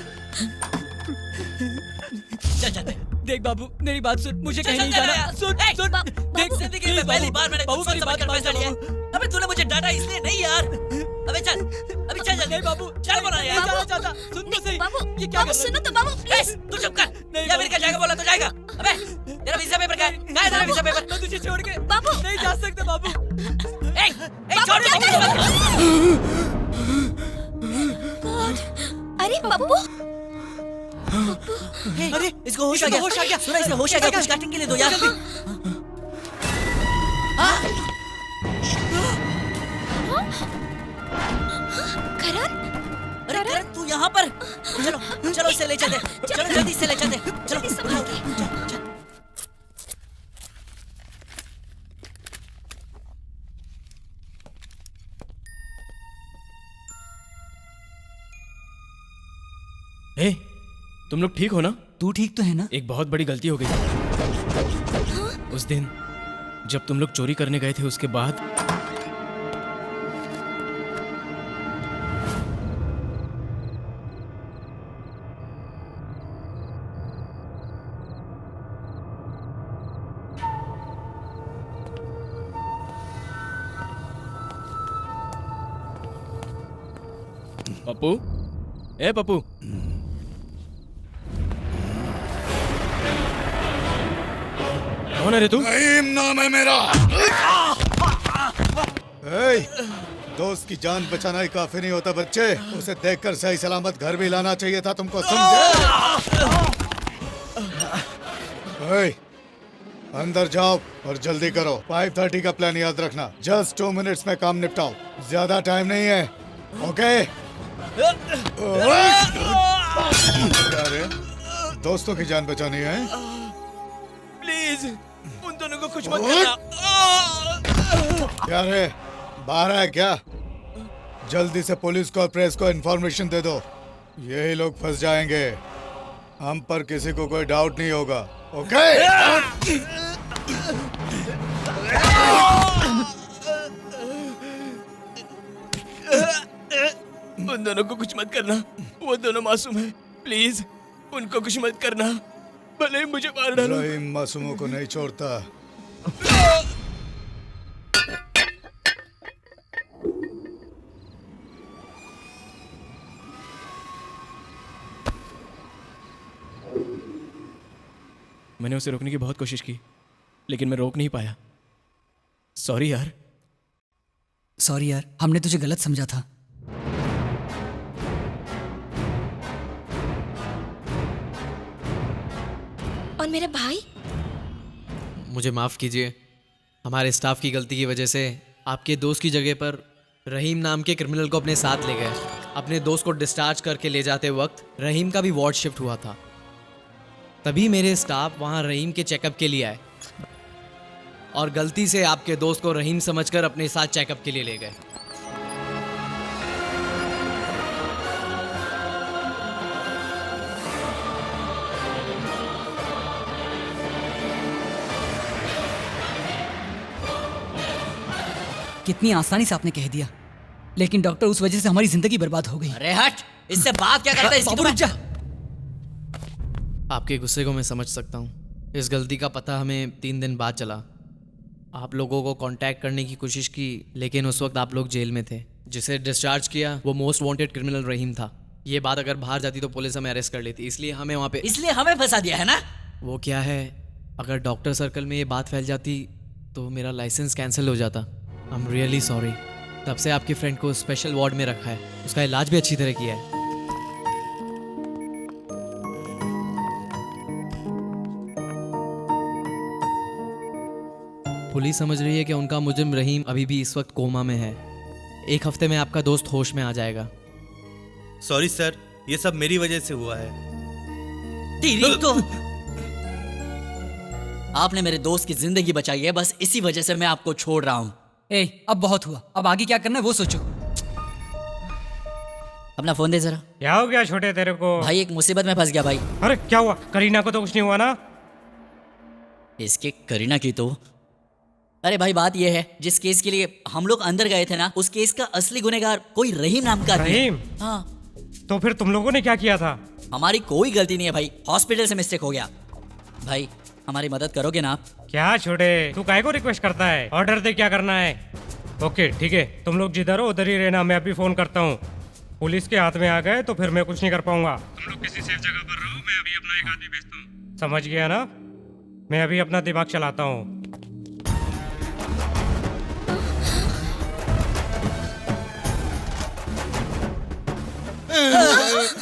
A: चल जाते हैं।
I: देख बाबू, मेरी बात सुन, मुझे कहीं नहीं जाना। सुन सुन,
A: देख जिंदगी में पहली बार मैंने
I: बाबू,
A: सोच समझ कर फैसला लिया। अबे तूने मुझे डांटा इसलिए नहीं यार। अबे चल, अभी चल जल्दी।
I: बाबू
A: चल बोला यार।
I: नहीं जाना चाहता। सुन तो सही।
F: बाबू,
I: ये क्या
F: बाबू सुनो तो बाबू प्लीज।
A: तू चुप कर। या अमेरिका जाएगा बोला तो जाएगा। अबे तेरा वीजा पेपर कहाँ है? कहाँ है तेरा वीजा पेपर?
I: मैं तुझे छोड़ के
F: बाबू
I: नहीं जा सकता बाबू।
A: छोड़
F: अरे बाबू,
A: अरे इसको होश आ गया। सुना इसे होश आ गया। कुछ काटने के लिए दो यार।
F: करण,
A: अरे करण तू यहाँ पर। चलो चलो इसे ले चलते। चलो जल्दी से ले चलते। चलो
N: ए, तुम लोग ठीक हो ना?
I: तू ठीक तो है ना?
N: एक बहुत बड़ी गलती हो गई। उस दिन जब तुम लोग चोरी करने गए थे उसके बाद पप्पू, ए पप्पू, कौन है रे तू?
G: नईम नाम है मेरा। दोस्त की जान बचाना ही काफी नहीं होता बच्चे। उसे देखकर सही सलामत घर भी लाना चाहिए था तुमको, समझे? अंदर जाओ और जल्दी करो। 5:30 का प्लान याद रखना। जस्ट 2 मिनट्स में काम निपटाओ, ज्यादा टाइम नहीं है। ओके? अरे दोस्तों की जान बचानी है।
N: प्लीज उन दोनों को कुछ मत करना।
G: क्या रे, बाहर है क्या? जल्दी से पुलिस को और प्रेस को इन्फॉर्मेशन दे दो। यही लोग फंस जाएंगे। हम पर किसी को कोई डाउट नहीं होगा। ओके?
N: उन दोनों को कुछ मत करना। वो दोनों मासूम हैं। प्लीज उनको कुछ मत करना, भले ही मुझे मार डालो।
G: रहीम मासूमों को नहीं छोड़ता।
N: मैंने उसे रोकने की बहुत कोशिश की, लेकिन मैं रोक नहीं पाया। सॉरी यार।
I: सॉरी यार, हमने तुझे गलत समझा था।
F: और मेरे भाई?
N: मुझे माफ़ कीजिए। हमारे स्टाफ की गलती की वजह से आपके दोस्त की जगह पर रहीम नाम के क्रिमिनल को अपने साथ ले गए। अपने दोस्त को डिस्चार्ज करके ले जाते वक्त रहीम का भी वार्ड शिफ्ट हुआ था। तभी मेरे स्टाफ वहाँ रहीम के चेकअप के लिए आए। और गलती से आपके दोस्त को रहीम समझकर अपने साथ चेकअप के लिए ले गए।
I: कितनी आसानी से आपने कह दिया, लेकिन डॉक्टर उस वजह से हमारी जिंदगी बर्बाद हो गई।
A: अरे हट, इससे बात क्या करता है इसकी?
I: बाबू रुक जा।
N: आपके गुस्से को मैं समझ सकता हूँ। इस गलती का पता हमें 3 दिन बाद चला। आप लोगों को कांटेक्ट करने की कोशिश की, लेकिन उस वक्त आप लोग जेल में थे। जिसे डिस्चार्ज किया वो मोस्ट वांटेड क्रिमिनल रहीम था। ये बात अगर बाहर जाती तो पुलिस हमें अरेस्ट कर लेती, इसलिए हमें वहाँ पे
A: फंसा दिया है ना।
N: वो क्या है, अगर डॉक्टर सर्कल में ये बात फैल जाती तो मेरा लाइसेंस कैंसिल हो जाता। I am really sorry. तब से आपके फ्रेंड को स्पेशल वार्ड में रखा है, उसका इलाज भी अच्छी तरह किया है। पुलिस समझ रही है कि उनका मुजरिम रहीम अभी भी इस वक्त कोमा में है। 1 हफ्ते में आपका दोस्त होश में आ जाएगा।
O: सॉरी सर, ये सब मेरी वजह से हुआ है।
A: तेरी तो आपने मेरे दोस्त की जिंदगी बचाई है, बस इसी वजह से मैं आपको छोड़ रहा हूँ।
I: अब बहुत हुआ, अब आगे क्या करना है वो सोचो।
A: अपना फोन दे जरा।
R: क्या हो गया छोटे तेरे को?
A: भाई एक मुसीबत में फंस गया भाई।
R: अरे क्या हुआ? करीना को तो कुछ नहीं हुआ ना?
A: इसके करीना की तो। अरे भाई बात ये है, जिस केस के लिए हम लोग अंदर गए थे ना, उस केस का असली गुनहगार कोई रहीम नाम का आदमी है।
R: रहीम?
A: हाँ।
R: तो फिर तुम लोगों ने क्या किया था?
A: हमारी कोई गलती नहीं है भाई, हॉस्पिटल से मिस्टेक हो गया। भाई हमारी मदद करोगे ना आप?
R: क्या छोटे, तू काहे को रिक्वेस्ट करता है? ऑर्डर दे क्या करना है। ओके ठीक है, तुम लोग जिधर हो उधर ही रहना, मैं अभी फोन करता हूँ। पुलिस के हाथ में आ गए तो फिर मैं कुछ नहीं कर पाऊंगा। तुम लोग किसी सेफ जगह पर रहो, मैं अभी अपना एक आदमी भेजता हूँ। समझ गया ना? मैं अभी अपना दिमाग चलाता हूँ।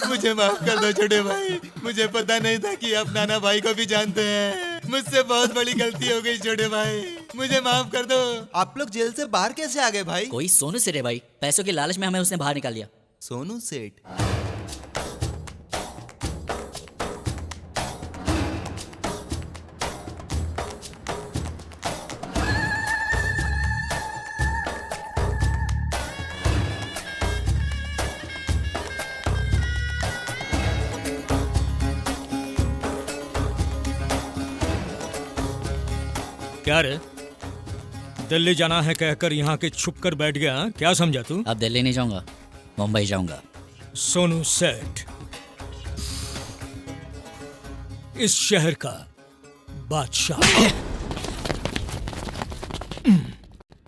Q: मुझे माफ कर दो छोटे भाई, मुझे पता नहीं था कि आप नाना भाई को भी जानते हैं। मुझसे बहुत बड़ी गलती हो गई छोटे भाई, मुझे माफ कर दो।
S: आप लोग जेल से बाहर कैसे आ गए भाई?
A: कोई सोनू सेठ है भाई, पैसों के लालच में हमें उसने बाहर निकाल दिया।
S: सोनू सेठ?
C: क्या रे, दिल्ली जाना है कहकर यहाँ के छुप कर बैठ गया? क्या समझा तू?
A: अब दिल्ली नहीं जाऊंगा, मुंबई जाऊंगा।
C: सोनू सेठ इस शहर का बादशाह।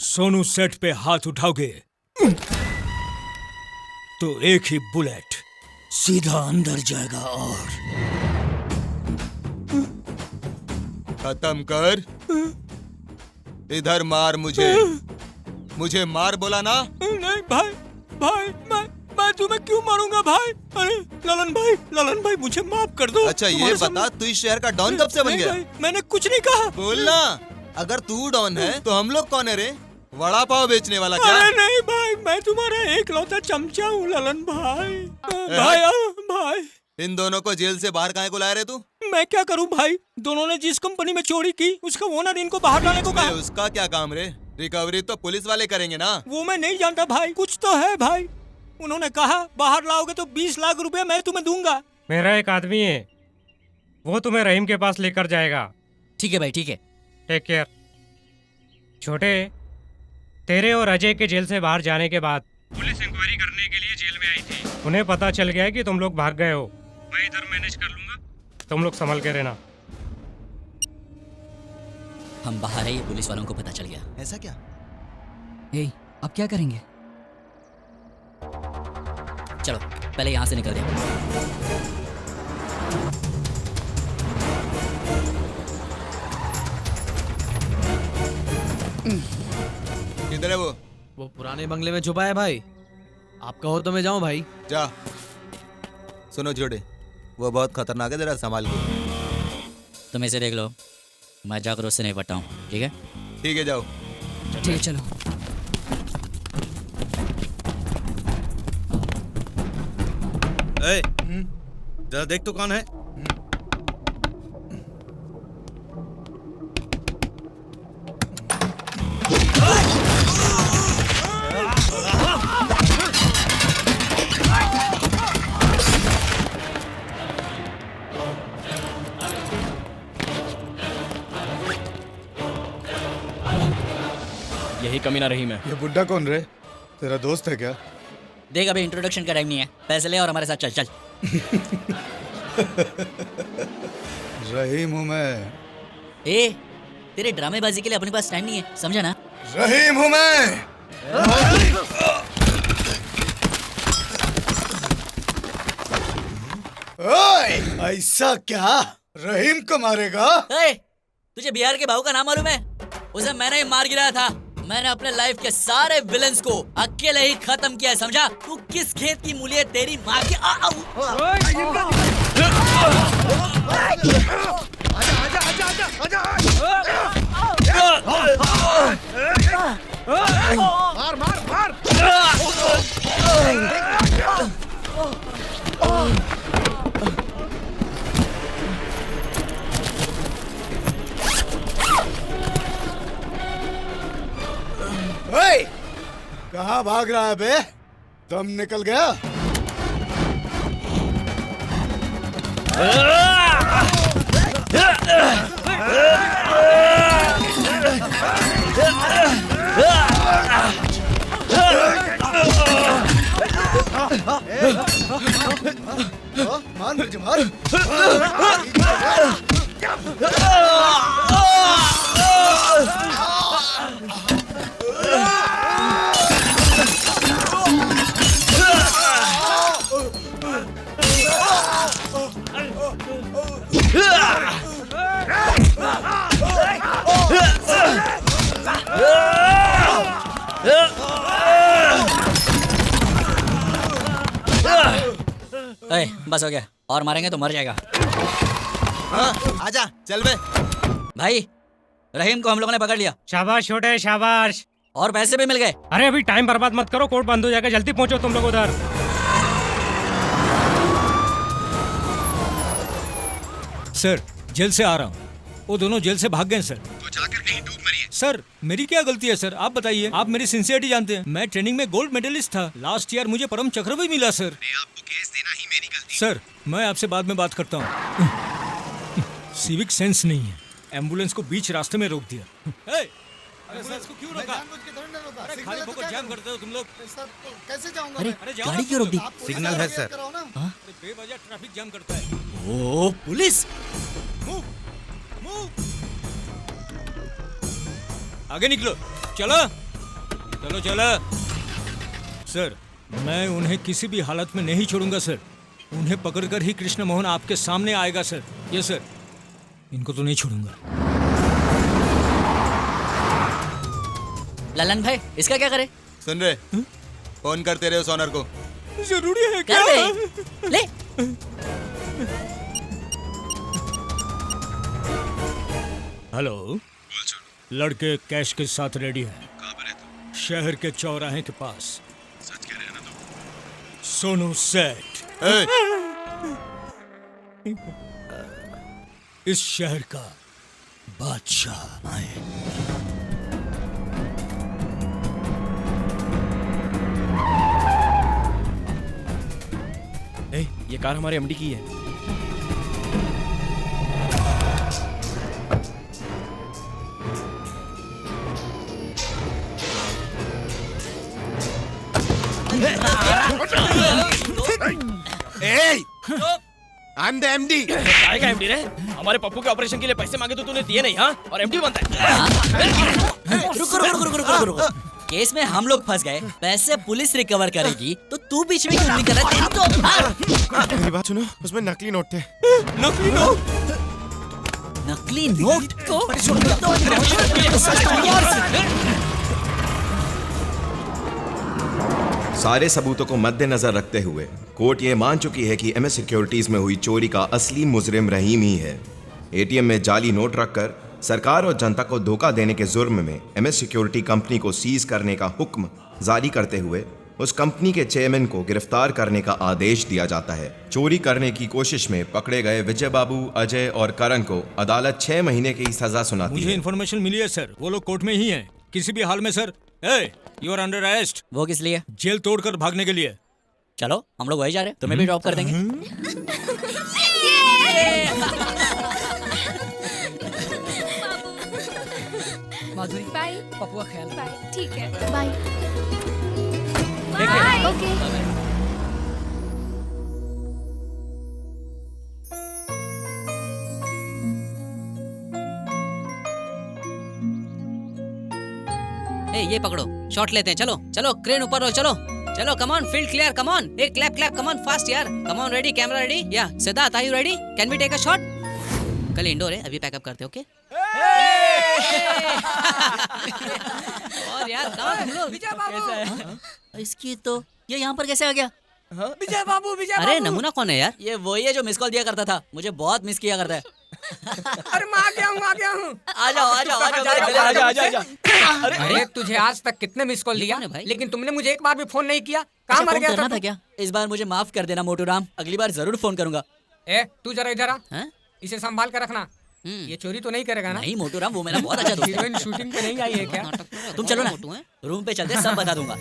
C: सोनू सेठ पे हाथ उठाओगे तो एक ही बुलेट सीधा अंदर जाएगा और
Q: खत्म कर। इधर मार मुझे, मुझे मार बोला ना?
C: नहीं भाई, भाई मैं तुम्हें क्यों मारूंगा भाई? अरे ललन भाई मुझे माफ कर दो।
Q: अच्छा ये बता, तू इस शहर का डॉन कब से बन गया?
C: मैंने कुछ नहीं कहा।
Q: बोलना, अगर तू डॉन है तो हम लोग कौन है रे? वड़ा पाव बेचने वाला क्या?
C: अरे नहीं भाई, मैं तुम्हारा एकलौता चमचा हूँ ललन भाई। भाई
Q: इन दोनों को जेल से बाहर काहे को लाए रे तू?
C: मैं क्या करूं भाई, दोनों ने जिस कंपनी में चोरी की उसका ओनर इनको बाहर लाने को कहा।
Q: उसका क्या काम रे? रिकवरी तो पुलिस वाले करेंगे ना।
C: वो मैं नहीं जानता भाई, कुछ तो है भाई। उन्होंने कहा बाहर लाओगे तो 20 लाख रुपए मैं तुम्हें दूंगा।
R: मेरा एक आदमी है, वो तुम्हें रहीम के पास लेकर जाएगा।
A: ठीक है भाई, ठीक है।
R: Take care. छोटे, तेरे और अजय के जेल से बाहर जाने के बाद पुलिस इंक्वायरी करने के लिए जेल में आई थी। उन्हें पता चल गया कि तुम लोग भाग गए हो। मैं इधर मैनेज कर लूंगा, तुम लोग संभल के रहना।
A: हम बाहर है, ये पुलिस वालों को पता चल गया।
S: ऐसा क्या?
I: अब क्या करेंगे?
A: चलो पहले यहाँ से निकल दे।
Q: किधर है
N: वो पुराने बंगले में छुपा है भाई। आप कहो तो मैं जाऊं भाई?
Q: जा। सुनो छोटे, वो बहुत खतरनाक है, जरा संभाल के।
A: तुम इसे देख लो, मैं जाकर उससे नहीं पटा हूँ। ठीक है?
Q: ठीक है, जाओ।
I: ठीक है चलो।
O: जरा देख तो कौन है।
P: कमीना रहीम है।
G: ये बुड्ढा कौन रे? तेरा दोस्त है क्या?
A: देख अभी इंट्रोडक्शन का टाइम नहीं है, पैसे ले और हमारे साथ चल चल।
G: रहीम हूँ मैं।
A: ए, तेरे ड्रामेबाजी के लिए अपने पास टाइम नहीं है, समझा ना?
G: रहीम हूँ मैं। ओए, ऐसा क्या? रहीम को मारेगा?
A: तुझे बिहार के भाऊ का नाम मालूम है? उसे मैंने ही मार गिराया था। मैंने अपने लाइफ के सारे विलन्स को अकेले ही खत्म किया है, समझा? तू किस खेत की मूली है तेरी माँ की?
U: मार मार मार।
G: ओए, कहाँ भाग रहा है बे? दम निकल गया? मार मुझे मार।
A: बस हो गया, और मारेंगे तो मर जाएगा।
S: आजा चल बे।
A: भाई रहीम को हम लोगों ने पकड़ लिया।
R: शाबाश छोटे शाबाश।
A: और पैसे भी मिल गए।
R: अरे अभी टाइम बर्बाद मत करो, कोर्ट बंद हो जाएगा, जल्दी पहुंचो तुम लोग उधर।
C: सर जेल से आ रहा हूँ, वो दोनों जेल से भाग गए सर।
E: तो जाकर कहीं डूब मरिए।
C: सर मेरी क्या गलती है सर, आप बताइए। आप मेरी सिंसियरिटी जानते हैं, मैं ट्रेनिंग में गोल्ड मेडलिस्ट था। लास्ट ईयर मुझे परम चक्र भी मिला सर।
E: आपको केस देना ही मेरी गलती।
C: सर मैं आपसे बाद में बात करता हूँ। सिविक सेंस नहीं है, एम्बुलेंस को बीच रास्ते में रोक दिया।
U: अरे सर इसको क्यों रोका?
C: अरे खाली फोकस जाम करते हो तुम लोग।
U: सर कैसे जाऊंगा?
A: अरे
C: जाओ
A: गाड़ी
C: ना
A: क्यों रोक दी?
O: सिग्नल है सर।
C: अरे बेवजह ट्रैफिक जाम करता है।
A: ओ पुलिस!
C: आगे निकलो, चलो चलो चलो। सर मैं उन्हें किसी भी हालत में नहीं छोड़ूंगा सर। उन्हें पकड़कर ही कृष्ण मोहन आपके सामने आएगा सर। ये सर, इनको तो नहीं छोड़ूंगा।
A: ललन भाई इसका क्या करे?
Q: सुन रहे, फोन कर तेरे उस ऑनर को।
C: जरूरी है क्या?
A: ले।
C: हेलो, लड़के कैश के साथ रेडी हैं।
E: कहाँ पर है तू?
C: शहर के चौराहे के पास।
E: सच कह रहे हैं ना तुम?
C: सोनू सेठ इस शहर का बादशाह आए।
P: ये कार हमारे एमडी की है।
K: I am the MD.
P: काय का एमडी रे? हमारे पप्पू के ऑपरेशन के लिए पैसे मांगे तो तूने दिए नहीं, हाँ? और एमडी बनता है।
A: रुको। केस में हम लोग फंस गए, पैसे पुलिस रिकवर करेगी तो तू बीच में क्यों नहीं कर रहा? तेरी तो
K: मेरी बात सुनो, उसमें नकली नोट थे।
C: नकली नोट?
A: नकली नोट तो
D: सारे सबूतों को मद्देनजर रखते हुए कोर्ट ये मान चुकी है कि एमएस सिक्योरिटीज में हुई चोरी का असली मुजरिम रहीम ही है। एटीएम में जाली नोट रखकर सरकार और जनता को धोखा देने के जुर्म में एमएस सिक्योरिटी कंपनी को सीज करने का हुक्म जारी करते हुए उस कंपनी के चेयरमैन को गिरफ्तार करने का आदेश दिया जाता है। चोरी करने की कोशिश में पकड़े गए विजय बाबू, अजय और करण को अदालत 6 महीने की सजा सुनाती
C: मुझे
D: है।
C: इन्फॉर्मेशन मिली है सर, वो लोग कोर्ट में ही हैं। किसी भी हाल में sir, you are under arrest.
A: वो किस लिए?
C: जेल तोड़कर भागने के लिए।
A: चलो हम लोग वही जा रहे हैं, तुम्हें भी ड्रॉप कर देंगे।
I: माधुरी
L: बाय।
I: पप्पू का ख्याल रखना।
L: बाय। ठीक है।
F: बाय।
L: बाय।
F: ओके।
J: ए ये पकड़ो, शॉट लेते हैं। चलो चलो क्रेन ऊपर हो, चलो चलो, come on, field clear, come on, एक clap clap, come on fast यार, come on, ready, camera ready, या Siddharth are you ready, can we take a shot? कल इंडोर है, अभी पैकअप करते हैं, ओके? और यार कहाँ तुम लोग?
A: इसकी तो ये यहाँ पर कैसे आ गया?
H: विजय बाबू, विजय
J: अरे
H: बाबू।
J: नमूना कौन है यार?
A: ये वही है जो मिस कॉल दिया करता था, मुझे बहुत मिस किया करता है।
H: अरे मैं आ गया हूँ, आ गया हूँ।
A: आ जाओ आ जाओ आ जाओ
H: अरे तुझे आज तक कितने मिस कॉल दिया, लेकिन तुमने मुझे एक बार भी फोन नहीं किया। कहाँ मर गया
A: था क्या? इस बार मुझे माफ कर देना मोटू राम, अगली बार जरूर फोन करूंगा।
H: ए तू जरा इधर आ, इसे संभाल कर रखना। ये चोरी तो नहीं करेगा ना?
A: नहीं मोटू राम, वो मेरा बहुत अच्छा दोस्त है।
H: हीरोइन शूटिंग पे नहीं आई है क्या?
A: तुम चलो ना, रूम पे चलते सब बता दूंगा।